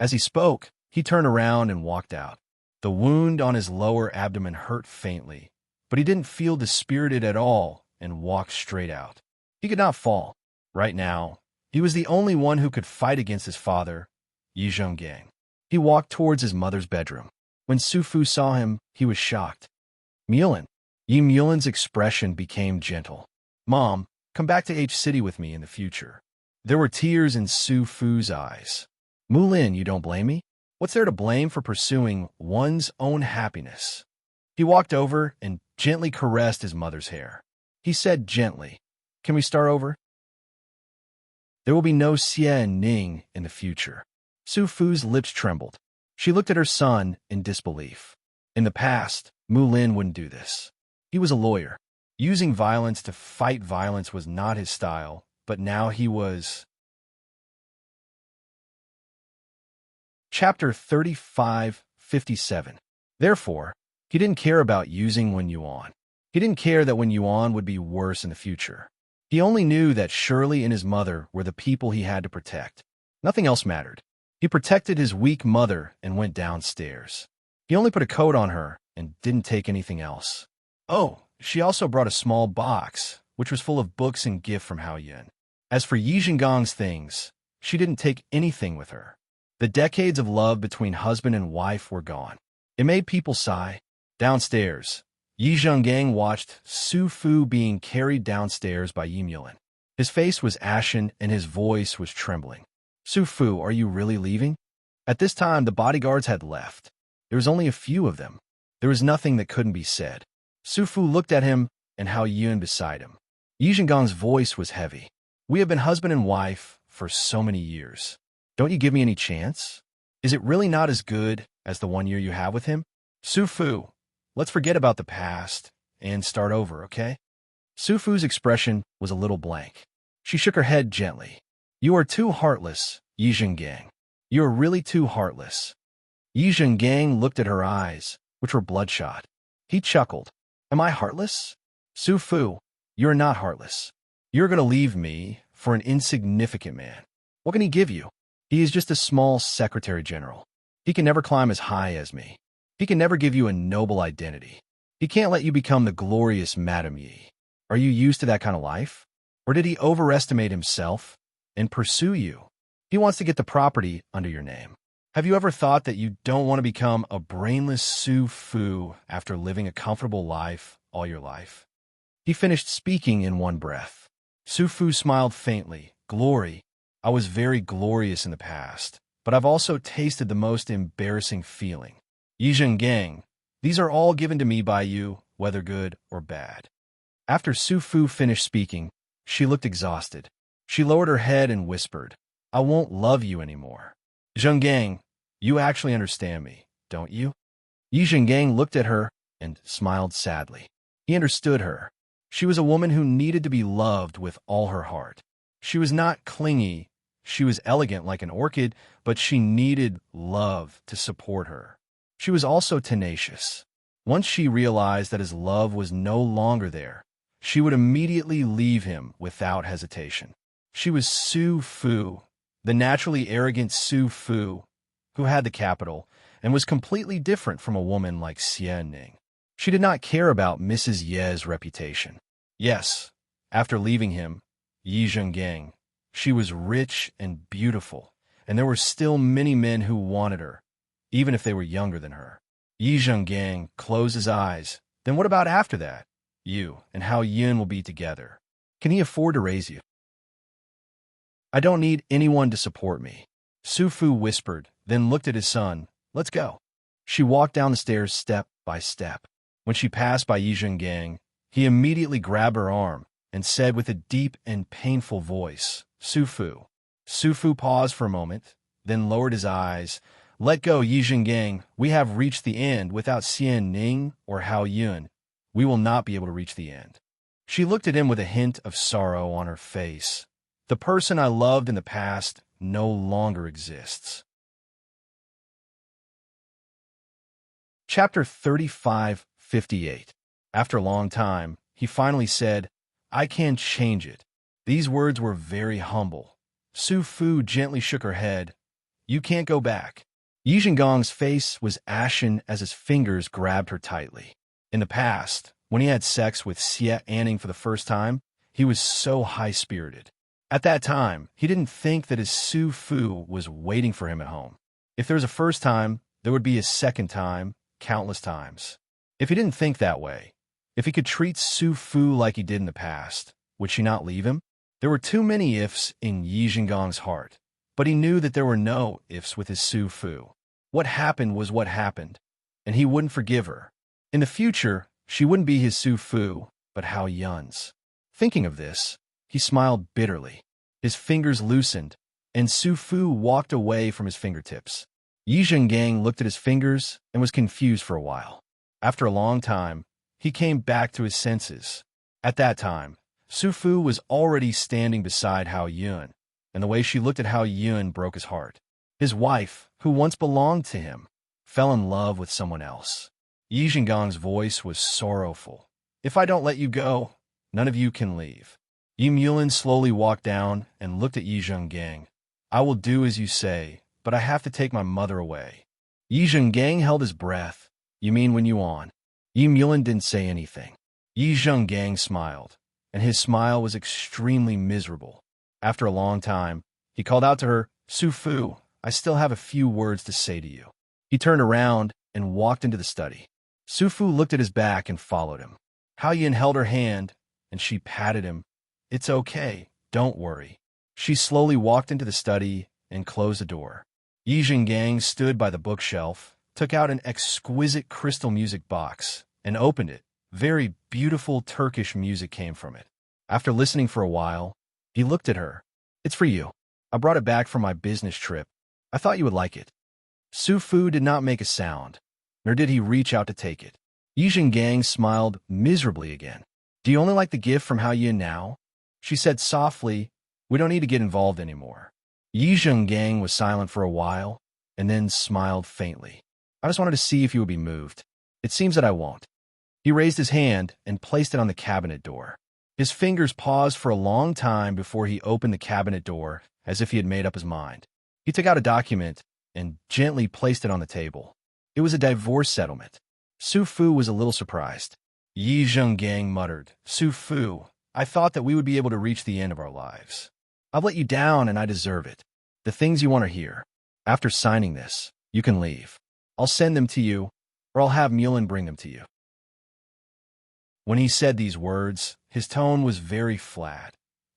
A: As he spoke, he turned around and walked out. The wound on his lower abdomen hurt faintly, but he didn't feel dispirited at all and walked straight out. He could not fall. Right now, he was the only one who could fight against his father, Yi Zhonggang. He walked towards his mother's bedroom. When Su Fu saw him, he was shocked. "Mulin." Yi Mulin's expression became gentle. "Mom, come back to H-City with me in the future." There were tears in Su Fu's eyes. "Mulin, you don't blame me? What's there to blame for pursuing one's own happiness?" He walked over and gently caressed his mother's hair. He said gently, "Can we start over? There will be no Xie and Ning in the future." Su Fu's lips trembled. She looked at her son in disbelief. In the past, Mulin wouldn't do this. He was a lawyer. Using violence to fight violence was not his style, but now he was. Chapter 35:57. Therefore, he didn't care about using Wen Yuan. He didn't care that Wen Yuan would be worse in the future. He only knew that Shirley and his mother were the people he had to protect. Nothing else mattered. He protected his weak mother and went downstairs. He only put a coat on her and didn't take anything else. Oh, she also brought a small box, which was full of books and gift from Hao Yun. As for Yi Zhonggang's things, she didn't take anything with her. The decades of love between husband and wife were gone. It made people sigh. Downstairs, Yi Zhonggang watched Su Fu being carried downstairs by Yi Mulin. His face was ashen and his voice was trembling. "Su Fu, are you really leaving?" At this time, the bodyguards had left. There was only a few of them. There was nothing that couldn't be said. Su Fu looked at him and Hao Yun beside him. Yi Zhonggang's voice was heavy. "We have been husband and wife for so many years. Don't you give me any chance? Is it really not as good as the 1 year you have with him? Su Fu, let's forget about the past and start over, okay?" Su Fu's expression was a little blank. She shook her head gently. "You are too heartless, Yi Zhonggang. You are really too heartless." Yi Zhonggang looked at her eyes, which were bloodshot. He chuckled. "Am I heartless? Su Fu, you're not heartless. You're going to leave me for an insignificant man. What can he give you? He is just a small secretary general. He can never climb as high as me. He can never give you a noble identity. He can't let you become the glorious Madame Yi. Are you used to that kind of life? Or did he overestimate himself and pursue you? He wants to get the property under your name. Have you ever thought that you don't want to become a brainless Su Fu after living a comfortable life all your life?" He finished speaking in one breath. Su Fu smiled faintly. "Glory. I was very glorious in the past, but I've also tasted the most embarrassing feeling. Yi Zhonggang, these are all given to me by you, whether good or bad." After Su Fu finished speaking, she looked exhausted. She lowered her head and whispered, "I won't love you anymore. Zhonggang, you actually understand me, don't you?" Yi Zhonggang looked at her and smiled sadly. He understood her. She was a woman who needed to be loved with all her heart. She was not clingy. She was elegant like an orchid, but she needed love to support her. She was also tenacious. Once she realized that his love was no longer there, she would immediately leave him without hesitation. She was Su Fu, the naturally arrogant Su Fu, who had the capital and was completely different from a woman like Xie Ning. She did not care about Mrs. Ye's reputation. Yes, after leaving him, Yi Zhengang, she was rich and beautiful, and there were still many men who wanted her, even if they were younger than her. Yi Zhengang closed his eyes. Then what about after that? You and Hao Yun will be together. Can he afford to raise you? I don't need anyone to support me. Su Fu whispered, then looked at his son. Let's go. She walked down the stairs step by step. When she passed by Yi Zhengang, he immediately grabbed her arm and said with a deep and painful voice, Su Fu. Su Fu paused for a moment, then lowered his eyes. Let go, Yi Zhengang. We have reached the end. Without Xian Ning or Hao Yun, we will not be able to reach the end. She looked at him with a hint of sorrow on her face. The person I loved in the past no longer exists. Chapter 35:58. After a long time, he finally said, I can change it. These words were very humble. Su Fu gently shook her head. You can't go back. Yi Zhenggang's face was ashen as his fingers grabbed her tightly. In the past, when he had sex with Xie Anning for the first time, he was so high-spirited. At that time, he didn't think that his Su Fu was waiting for him at home. If there was a first time, there would be a second time, countless times. If he didn't think that way, if he could treat Su Fu like he did in the past, would she not leave him? There were too many ifs in Yi Zhenggang's heart, but he knew that there were no ifs with his Su Fu. What happened was what happened, and he wouldn't forgive her. In the future, she wouldn't be his Su Fu, but Hao Yun's. Thinking of this, he smiled bitterly. His fingers loosened, and Su Fu walked away from his fingertips. Yi Zhengang looked at his fingers and was confused for a while. After a long time, he came back to his senses. At that time, Su Fu was already standing beside Hao Yun, and the way she looked at Hao Yun broke his heart. His wife, who once belonged to him, fell in love with someone else. Yi Zhenggang's voice was sorrowful. If I don't let you go, none of you can leave. Yi Mulin slowly walked down and looked at Yi Zhengang. I will do as you say, but I have to take my mother away. Yi Zhengang held his breath. You mean when you on? Yi Mulin didn't say anything. Yi Zhengang smiled, and his smile was extremely miserable. After a long time, he called out to her, Su Fu, I still have a few words to say to you. He turned around and walked into the study. Su Fu looked at his back and followed him. Hao Yun held her hand, and she patted him. It's okay, don't worry. She slowly walked into the study and closed the door. Yi Zhengang stood by the bookshelf, took out an exquisite crystal music box, and opened it. Very beautiful Turkish music came from it. After listening for a while, he looked at her. It's for you. I brought it back from my business trip. I thought you would like it. Su Fu did not make a sound, nor did he reach out to take it. Yi Zhengang smiled miserably again. Do you only like the gift from Hao Yun now? She said softly, we don't need to get involved anymore. Yi Zhengang was silent for a while, and then smiled faintly. I just wanted to see if you would be moved. It seems that I won't. He raised his hand and placed it on the cabinet door. His fingers paused for a long time before he opened the cabinet door, as if he had made up his mind. He took out a document and gently placed it on the table. It was a divorce settlement. Su Fu was a little surprised. Yi Zhengang muttered, Su Fu, I thought that we would be able to reach the end of our lives. I've let you down and I deserve it. The things you want are here. After signing this, you can leave. I'll send them to you, or I'll have Mulin bring them to you. When he said these words, his tone was very flat,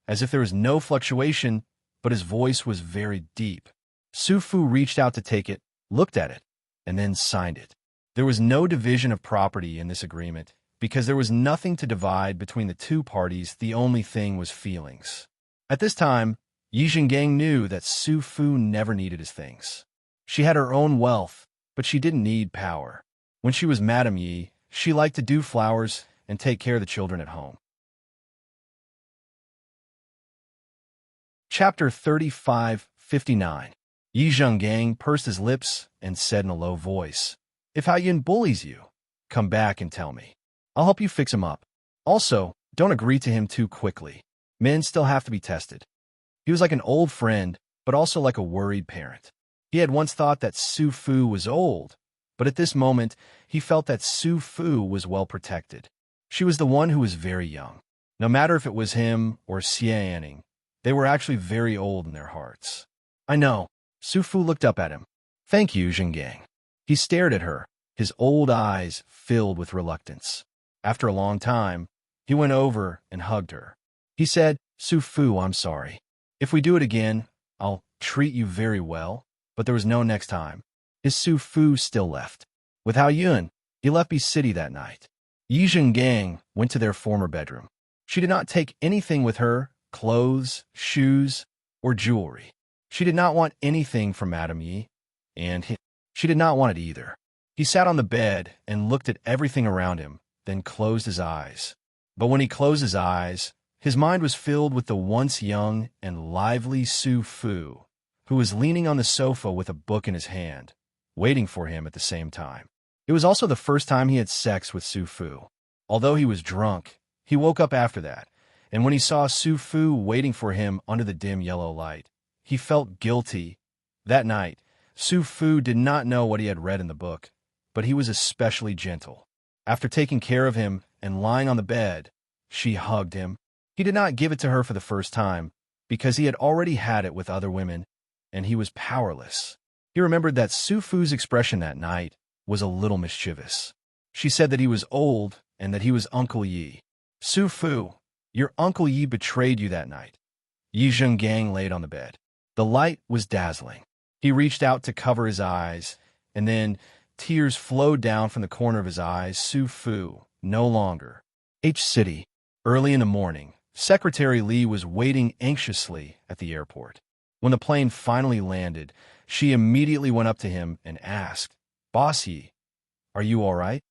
A: as if there was no fluctuation, but his voice was very deep. Su Fu reached out to take it, looked at it, and then signed it. There was no division of property in this agreement, because there was nothing to divide between the two parties. The only thing was feelings. At this time, Yi Zhengang knew that Su Fu never needed his things. She had her own wealth, but she didn't need power. When she was Madame Yi, she liked to do flowers and take care of the children at home. Chapter 35:59. Yi Zhengang pursed his lips and said in a low voice, If Hao Yun bullies you, come back and tell me. I'll help you fix him up. Also, don't agree to him too quickly. Men still have to be tested. He was like an old friend, but also like a worried parent. He had once thought that Su Fu was old, but at this moment, he felt that Su Fu was well protected. She was the one who was very young. No matter if it was him or Xianing, they were actually very old in their hearts. I know. Su Fu looked up at him. Thank you, Zhengang. He stared at her, his old eyes filled with reluctance. After a long time, he went over and hugged her. He said, Su Fu, I'm sorry. If we do it again, I'll treat you very well, but there was no next time. His Su Fu still left. With Hao Yun, he left Bi City that night. Yi Zhengang went to their former bedroom. She did not take anything with her, clothes, shoes, or jewelry. She did not want anything from Madame Yi, and she did not want it either. He sat on the bed and looked at everything around him, then closed his eyes. But when he closed his eyes, his mind was filled with the once young and lively Su Fu, who was leaning on the sofa with a book in his hand, waiting for him at the same time. It was also the first time he had sex with Su Fu. Although he was drunk, he woke up after that, and when he saw Su Fu waiting for him under the dim yellow light, he felt guilty. That night, Su Fu did not know what he had read in the book, but he was especially gentle. After taking care of him and lying on the bed, she hugged him. He did not give it to her for the first time, because he had already had it with other women, and he was powerless. He remembered that Su Fu's expression that night was a little mischievous. She said that he was old and that he was Uncle Yi. Su Fu, your Uncle Yi betrayed you that night. Yi Zhengang laid on the bed. The light was dazzling. He reached out to cover his eyes, and then tears flowed down from the corner of his eyes. Su Fu, no longer. H City. Early in the morning, Secretary Li was waiting anxiously at the airport. When the plane finally landed, she immediately went up to him and asked, Boss Yi, are you all right?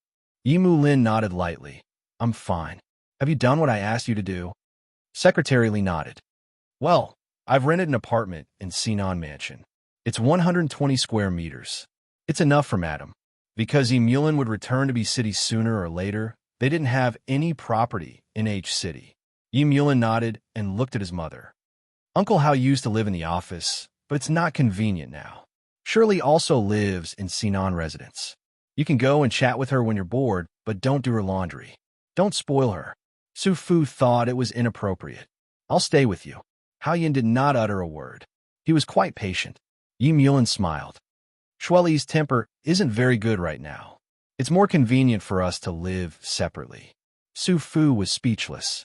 A: Yi Mulin nodded lightly. I'm fine. Have you done what I asked you to do? Secretary Li nodded. Well, I've rented an apartment in Sinan Mansion. It's 120 square meters. It's enough for Madam. Because Yi Mulin would return to Bi City sooner or later, they didn't have any property in H City. Yi Mulin nodded and looked at his mother. Uncle Hao used to live in the office, but it's not convenient now. Shirley also lives in Sinan residence. You can go and chat with her when you're bored, but don't do her laundry. Don't spoil her. Su Fu thought it was inappropriate. I'll stay with you. Hao Yin did not utter a word. He was quite patient. Yi Mulin smiled. Shueli's temper isn't very good right now. It's more convenient for us to live separately. Su Fu was speechless.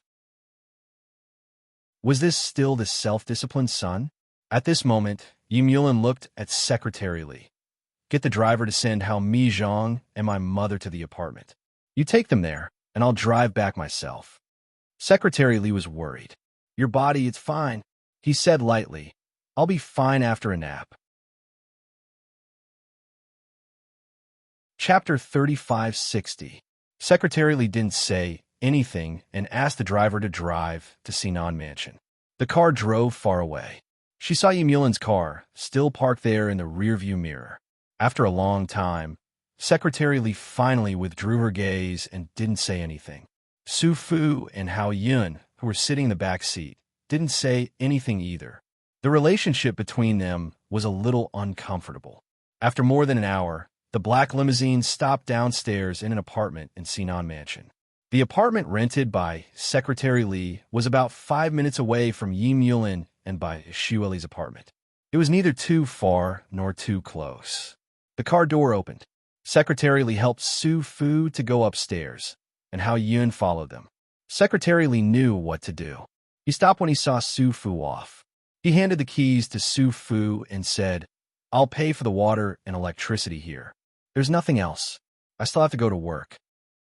A: Was this still the self-disciplined son? At this moment, Yi Mulin looked at Secretary Li. Get the driver to send Hao Mi Zhang and my mother to the apartment. You take them there, and I'll drive back myself. Secretary Li was worried. Your body, it's fine, he said lightly. I'll be fine after a nap. Chapter 3560. Secretary Li didn't say anything and asked the driver to drive to Sinan Mansion. The car drove far away. She saw Yi Mulin's car, still parked there in the rearview mirror. After a long time, Secretary Li finally withdrew her gaze and didn't say anything. Su Fu and Hao Yun, who were sitting in the back seat, didn't say anything either. The relationship between them was a little uncomfortable. After more than an hour, the black limousine stopped downstairs in an apartment in Sinan Mansion. The apartment rented by Secretary Li was about 5 minutes away from Yi Mulin and by Shueli's apartment. It was neither too far nor too close. The car door opened. Secretary Li helped Su Fu to go upstairs, and Hao Yun followed them. Secretary Li knew what to do. He stopped when he saw Su Fu off. He handed the keys to Su Fu and said, I'll pay for the water and electricity here. There's nothing else. I still have to go to work.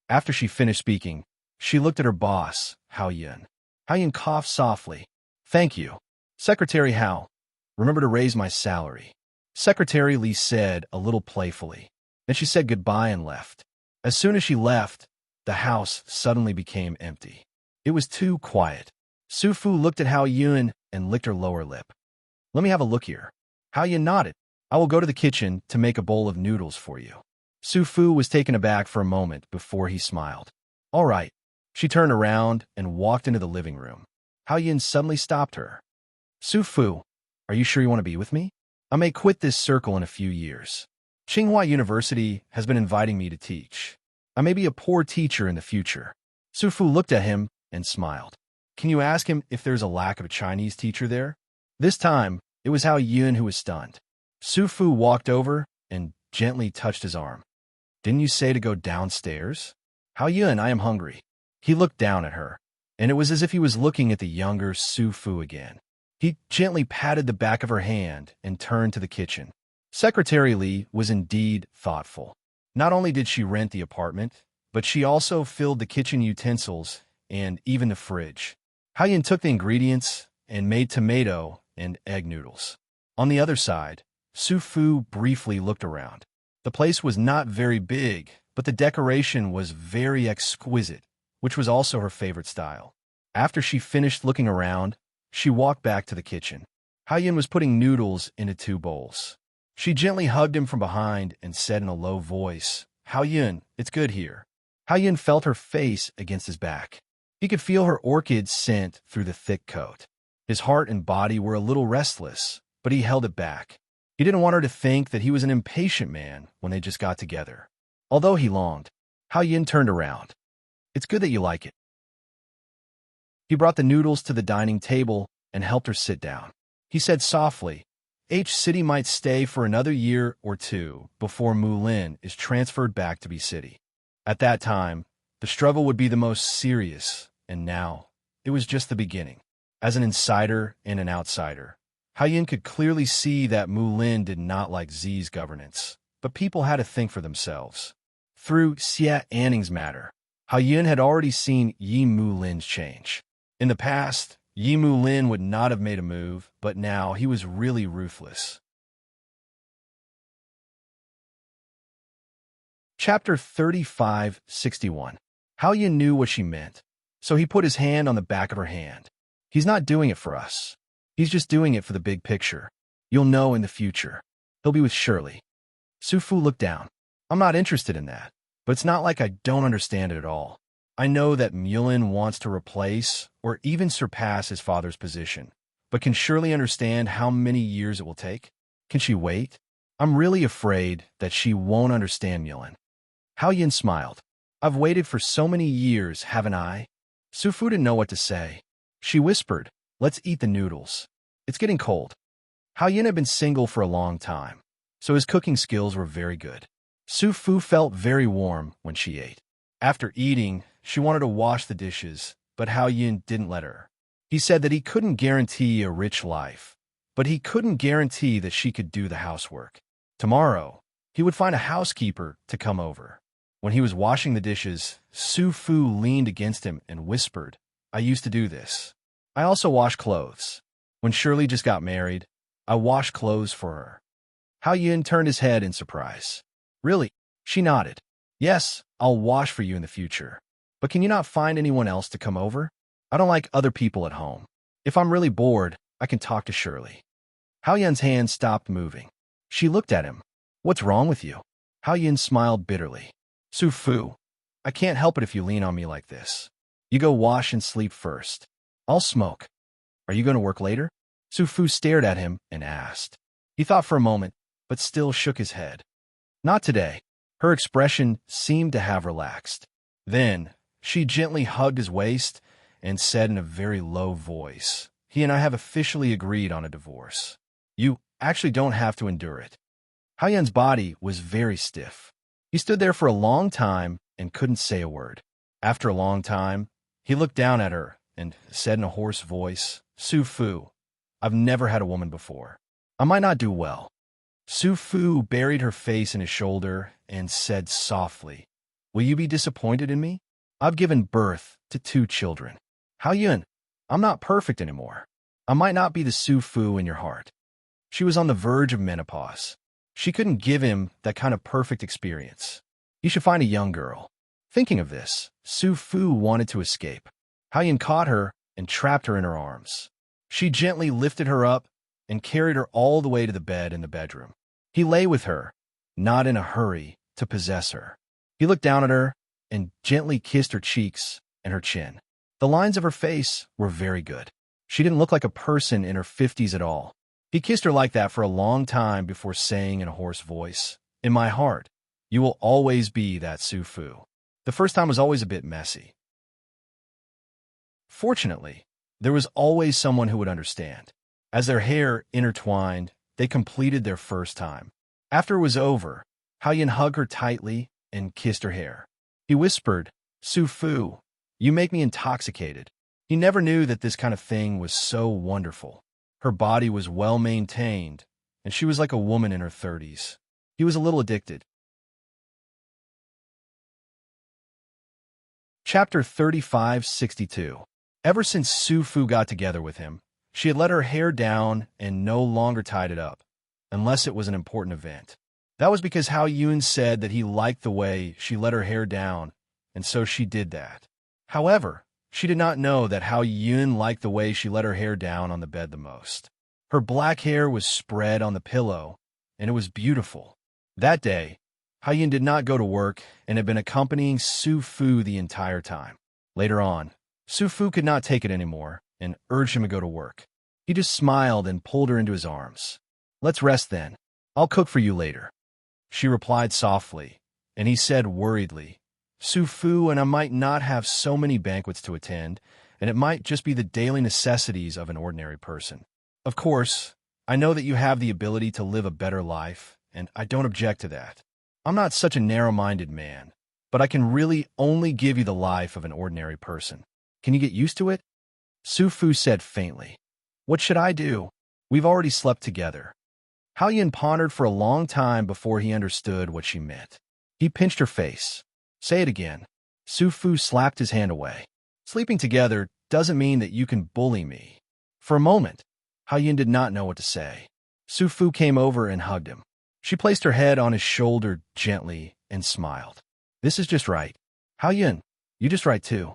A: After she finished speaking, she looked at her boss, Hao Yun. Hao Yun coughed softly. Thank you. Secretary Hao, remember to raise my salary. Secretary Li said a little playfully. Then she said goodbye and left. As soon as she left, the house suddenly became empty. It was too quiet. Su Fu looked at Hao Yun and licked her lower lip. Let me have a look here. Hao Yun nodded. I will go to the kitchen to make a bowl of noodles for you. Su Fu was taken aback for a moment before he smiled. All right. She turned around and walked into the living room. Hao Yun suddenly stopped her. Su Fu, are you sure you want to be with me? I may quit this circle in a few years. Tsinghua University has been inviting me to teach. I may be a poor teacher in the future. Su Fu looked at him and smiled. can you ask him if there's a lack of a Chinese teacher there? This time, it was Hao Yun who was stunned. Su Fu walked over and gently touched his arm. Didn't you say to go downstairs? Hao Yun, I am hungry. He looked down at her, and it was as if he was looking at the younger Su Fu again. He gently patted the back of her hand and turned to the kitchen. Secretary Li was indeed thoughtful. Not only did she rent the apartment, but she also filled the kitchen utensils and even the fridge. Hao Yun took the ingredients and made tomato and egg noodles. On the other side, Su Fu briefly looked around. The place was not very big, but the decoration was very exquisite, which was also her favorite style. After she finished looking around, she walked back to the kitchen. Hao Yun was putting noodles into 2 bowls. She gently hugged him from behind and said in a low voice, Hao Yun, it's good here. Hao Yun felt her face against his back. He could feel her orchid scent through the thick coat. His heart and body were a little restless, but he held it back. He didn't want her to think that he was an impatient man when they just got together. Although he longed, Hao Yun turned around. It's good that you like it. He brought the noodles to the dining table and helped her sit down. He said softly, H City might stay for another year or 2 before Mulin is transferred back to B City. At that time, the struggle would be the most serious, and now, it was just the beginning. As an insider and an outsider, Hao Yun could clearly see that Mulin did not like Zi's governance, but people had to think for themselves. Through Xia Anning's matter, Hao Yun had already seen Yi Mulin's change. In the past, Yi Mulin would not have made a move, but now he was really ruthless. Chapter 35-61. Hao Yun knew what she meant, so he put his hand on the back of her hand. He's not doing it for us. He's just doing it for the big picture. You'll know in the future. He'll be with Shirley. Su Fu looked down. I'm not interested in that, but it's not like I don't understand it at all. I know that Mulin wants to replace or even surpass his father's position, but can Shirley understand how many years it will take? Can she wait? I'm really afraid that she won't understand Mulin. Hao Yun smiled. I've waited for so many years, haven't I? Su Fu didn't know what to say. She whispered, let's eat the noodles. It's getting cold. Hao Yun had been single for a long time, so his cooking skills were very good. Su Fu felt very warm when she ate. After eating, she wanted to wash the dishes, but Hao Yun didn't let her. He said that he couldn't guarantee a rich life, but he couldn't guarantee that she could do the housework. Tomorrow, he would find a housekeeper to come over. When he was washing the dishes, Su Fu leaned against him and whispered, I used to do this. I also wash clothes. When Shirley just got married, I washed clothes for her. Hao Yun turned his head in surprise. Really? She nodded. Yes, I'll wash for you in the future. But can you not find anyone else to come over? I don't like other people at home. If I'm really bored, I can talk to Shirley. Hao Yun's hand stopped moving. She looked at him. What's wrong with you? Hao Yun smiled bitterly. Su Fu, I can't help it if you lean on me like this. You go wash and sleep first. I'll smoke. Are you going to work later? Su Fu stared at him and asked. He thought for a moment, but still shook his head. Not today. Her expression seemed to have relaxed. Then, she gently hugged his waist and said in a very low voice, he and I have officially agreed on a divorce. You actually don't have to endure it. Hao Yun's body was very stiff. He stood there for a long time and couldn't say a word. After a long time, he looked down at her and said in a hoarse voice, Su Fu, I've never had a woman before. I might not do well. Su Fu buried her face in his shoulder and said softly, will you be disappointed in me? I've given birth to 2 children. Hao Yun, I'm not perfect anymore. I might not be the Su Fu in your heart. She was on the verge of menopause. She couldn't give him that kind of perfect experience. He should find a young girl. Thinking of this, Su Fu wanted to escape. Hao Yun caught her and trapped her in her arms. She gently lifted her up and carried her all the way to the bed in the bedroom. He lay with her, not in a hurry to possess her. He looked down at her and gently kissed her cheeks and her chin. The lines of her face were very good. She didn't look like a person in her 50s at all. He kissed her like that for a long time before saying in a hoarse voice, in my heart, you will always be that Su Fu. The first time was always a bit messy. Fortunately, There was always someone who would understand. As their hair intertwined, they completed their first time. After it was over, Hao-Yin hugged her tightly and kissed her hair. He whispered, "Su-Fu, you make me intoxicated." He never knew that this kind of thing was so wonderful. Her body was well-maintained, and she was like a woman in her 30s. He was a little addicted. Chapter 3562. Ever since Su-Fu got together with him, she had let her hair down and no longer tied it up, unless it was an important event. That was because Hao-Yun said that he liked the way she let her hair down, and so she did that. However, she did not know that Hao-Yun liked the way she let her hair down on the bed the most. Her black hair was spread on the pillow, and it was beautiful. That day, Hao-Yun did not go to work and had been accompanying Su-Fu the entire time. Later on, Su-Fu could not take it anymore and urged him to go to work. He just smiled and pulled her into his arms. "Let's rest then. I'll cook for you later." She replied softly, and he said worriedly, "Su-Fu and I might not have so many banquets to attend, and it might just be the daily necessities of an ordinary person. Of course, I know that you have the ability to live a better life, and I don't object to that. I'm not such a narrow-minded man, but I can really only give you the life of an ordinary person. Can you get used to it?" Su-Fu said faintly, "What should I do? We've already slept together." Hao-Yin pondered for a long time before he understood what she meant. He pinched her face. "Say it again." Su-Fu slapped his hand away. "Sleeping together doesn't mean that you can bully me." For a moment, Hao-Yin did not know what to say. Su-Fu came over and hugged him. She placed her head on his shoulder gently and smiled. "This is just right. Hao-Yin, you just right too."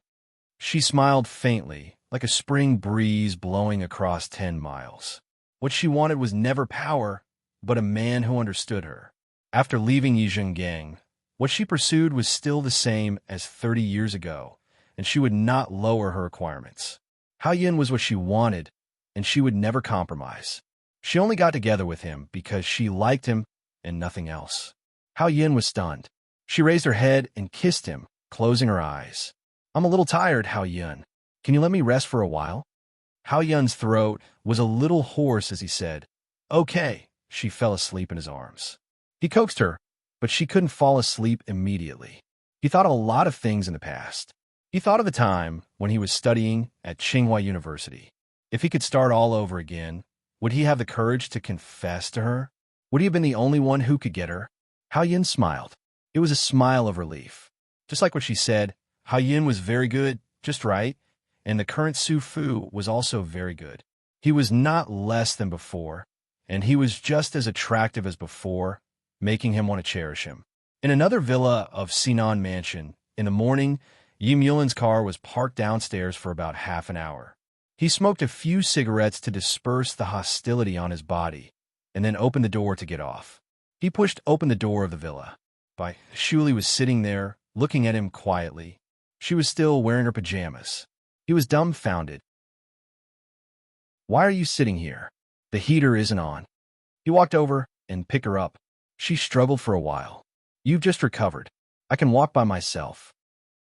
A: She smiled faintly, like a spring breeze blowing across 10 miles. What she wanted was never power, but a man who understood her. After leaving Yizhenggang, what she pursued was still the same as 30 years ago, and she would not lower her requirements. Hao-Yin was what she wanted, and she would never compromise. She only got together with him because she liked him and nothing else. Hao-Yin was stunned. She raised her head and kissed him, closing her eyes. "I'm a little tired, Hao-Yin. Can you let me rest for a while?" Hao-Yun's throat was a little hoarse as he said, "Okay." She fell asleep in his arms. He coaxed her, but she couldn't fall asleep immediately. He thought of a lot of things in the past. He thought of the time when he was studying at Tsinghua University. If he could start all over again, would he have the courage to confess to her? Would he have been the only one who could get her? Hao-Yin smiled. It was a smile of relief. Just like what she said, Hao-Yin was very good, just right, and the current Su-Fu was also very good. He was not less than before, and he was just as attractive as before, making him want to cherish him. In another villa of Sinan Mansion, in the morning, Yi Mulin's car was parked downstairs for about half an hour. He smoked a few cigarettes to disperse the hostility on his body, and then opened the door to get off. He pushed open the door of the villa. Shuli was sitting there, looking at him quietly. She was still wearing her pajamas. He was dumbfounded. "Why are you sitting here? The heater isn't on." He walked over and picked her up. She struggled for a while. "You've just recovered. I can walk by myself."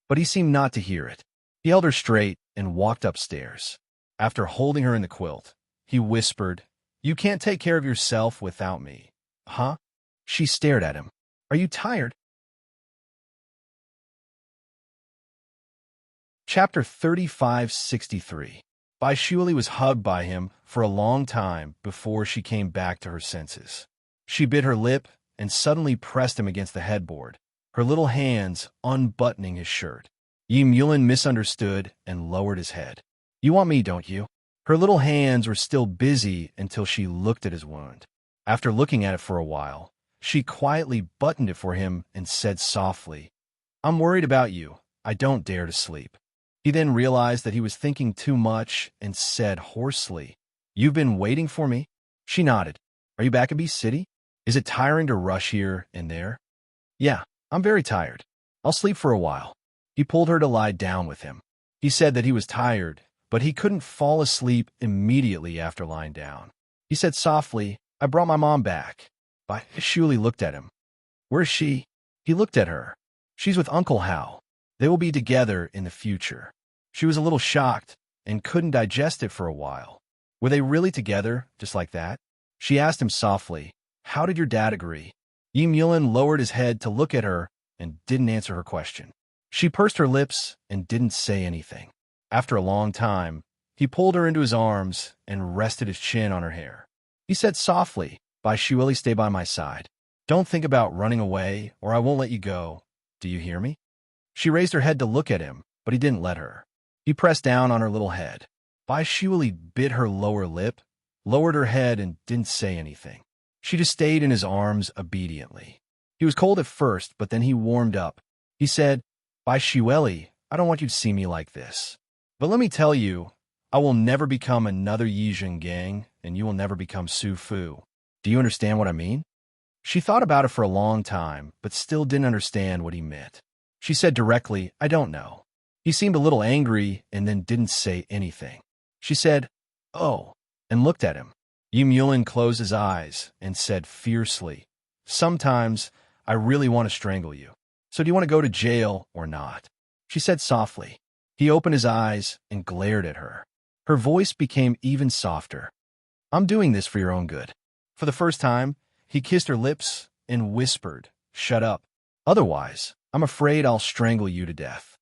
A: But he seemed not to hear it. He held her straight and walked upstairs. After holding her in the quilt, he whispered, "You can't take care of yourself without me." "Huh?" She stared at him. "Are you tired?" Chapter 3563. Shuli was hugged by him for a long time before she came back to her senses. She bit her lip and suddenly pressed him against the headboard, her little hands unbuttoning his shirt. Yi Mulin misunderstood and lowered his head. "You want me, don't you?" Her little hands were still busy until she looked at his wound. After looking at it for a while, she quietly buttoned it for him and said softly, "I'm worried about you. I don't dare to sleep." He then realized that he was thinking too much and said hoarsely, "You've been waiting for me?" She nodded. "Are you back in B City? Is it tiring to rush here and there?" "Yeah, I'm very tired. I'll sleep for a while." He pulled her to lie down with him. He said that he was tired, but he couldn't fall asleep immediately after lying down. He said softly, "I brought my mom back." Shuli looked at him. "Where's she?" He looked at her. "She's with Uncle Hao. They will be together in the future." She was a little shocked, and couldn't digest it for a while. Were they really together, just like that? She asked him softly, "How did your dad agree?" Yulin lowered his head to look at her and didn't answer her question. She pursed her lips and didn't say anything. After a long time, he pulled her into his arms and rested his chin on her hair. He said softly, "Baishueli, stay by my side. Don't think about running away, or I won't let you go. Do you hear me?" She raised her head to look at him, but he didn't let her. He pressed down on her little head. Baishueli bit her lower lip, lowered her head, and didn't say anything. She just stayed in his arms obediently. He was cold at first, but then he warmed up. He said, "Baishueli, I don't want you to see me like this. But let me tell you, I will never become another Yizhen gang, and you will never become Su Fu. Do you understand what I mean?" She thought about it for a long time, but still didn't understand what he meant. She said directly, "I don't know." He seemed a little angry and then didn't say anything. She said, "Oh," and looked at him. Yulin closed his eyes and said fiercely, "Sometimes I really want to strangle you. So do you want to go to jail or not?" She said softly. He opened his eyes and glared at her. Her voice became even softer. "I'm doing this for your own good." For the first time, he kissed her lips and whispered, "Shut up. Otherwise, I'm afraid I'll strangle you to death."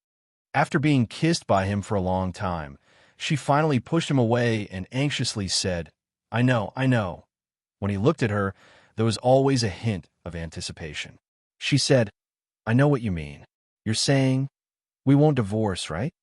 A: After being kissed by him for a long time, she finally pushed him away and anxiously said, I know. When he looked at her, there was always a hint of anticipation. She said, "I know what you mean. You're saying we won't divorce, right?"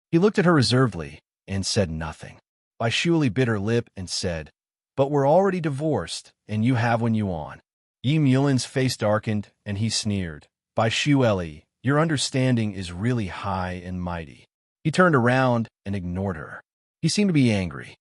A: He looked at her reservedly and said nothing. Baishueli bit her lip and said, "But we're already divorced, and you have when you want." Yulin's face darkened, and he sneered, "Baishueli, your understanding is really high and mighty." He turned around and ignored her. He seemed to be angry.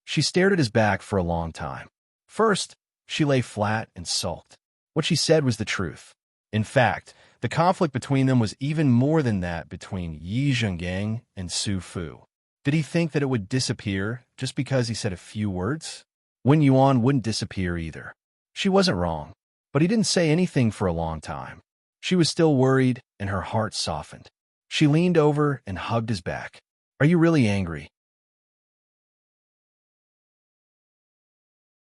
A: She stared at his back for a long time. First, she lay flat and sulked. What she said was the truth. In fact, the conflict between them was even more than that between Yi Zhengang and Su Fu. Did he think that it would disappear just because he said a few words? Wen Yuan wouldn't disappear either. She wasn't wrong, but he didn't say anything for a long time. She was still worried, and her heart softened. She leaned over and hugged his back. "Are you really angry?"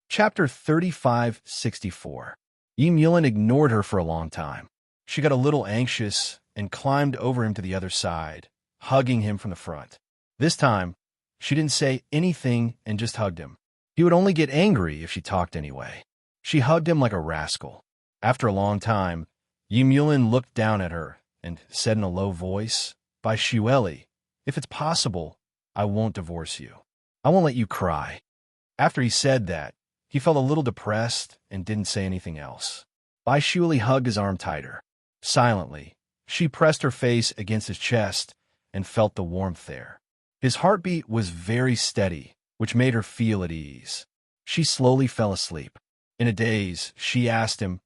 A: Chapter 3564. Yulin ignored her for a long time. She got a little anxious and climbed over him to the other side, hugging him from the front. This time, she didn't say anything and just hugged him. He would only get angry if she talked anyway. She hugged him like a rascal. After a long time, Yulin looked down at her and said in a low voice, "Baishueli, if it's possible, I won't divorce you. I won't let you cry." After he said that, he felt a little depressed and didn't say anything else. Baishueli hugged his arm tighter. Silently, she pressed her face against his chest and felt the warmth there. His heartbeat was very steady, which made her feel at ease. She slowly fell asleep. In a daze, she asked him,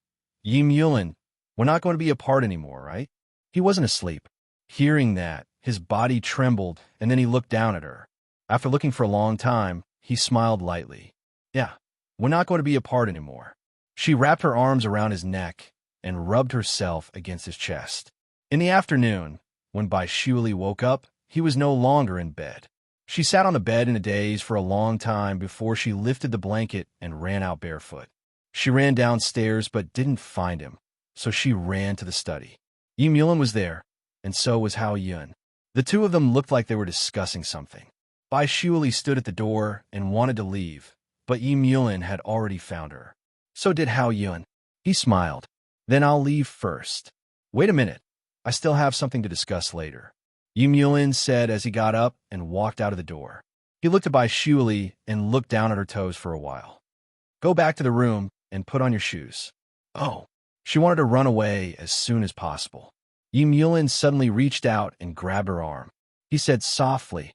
A: "Yulin, we're not going to be apart anymore, right?" He wasn't asleep. Hearing that, his body trembled, and then he looked down at her. After looking for a long time, he smiled lightly. "Yeah. We're not going to be apart anymore." She wrapped her arms around his neck and rubbed herself against his chest. In the afternoon, when Baishueli woke up, he was no longer in bed. She sat on the bed in a daze for a long time before she lifted the blanket and ran out barefoot. She ran downstairs but didn't find him, so she ran to the study. Yulin was there, and so was Hao Yun. The two of them looked like they were discussing something. Baishueli stood at the door and wanted to leave, but Yulin had already found her. So did Hao Yun. He smiled. "Then I'll leave first." "Wait a minute. I still have something to discuss later," Yulin said as he got up and walked out of the door. He looked at Baishueli and looked down at her toes for a while. "Go back to the room and put on your shoes." "Oh." She wanted to run away as soon as possible. Yulin suddenly reached out and grabbed her arm. He said softly,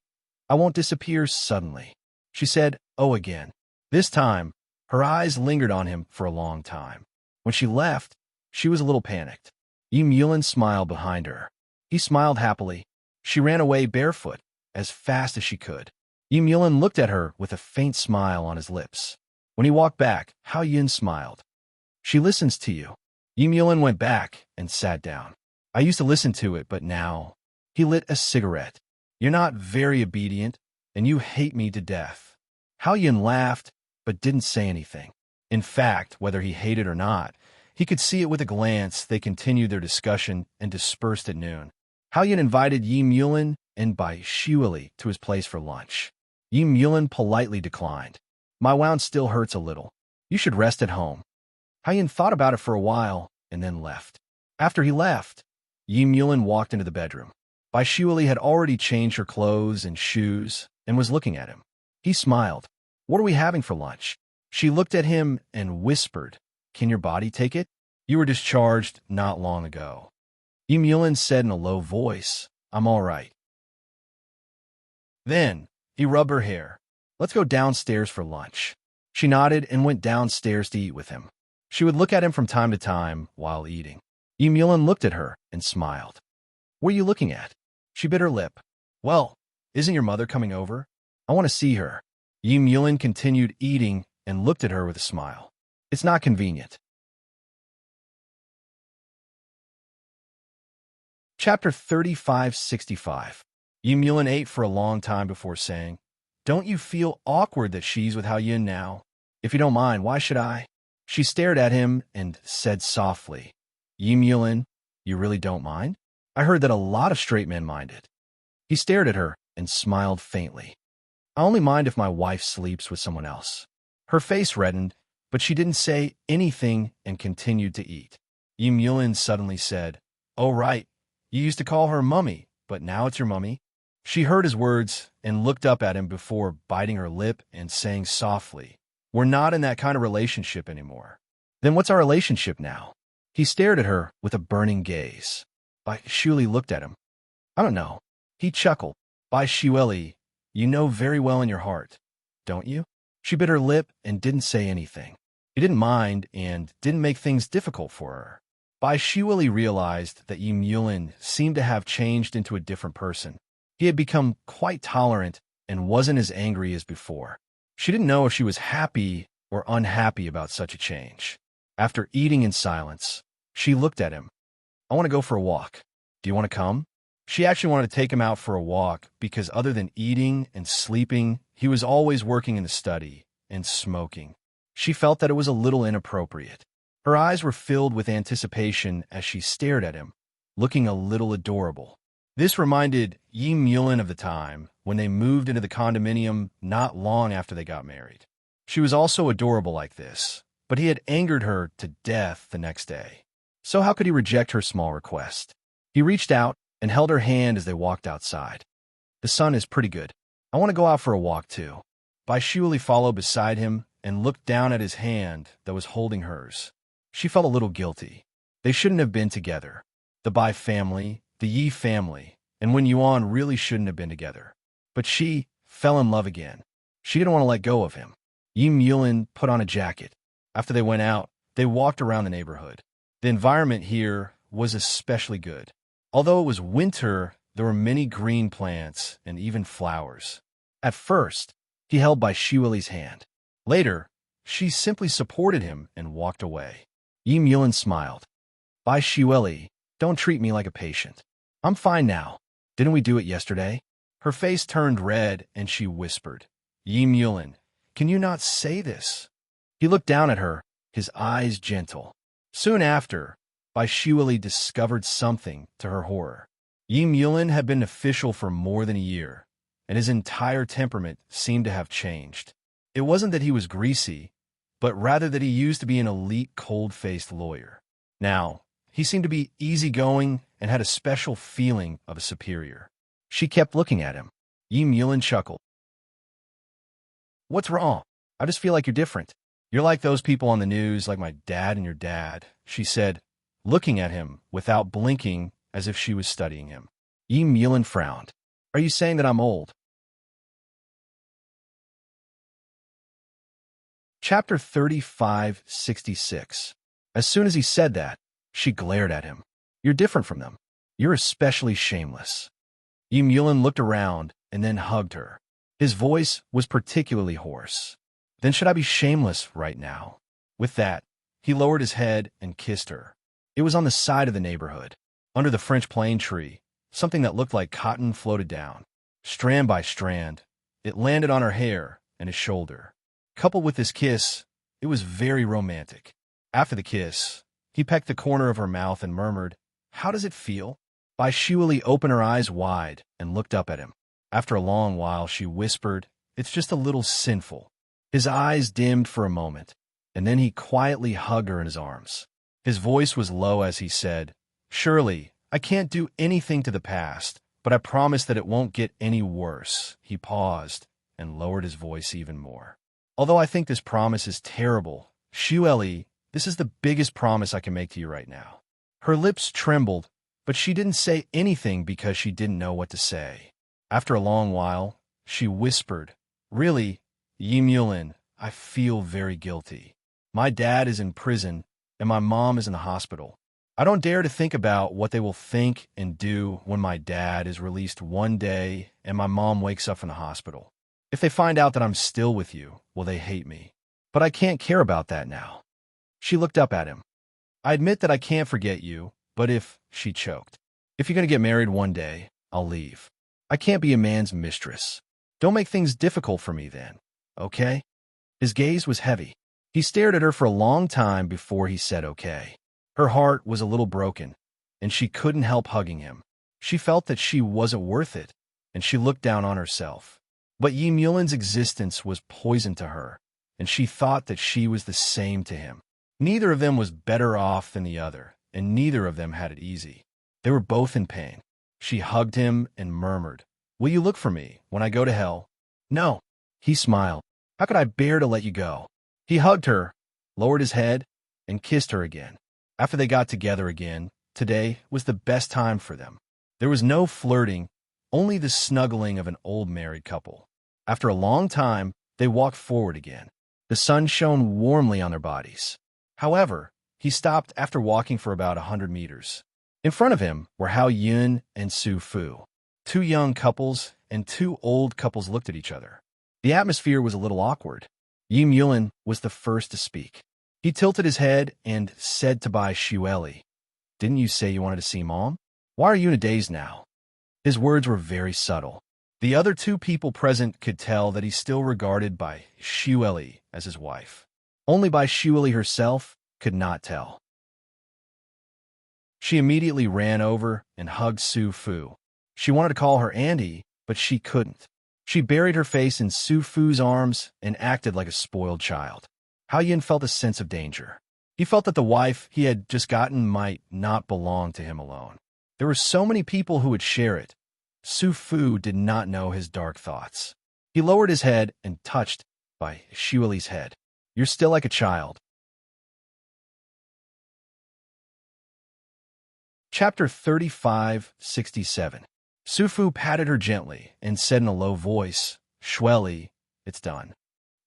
A: "I won't disappear suddenly." She said, "Oh," again. This time, her eyes lingered on him for a long time. When she left, she was a little panicked. Yulin smiled behind her. He smiled happily. She ran away barefoot, as fast as she could. Yulin looked at her with a faint smile on his lips. When he walked back, Hao Yun smiled. "She listens to you." Yulin went back and sat down. "I used to listen to it, but now..." He lit a cigarette. You're not very obedient, and you hate me to death. Hao Yin laughed, but didn't say anything. In fact, whether he hated or not, he could see it with a glance. They continued their discussion and dispersed at noon. Hao Yin invited Yi Mulin and Bai Shiuli to his place for lunch. Yi Mulin politely declined. My wound still hurts a little. You should rest at home. Hao Yin thought about it for a while and then left. After he left, Yi Mulin walked into the bedroom. Bai Shiuli had already changed her clothes and shoes and was looking at him. He smiled. What are we having for lunch? She looked at him and whispered, Can your body take it? You were discharged not long ago. Yi Mulin said in a low voice, I'm all right. Then, he rubbed her hair. Let's go downstairs for lunch. She nodded and went downstairs to eat with him. She would look at him from time to time while eating. Yi Mulin looked at her and smiled. What are you looking at? She bit her lip. Well, isn't your mother coming over? I want to see her. Yi Mulin continued eating and looked at her with a smile. It's not convenient. Chapter 3565. Yi Mulin ate for a long time before saying, Don't you feel awkward that she's with Hao Yin now? If you don't mind, why should I? She stared at him and said softly, Yi Mulin, you really don't mind? I heard that a lot of straight men mind it. He stared at her and smiled faintly. I only mind if my wife sleeps with someone else. Her face reddened, but she didn't say anything and continued to eat. Yi Mulin suddenly said, Oh, right. You used to call her Mummy, but now it's your mummy. She heard his words and looked up at him before biting her lip and saying softly, We're not in that kind of relationship anymore. Then what's our relationship now? He stared at her with a burning gaze. Bai Shiuli looked at him. I don't know. He chuckled. Bai Shiuli, you know very well in your heart, don't you? She bit her lip and didn't say anything. He didn't mind and didn't make things difficult for her. Bai Shiuli realized that Yi Mulin seemed to have changed into a different person. He had become quite tolerant and wasn't as angry as before. She didn't know if she was happy or unhappy about such a change. After eating in silence, she looked at him. I want to go for a walk. Do you want to come? She actually wanted to take him out for a walk because other than eating and sleeping, he was always working in the study and smoking. She felt that it was a little inappropriate. Her eyes were filled with anticipation as she stared at him, looking a little adorable. This reminded Yi Mulin of the time when they moved into the condominium not long after they got married. She was also adorable like this, but he had angered her to death the next day. So how could he reject her small request? He reached out and held her hand as they walked outside. The sun is pretty good. I want to go out for a walk too. Bai Shiuli followed beside him and looked down at his hand that was holding hers. She felt a little guilty. They shouldn't have been together. The Bai family, the Yi family, and Wen Yuan really shouldn't have been together. But she fell in love again. She didn't want to let go of him. Yi Mulin put on a jacket. After they went out, they walked around the neighborhood. The environment here was especially good. Although it was winter, there were many green plants and even flowers. At first, he held Bai Shiuli's hand. Later, she simply supported him and walked away. Yi Mulin smiled. Bai Shiuli, don't treat me like a patient. I'm fine now. Didn't we do it yesterday? Her face turned red and she whispered, Yi Mulin, can you not say this? He looked down at her, his eyes gentle. Soon after, Bai Shiuli discovered something to her horror. Yi Mulin had been official for more than a year, and his entire temperament seemed to have changed. It wasn't that he was greasy, but rather that he used to be an elite cold-faced lawyer. Now, he seemed to be easygoing and had a special feeling of a superior. She kept looking at him. Yi Mulin chuckled. What's wrong? I just feel like you're different. You're like those people on the news, like my dad and your dad, she said, looking at him without blinking as if she was studying him. Yi Mulin frowned. Are you saying that I'm old? Chapter 3566. As soon as he said that, she glared at him. You're different from them. You're especially shameless. Yi Mulin looked around and then hugged her. His voice was particularly hoarse. Then should I be shameless right now? With that, he lowered his head and kissed her. It was on the side of the neighborhood. Under the French plane tree, something that looked like cotton floated down. strand by strand. It landed on her hair and his shoulder. Coupled with this kiss, it was very romantic. After the kiss, he pecked the corner of her mouth and murmured, "How does it feel?" Bai Shuili opened her eyes wide and looked up at him. After a long while, she whispered, "It's just a little sinful." His eyes dimmed for a moment, and then he quietly hugged her in his arms. His voice was low as he said, "Surely, I can't do anything to the past, but I promise that it won't get any worse." He paused and lowered his voice even more. "Although I think this promise is terrible, Shueli, this is the biggest promise I can make to you right now." Her lips trembled, but she didn't say anything because she didn't know what to say. After a long while, she whispered, "Really, Yi Mulin, I feel very guilty. My dad is in prison, and my mom is in the hospital. I don't dare to think about what they will think and do when my dad is released one day and my mom wakes up from the hospital. If they find out that I'm still with you, will they hate me? But I can't care about that now." She looked up at him. "I admit that I can't forget you, but if," she choked, "if you're going to get married one day, I'll leave. I can't be a man's mistress. Don't make things difficult for me then, okay?" His gaze was heavy. He stared at her for a long time before he said okay. Her heart was a little broken, and she couldn't help hugging him. She felt that she wasn't worth it, and she looked down on herself. But Yi Mulin's existence was poison to her, and she thought that she was the same to him. Neither of them was better off than the other, and neither of them had it easy. They were both in pain. She hugged him and murmured, "Will you look for me when I go to hell?" "No." He smiled. "How could I bear to let you go?" He hugged her, lowered his head, and kissed her again. After they got together again, today was the best time for them. There was no flirting, only the snuggling of an old married couple. After a long time, they walked forward again. The sun shone warmly on their bodies. However, he stopped after walking for about 100 meters. In front of him were Hao Yun and Su Fu. Two young couples and two old couples looked at each other. The atmosphere was a little awkward. Yi Mulin was the first to speak. He tilted his head and said to Bai Shueli, "Didn't you say you wanted to see Mom? Why are you in a daze now?" His words were very subtle. The other two people present could tell that he still regarded Bai Shueli as his wife. Only Bai Shueli herself could not tell. She immediately ran over and hugged Su Fu. She wanted to call her Andy, but she couldn't. She buried her face in Su Fu's arms and acted like a spoiled child. Hao Yin felt a sense of danger. He felt that the wife he had just gotten might not belong to him alone. There were so many people who would share it. Su Fu did not know his dark thoughts. He lowered his head and touched Bai Shueli's head. "You're still like a child." Chapter 3567. Su Fu patted her gently and said in a low voice, "Shueli, it's done."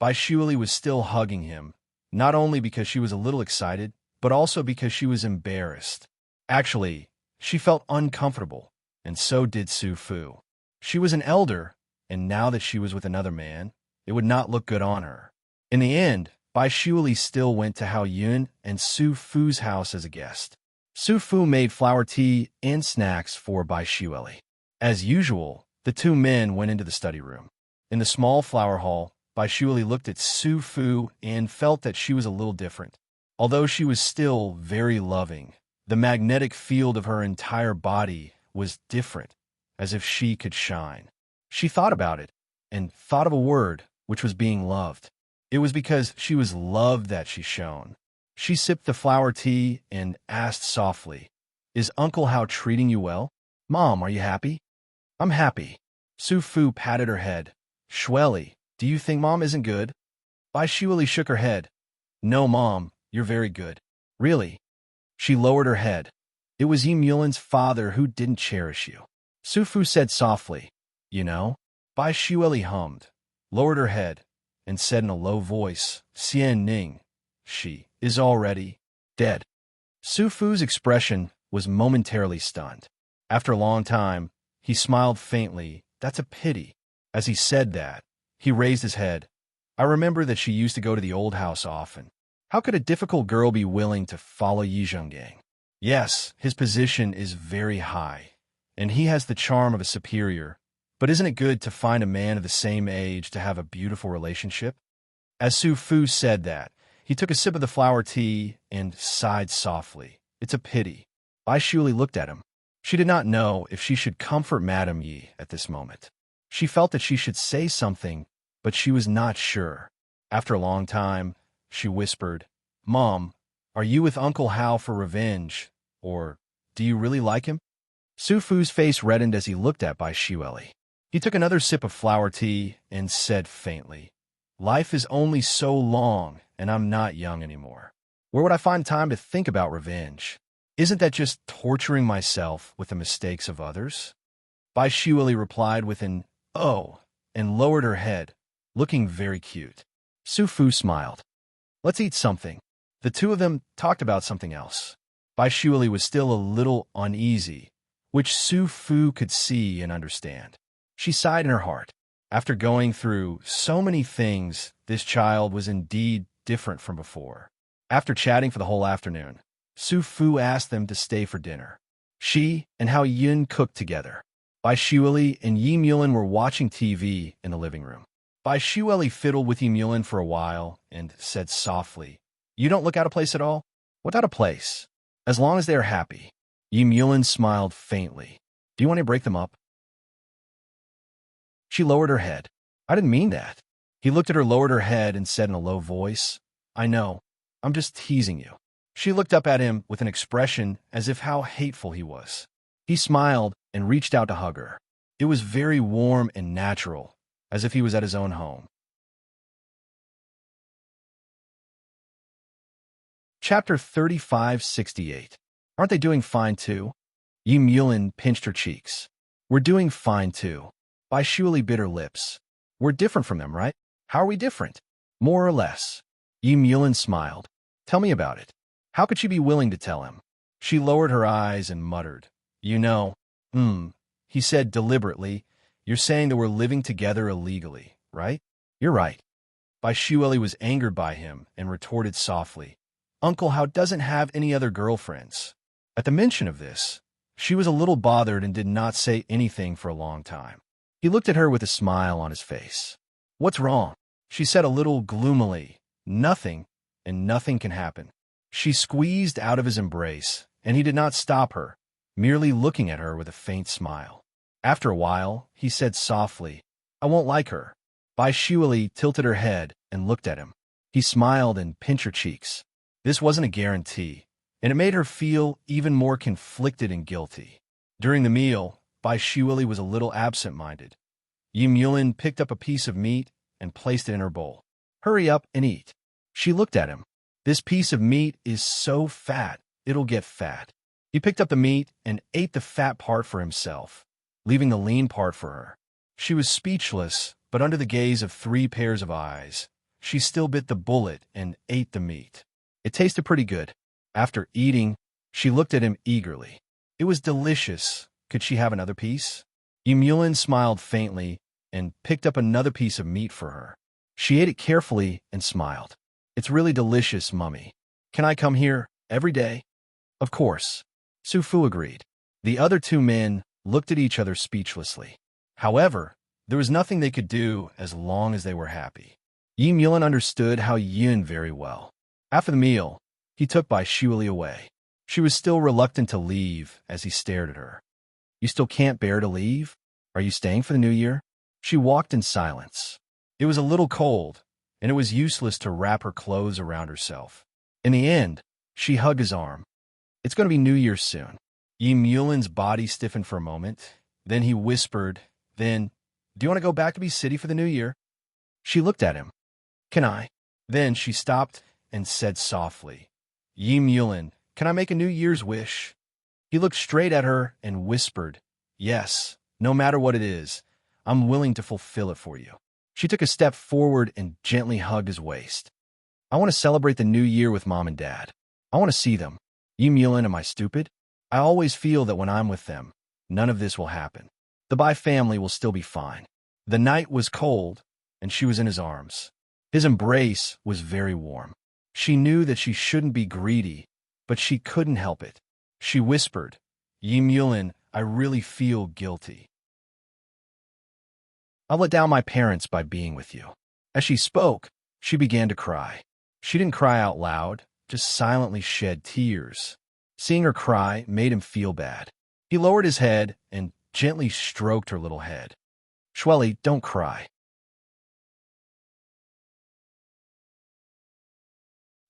A: Bai Shueli was still hugging him, not only because she was a little excited, but also because she was embarrassed. Actually, she felt uncomfortable, and so did Su Fu. She was an elder, and now that she was with another man, it would not look good on her. In the end, Bai Shueli still went to Hao Yun and Su Fu's house as a guest. Su Fu made flower tea and snacks for Bai Shueli. As usual, the two men went into the study room. In the small flower hall, Bai Shueli looked at Su Fu and felt that she was a little different. Although she was still very loving, the magnetic field of her entire body was different, as if she could shine. She thought about it, and thought of a word, which was being loved. It was because she was loved that she shone. She sipped the flower tea and asked softly, "Is Uncle Hao treating you well? Mom, are you happy?" "I'm happy." Su Fu patted her head. "Shueli, do you think Mom isn't good?" Bai Shueli shook her head. "No, Mom, you're very good." "Really?" She lowered her head. "It was Yi Mulin's father who didn't cherish you." Su Fu said softly, "You know?" Bai Shueli hummed, lowered her head, and said in a low voice, "Xian Ning, she is already dead." Su Fu's expression was momentarily stunned. After a long time, he smiled faintly. "That's a pity." As he said that, he raised his head. "I remember that she used to go to the old house often. How could a difficult girl be willing to follow Yi Zhonggang? Yes, his position is very high, and he has the charm of a superior, But isn't it good to find a man of the same age to have a beautiful relationship? As Su Fu said that, he took a sip of the flower tea and sighed softly. It's a pity. Bai Shuli looked at him. She did not know if she should comfort Madame Yi at this moment. She felt that she should say something, but she was not sure. After a long time, she whispered, "Mom, are you with Uncle Hao for revenge, or do you really like him?" Su Fu's face reddened as he looked at Bai Shueli. He took another sip of flower tea and said faintly, "Life is only so long, and I'm not young anymore. Where would I find time to think about revenge? Isn't that just torturing myself with the mistakes of others?" Bai Shueli replied with an "oh," and lowered her head, looking very cute. Su Fu smiled. "Let's eat something." The two of them talked about something else. Bai Shueli was still a little uneasy, which Su Fu could see and understand. She sighed in her heart. After going through so many things, this child was indeed different from before. After chatting for the whole afternoon, Su Fu asked them to stay for dinner. She and Hao Yun cooked together. Bai Shueli and Yi Mulin were watching TV in the living room. Bai Shueli fiddled with Yi Mulin for a while and said softly, "You don't look out of place at all?" "What's out of place? As long as they are happy." Yi Mulin smiled faintly. "Do you want to break them up?" She lowered her head. "I didn't mean that." He looked at her, lowered her head, and said in a low voice, "I know. I'm just teasing you." She looked up at him with an expression as if how hateful he was. He smiled and reached out to hug her. It was very warm and natural, as if he was at his own home. Chapter 3568. Aren't they doing fine too? Yi Mulin pinched her cheeks. "We're doing fine too." Bai Shueli bit her lips. "We're different from them, right? How are we different?" "More or less." Yi Mulin smiled. "Tell me about it." How could she be willing to tell him? She lowered her eyes and muttered, "You know, he said deliberately, "You're saying that we're living together illegally, right?" "You're right." Bai Shueli was angered by him and retorted softly, "Uncle Hao doesn't have any other girlfriends." At the mention of this, she was a little bothered and did not say anything for a long time. He looked at her with a smile on his face. "What's wrong?" She said a little gloomily, "Nothing, and nothing can happen." She squeezed out of his embrace, and he did not stop her, merely looking at her with a faint smile. After a while, he said softly, "I won't like her." Bai Shueli tilted her head and looked at him. He smiled and pinched her cheeks. This wasn't a guarantee, and it made her feel even more conflicted and guilty. During the meal, Bai Shueli was a little absent-minded. Yi Mulin picked up a piece of meat and placed it in her bowl. "Hurry up and eat." She looked at him. "This piece of meat is so fat, it'll get fat." He picked up the meat and ate the fat part for himself, leaving the lean part for her. She was speechless, but under the gaze of 3 pairs of eyes, she still bit the bullet and ate the meat. It tasted pretty good. After eating, she looked at him eagerly. It was delicious. Could she have another piece? Yi Mulin smiled faintly and picked up another piece of meat for her. She ate it carefully and smiled. "It's really delicious, Mummy. Can I come here every day?" "Of course." Su Fu agreed. The other 2 men looked at each other speechlessly. However, there was nothing they could do as long as they were happy. Yi Mulin understood Hao Yun very well. After the meal, he took Bai Shueli away. She was still reluctant to leave as he stared at her. "You still can't bear to leave? Are you staying for the new year?" She walked in silence. It was a little cold, and it was useless to wrap her clothes around herself. In the end, she hugged his arm. "It's going to be New Year's soon." Yi Mulin's body stiffened for a moment. Then he whispered, "Then, do you want to go back to Bee City for the New Year?" She looked at him. "Can I?" Then she stopped and said softly, "Yi Mulin, can I make a New Year's wish?" He looked straight at her and whispered, "Yes, no matter what it is, I'm willing to fulfill it for you." She took a step forward and gently hugged his waist. "I want to celebrate the new year with Mom and Dad. I want to see them." "Yi Mulin, am I stupid? I always feel that when I'm with them, none of this will happen. The Bai family will still be fine." The night was cold, and she was in his arms. His embrace was very warm. She knew that she shouldn't be greedy, but she couldn't help it. She whispered, "Yi Mulin, I really feel guilty." I've let down my parents by being with you." As she spoke, she began to cry. She didn't cry out loud, just silently shed tears. Seeing her cry made him feel bad. He lowered his head and gently stroked her little head. "Shweli, don't cry."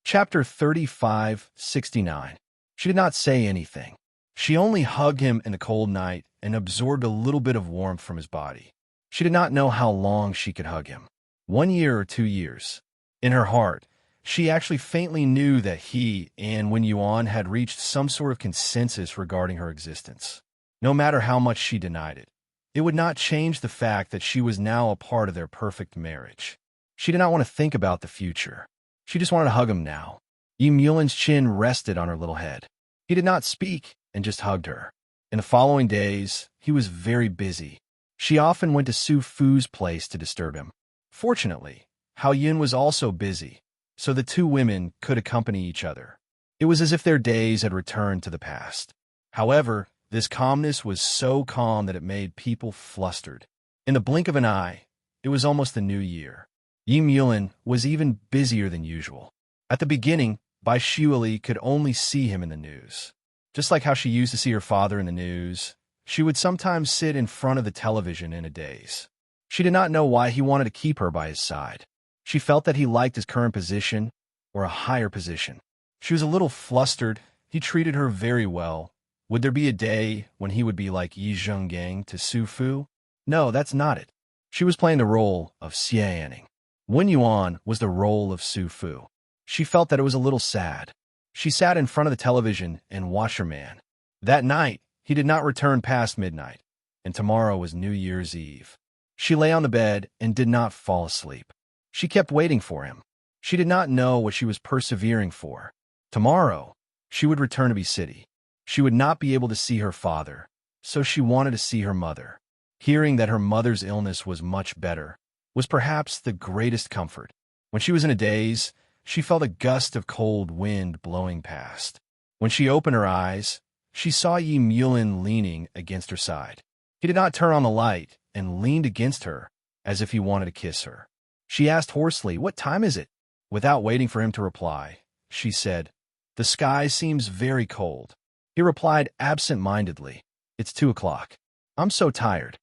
A: Chapter 35:69. She did not say anything. She only hugged him in the cold night and absorbed a little bit of warmth from his body. She did not know how long she could hug him. 1 year or 2 years. In her heart, she actually faintly knew that he and Wen Yuan had reached some sort of consensus regarding her existence. No matter how much she denied it, it would not change the fact that she was now a part of their perfect marriage. She did not want to think about the future. She just wanted to hug him now. Yim Yulin's chin rested on her little head. He did not speak and just hugged her. In the following days, he was very busy. She often went to Su Fu's place to disturb him. Fortunately, Hao Yun was also busy, so the two women could accompany each other. It was as if their days had returned to the past. However, this calmness was so calm that it made people flustered. In the blink of an eye, it was almost the new year. Yim Yulin was even busier than usual. At the beginning, Bai Shuili could only see him in the news. Just like how she used to see her father in the news, she would sometimes sit in front of the television in a daze. She did not know why he wanted to keep her by his side. She felt that he liked his current position or a higher position. She was a little flustered. He treated her very well. Would there be a day when he would be like Yi Zhenggang to Su Fu? No, that's not it. She was playing the role of Xianing. Wen Yuan was the role of Su Fu. She felt that it was a little sad. She sat in front of the television and watched her man. That night, he did not return past midnight, and tomorrow was New Year's Eve. She lay on the bed and did not fall asleep. She kept waiting for him. She did not know what she was persevering for. Tomorrow, she would return to B City. She would not be able to see her father, so she wanted to see her mother. Hearing that her mother's illness was much better was perhaps the greatest comfort. When she was in a daze, she felt a gust of cold wind blowing past. When she opened her eyes, she saw Yim Yulin leaning against her side. He did not turn on the light and leaned against her as if he wanted to kiss her. She asked hoarsely, "What time is it?" Without waiting for him to reply, she said, "The sky seems very cold." He replied absent-mindedly, "It's 2 o'clock. I'm so tired."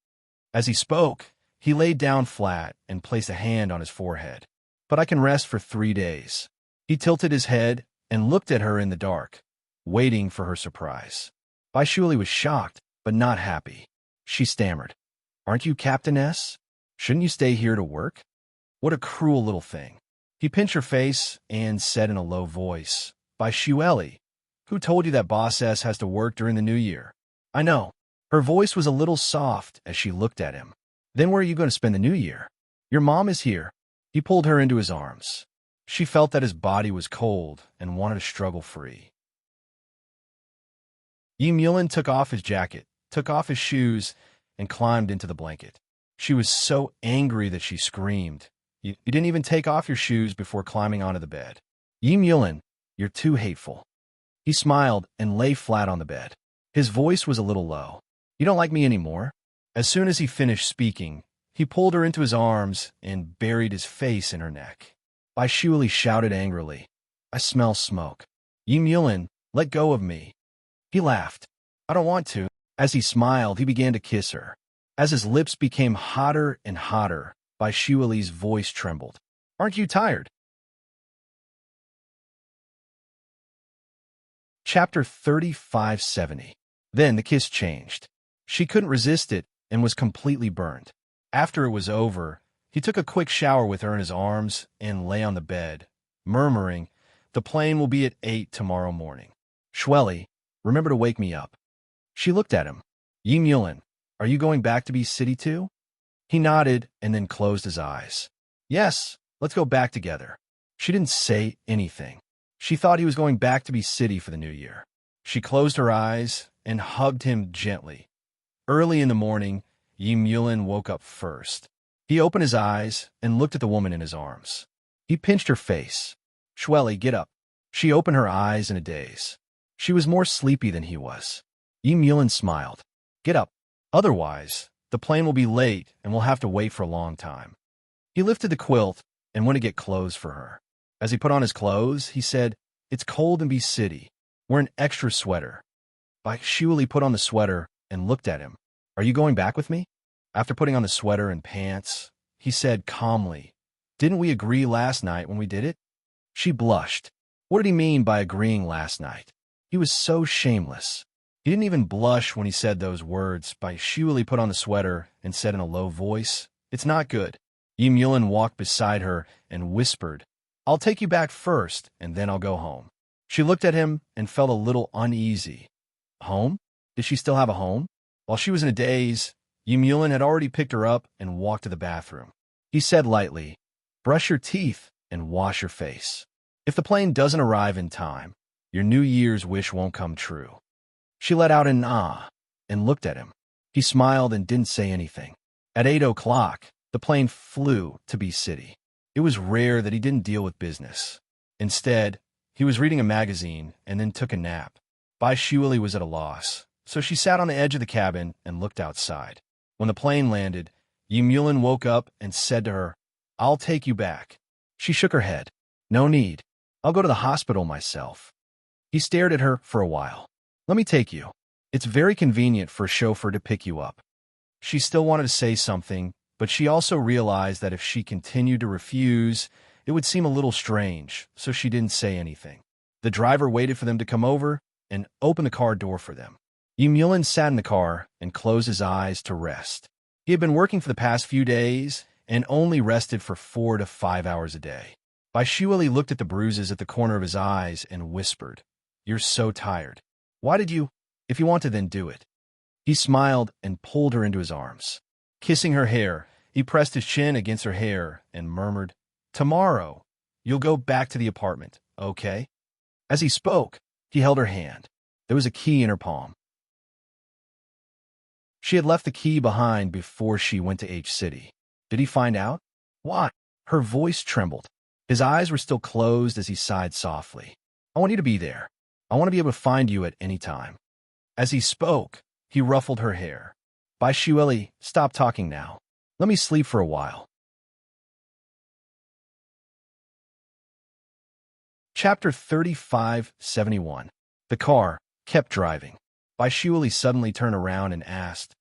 A: As he spoke, he laid down flat and placed a hand on his forehead. "But I can rest for 3 days." He tilted his head and looked at her in the dark, waiting for her surprise. Bai Shuili was shocked, but not happy. She stammered, "Aren't you Captainess? Shouldn't you stay here to work?" What a cruel little thing. He pinched her face and said in a low voice, "Bai Shuili, who told you that Boss S has to work during the new year?" "I know." Her voice was a little soft as she looked at him. "Then where are you going to spend the new year?" "Your mom is here." He pulled her into his arms. She felt that his body was cold and wanted to struggle free. Yim Yulin took off his jacket, took off his shoes, and climbed into the blanket. She was so angry that she screamed. You didn't even take off your shoes before climbing onto the bed." "Yim Yulin, you're too hateful." He smiled and lay flat on the bed. His voice was a little low. "You don't like me anymore?" As soon as he finished speaking, he pulled her into his arms and buried his face in her neck. Bai Shuili shouted angrily, "I smell smoke." "Yim Yulin, let go of me." He laughed. "I don't want to." As he smiled, he began to kiss her. As his lips became hotter and hotter, Bai Shuili's voice trembled. "Aren't you tired?" Chapter 35:70. Then the kiss changed. She couldn't resist it and was completely burned. After it was over, he took a quick shower with her in his arms and lay on the bed, murmuring, "The plane will be at 8 tomorrow morning. Shweli, remember to wake me up." She looked at him. "Yim Yulin, are you going back to B City too?" He nodded and then closed his eyes. "Yes, let's go back together." She didn't say anything. She thought he was going back to B City for the new year. She closed her eyes and hugged him gently. Early in the morning, Yim Yulin woke up first. He opened his eyes and looked at the woman in his arms. He pinched her face. "Shweli, get up." She opened her eyes in a daze. She was more sleepy than he was. Yim Yulin smiled. "Get up. Otherwise, The plane will be late, and we'll have to wait for a long time. He lifted the quilt and went to get clothes for her. As he put on his clothes, he said, "It's cold in B City. Wear an extra sweater." Shiuli put on the sweater and looked at him. "Are you going back with me?" After putting on the sweater and pants, he said calmly, "Didn't we agree last night when we did it?" She blushed. What did he mean by agreeing last night? He was so shameless. He didn't even blush when he said those words. Shiuli put on the sweater and said in a low voice, "It's not good." Yulin walked beside her and whispered, "I'll take you back first, and then I'll go home." She looked at him and felt a little uneasy. Home? Did she still have a home? While she was in a daze, Yulin had already picked her up and walked to the bathroom. He said lightly, "Brush your teeth and wash your face. If the plane doesn't arrive in time, your New Year's wish won't come true." She let out an ah and looked at him. He smiled and didn't say anything. At 8 o'clock, the plane flew to B City. It was rare that he didn't deal with business. Instead, he was reading a magazine and then took a nap. Shiuli was at a loss, so she sat on the edge of the cabin and looked outside. When the plane landed, Yulin woke up and said to her, "I'll take you back." She shook her head. "No need. I'll go to the hospital myself." He stared at her for a while. "Let me take you. It's very convenient for a chauffeur to pick you up." She still wanted to say something, but she also realized that if she continued to refuse, it would seem a little strange, so she didn't say anything. The driver waited for them to come over and opened the car door for them. Yulin sat in the car and closed his eyes to rest. He had been working for the past few days and only rested for 4 to 5 hours a day. Shiuli looked at the bruises at the corner of his eyes and whispered, "You're so tired. Why did you? If you want to, then do it." He smiled and pulled her into his arms. Kissing her hair, he pressed his chin against her hair and murmured, "Tomorrow, you'll go back to the apartment, okay?" As he spoke, he held her hand. There was a key in her palm. She had left the key behind before she went to H City. Did he find out? Why? Her voice trembled. His eyes were still closed as he sighed softly. "I want you to be there. I want to be able to find you at any time." As he spoke, he ruffled her hair. "Shiuli, stop talking now. Let me sleep for a while." Chapter 3571. The car kept driving. Shiuli suddenly turned around and asked,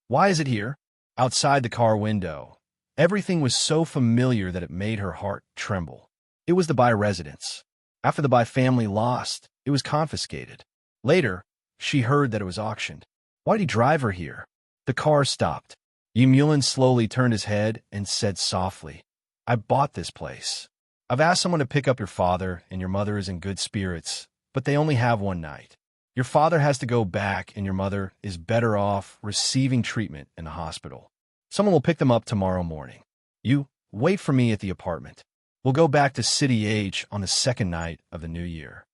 A: "Why is it here?" Outside the car window, everything was so familiar that it made her heart tremble. It was the Bai residence. After the Bai family lost, it was confiscated. Later, she heard that it was auctioned. Why did he drive her here? The car stopped. Yulin slowly turned his head and said softly, "I bought this place. I've asked someone to pick up your father, and your mother is in good spirits, but they only have one night. Your father has to go back, and your mother is better off receiving treatment in the hospital. Someone will pick them up tomorrow morning. You wait for me at the apartment. We'll go back to City H on the second night of the new year."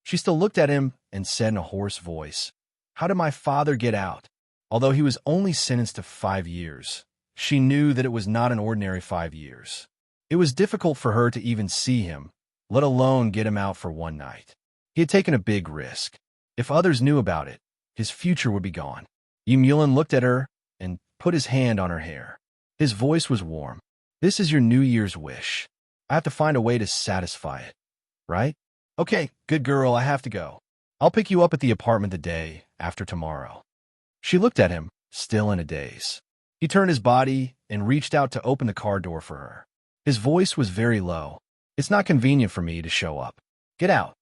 A: She still looked at him and said in a hoarse voice, "How did my father get out?" Although he was only sentenced to 5 years, she knew that it was not an ordinary 5 years. It was difficult for her to even see him, let alone get him out for one night. He had taken a big risk. If others knew about it, his future would be gone. Yulin looked at her and put his hand on her hair. His voice was warm. "This is your New Year's wish. I have to find a way to satisfy it, right? Okay, good girl, I have to go. I'll pick you up at the apartment the day after tomorrow." She looked at him, still in a daze. He turned his body and reached out to open the car door for her. His voice was very low. "It's not convenient for me to show up. Get out."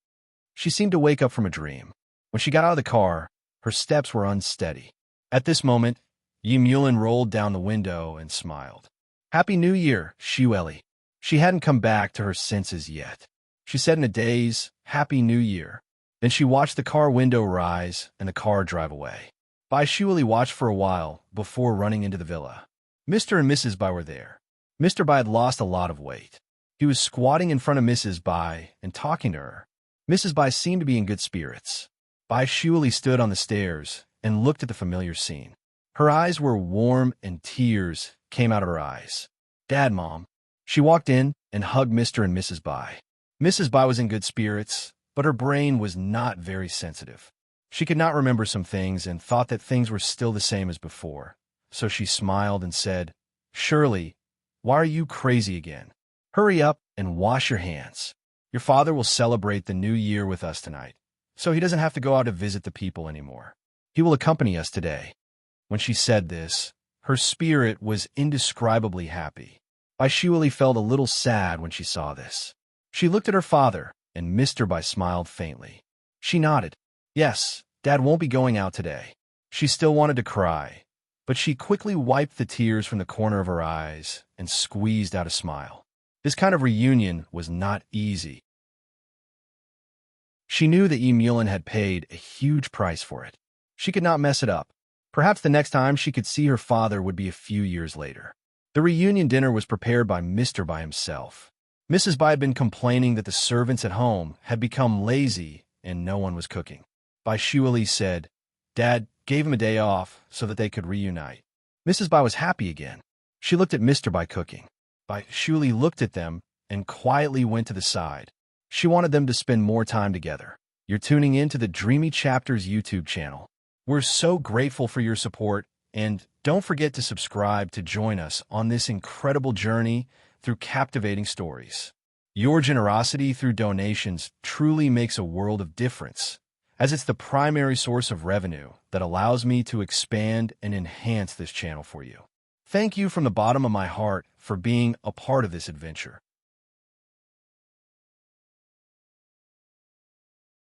A: She seemed to wake up from a dream. When she got out of the car, her steps were unsteady. At this moment, Yulin rolled down the window and smiled. "Happy New Year, Shiuli." She hadn't come back to her senses yet. She said in a daze, "Happy New Year." Then she watched the car window rise and the car drive away. Shiuli watched for a while before running into the villa. Mr. and Mrs. Bai were there. Mr. Bai had lost a lot of weight. He was squatting in front of Mrs. Bai and talking to her. Mrs. Bai seemed to be in good spirits. Shiuli stood on the stairs and looked at the familiar scene. Her eyes were warm and tears came out of her eyes. "Dad, Mom." She walked in and hugged Mr. and Mrs. Bai. Mrs. Bai was in good spirits, but her brain was not very sensitive. She could not remember some things and thought that things were still the same as before. so she smiled and said, "Shirley, why are you crazy again? Hurry up and wash your hands. Your father will celebrate the new year with us tonight, so he doesn't have to go out to visit the people anymore. He will accompany us today." When she said this, her spirit was indescribably happy. Baishuli felt a little sad when she saw this. She looked at her father, and Mr. Bai smiled faintly. She nodded. Yes, Dad won't be going out today. She still wanted to cry, but she quickly wiped the tears from the corner of her eyes and squeezed out a smile. This kind of reunion was not easy. She knew that Emulin had paid a huge price for it. She could not mess it up. Perhaps the next time she could see her father would be a few years later. The reunion dinner was prepared by Mr. Bai himself. Mrs. Bai had been complaining that the servants at home had become lazy and no one was cooking. Baishuli said, Dad gave him a day off so that they could reunite. Mrs. Bai was happy again. She looked at Mr. Bai cooking. Baishuli looked at them and quietly went to the side. She wanted them to spend more time together. You're tuning in to the Dreamy Chapters YouTube channel. We're so grateful for your support, and don't forget to subscribe to join us on this incredible journey through captivating stories. Your generosity through donations truly makes a world of difference, as it's the primary source of revenue that allows me to expand and enhance this channel for you. Thank you from the bottom of my heart for being a part of this adventure.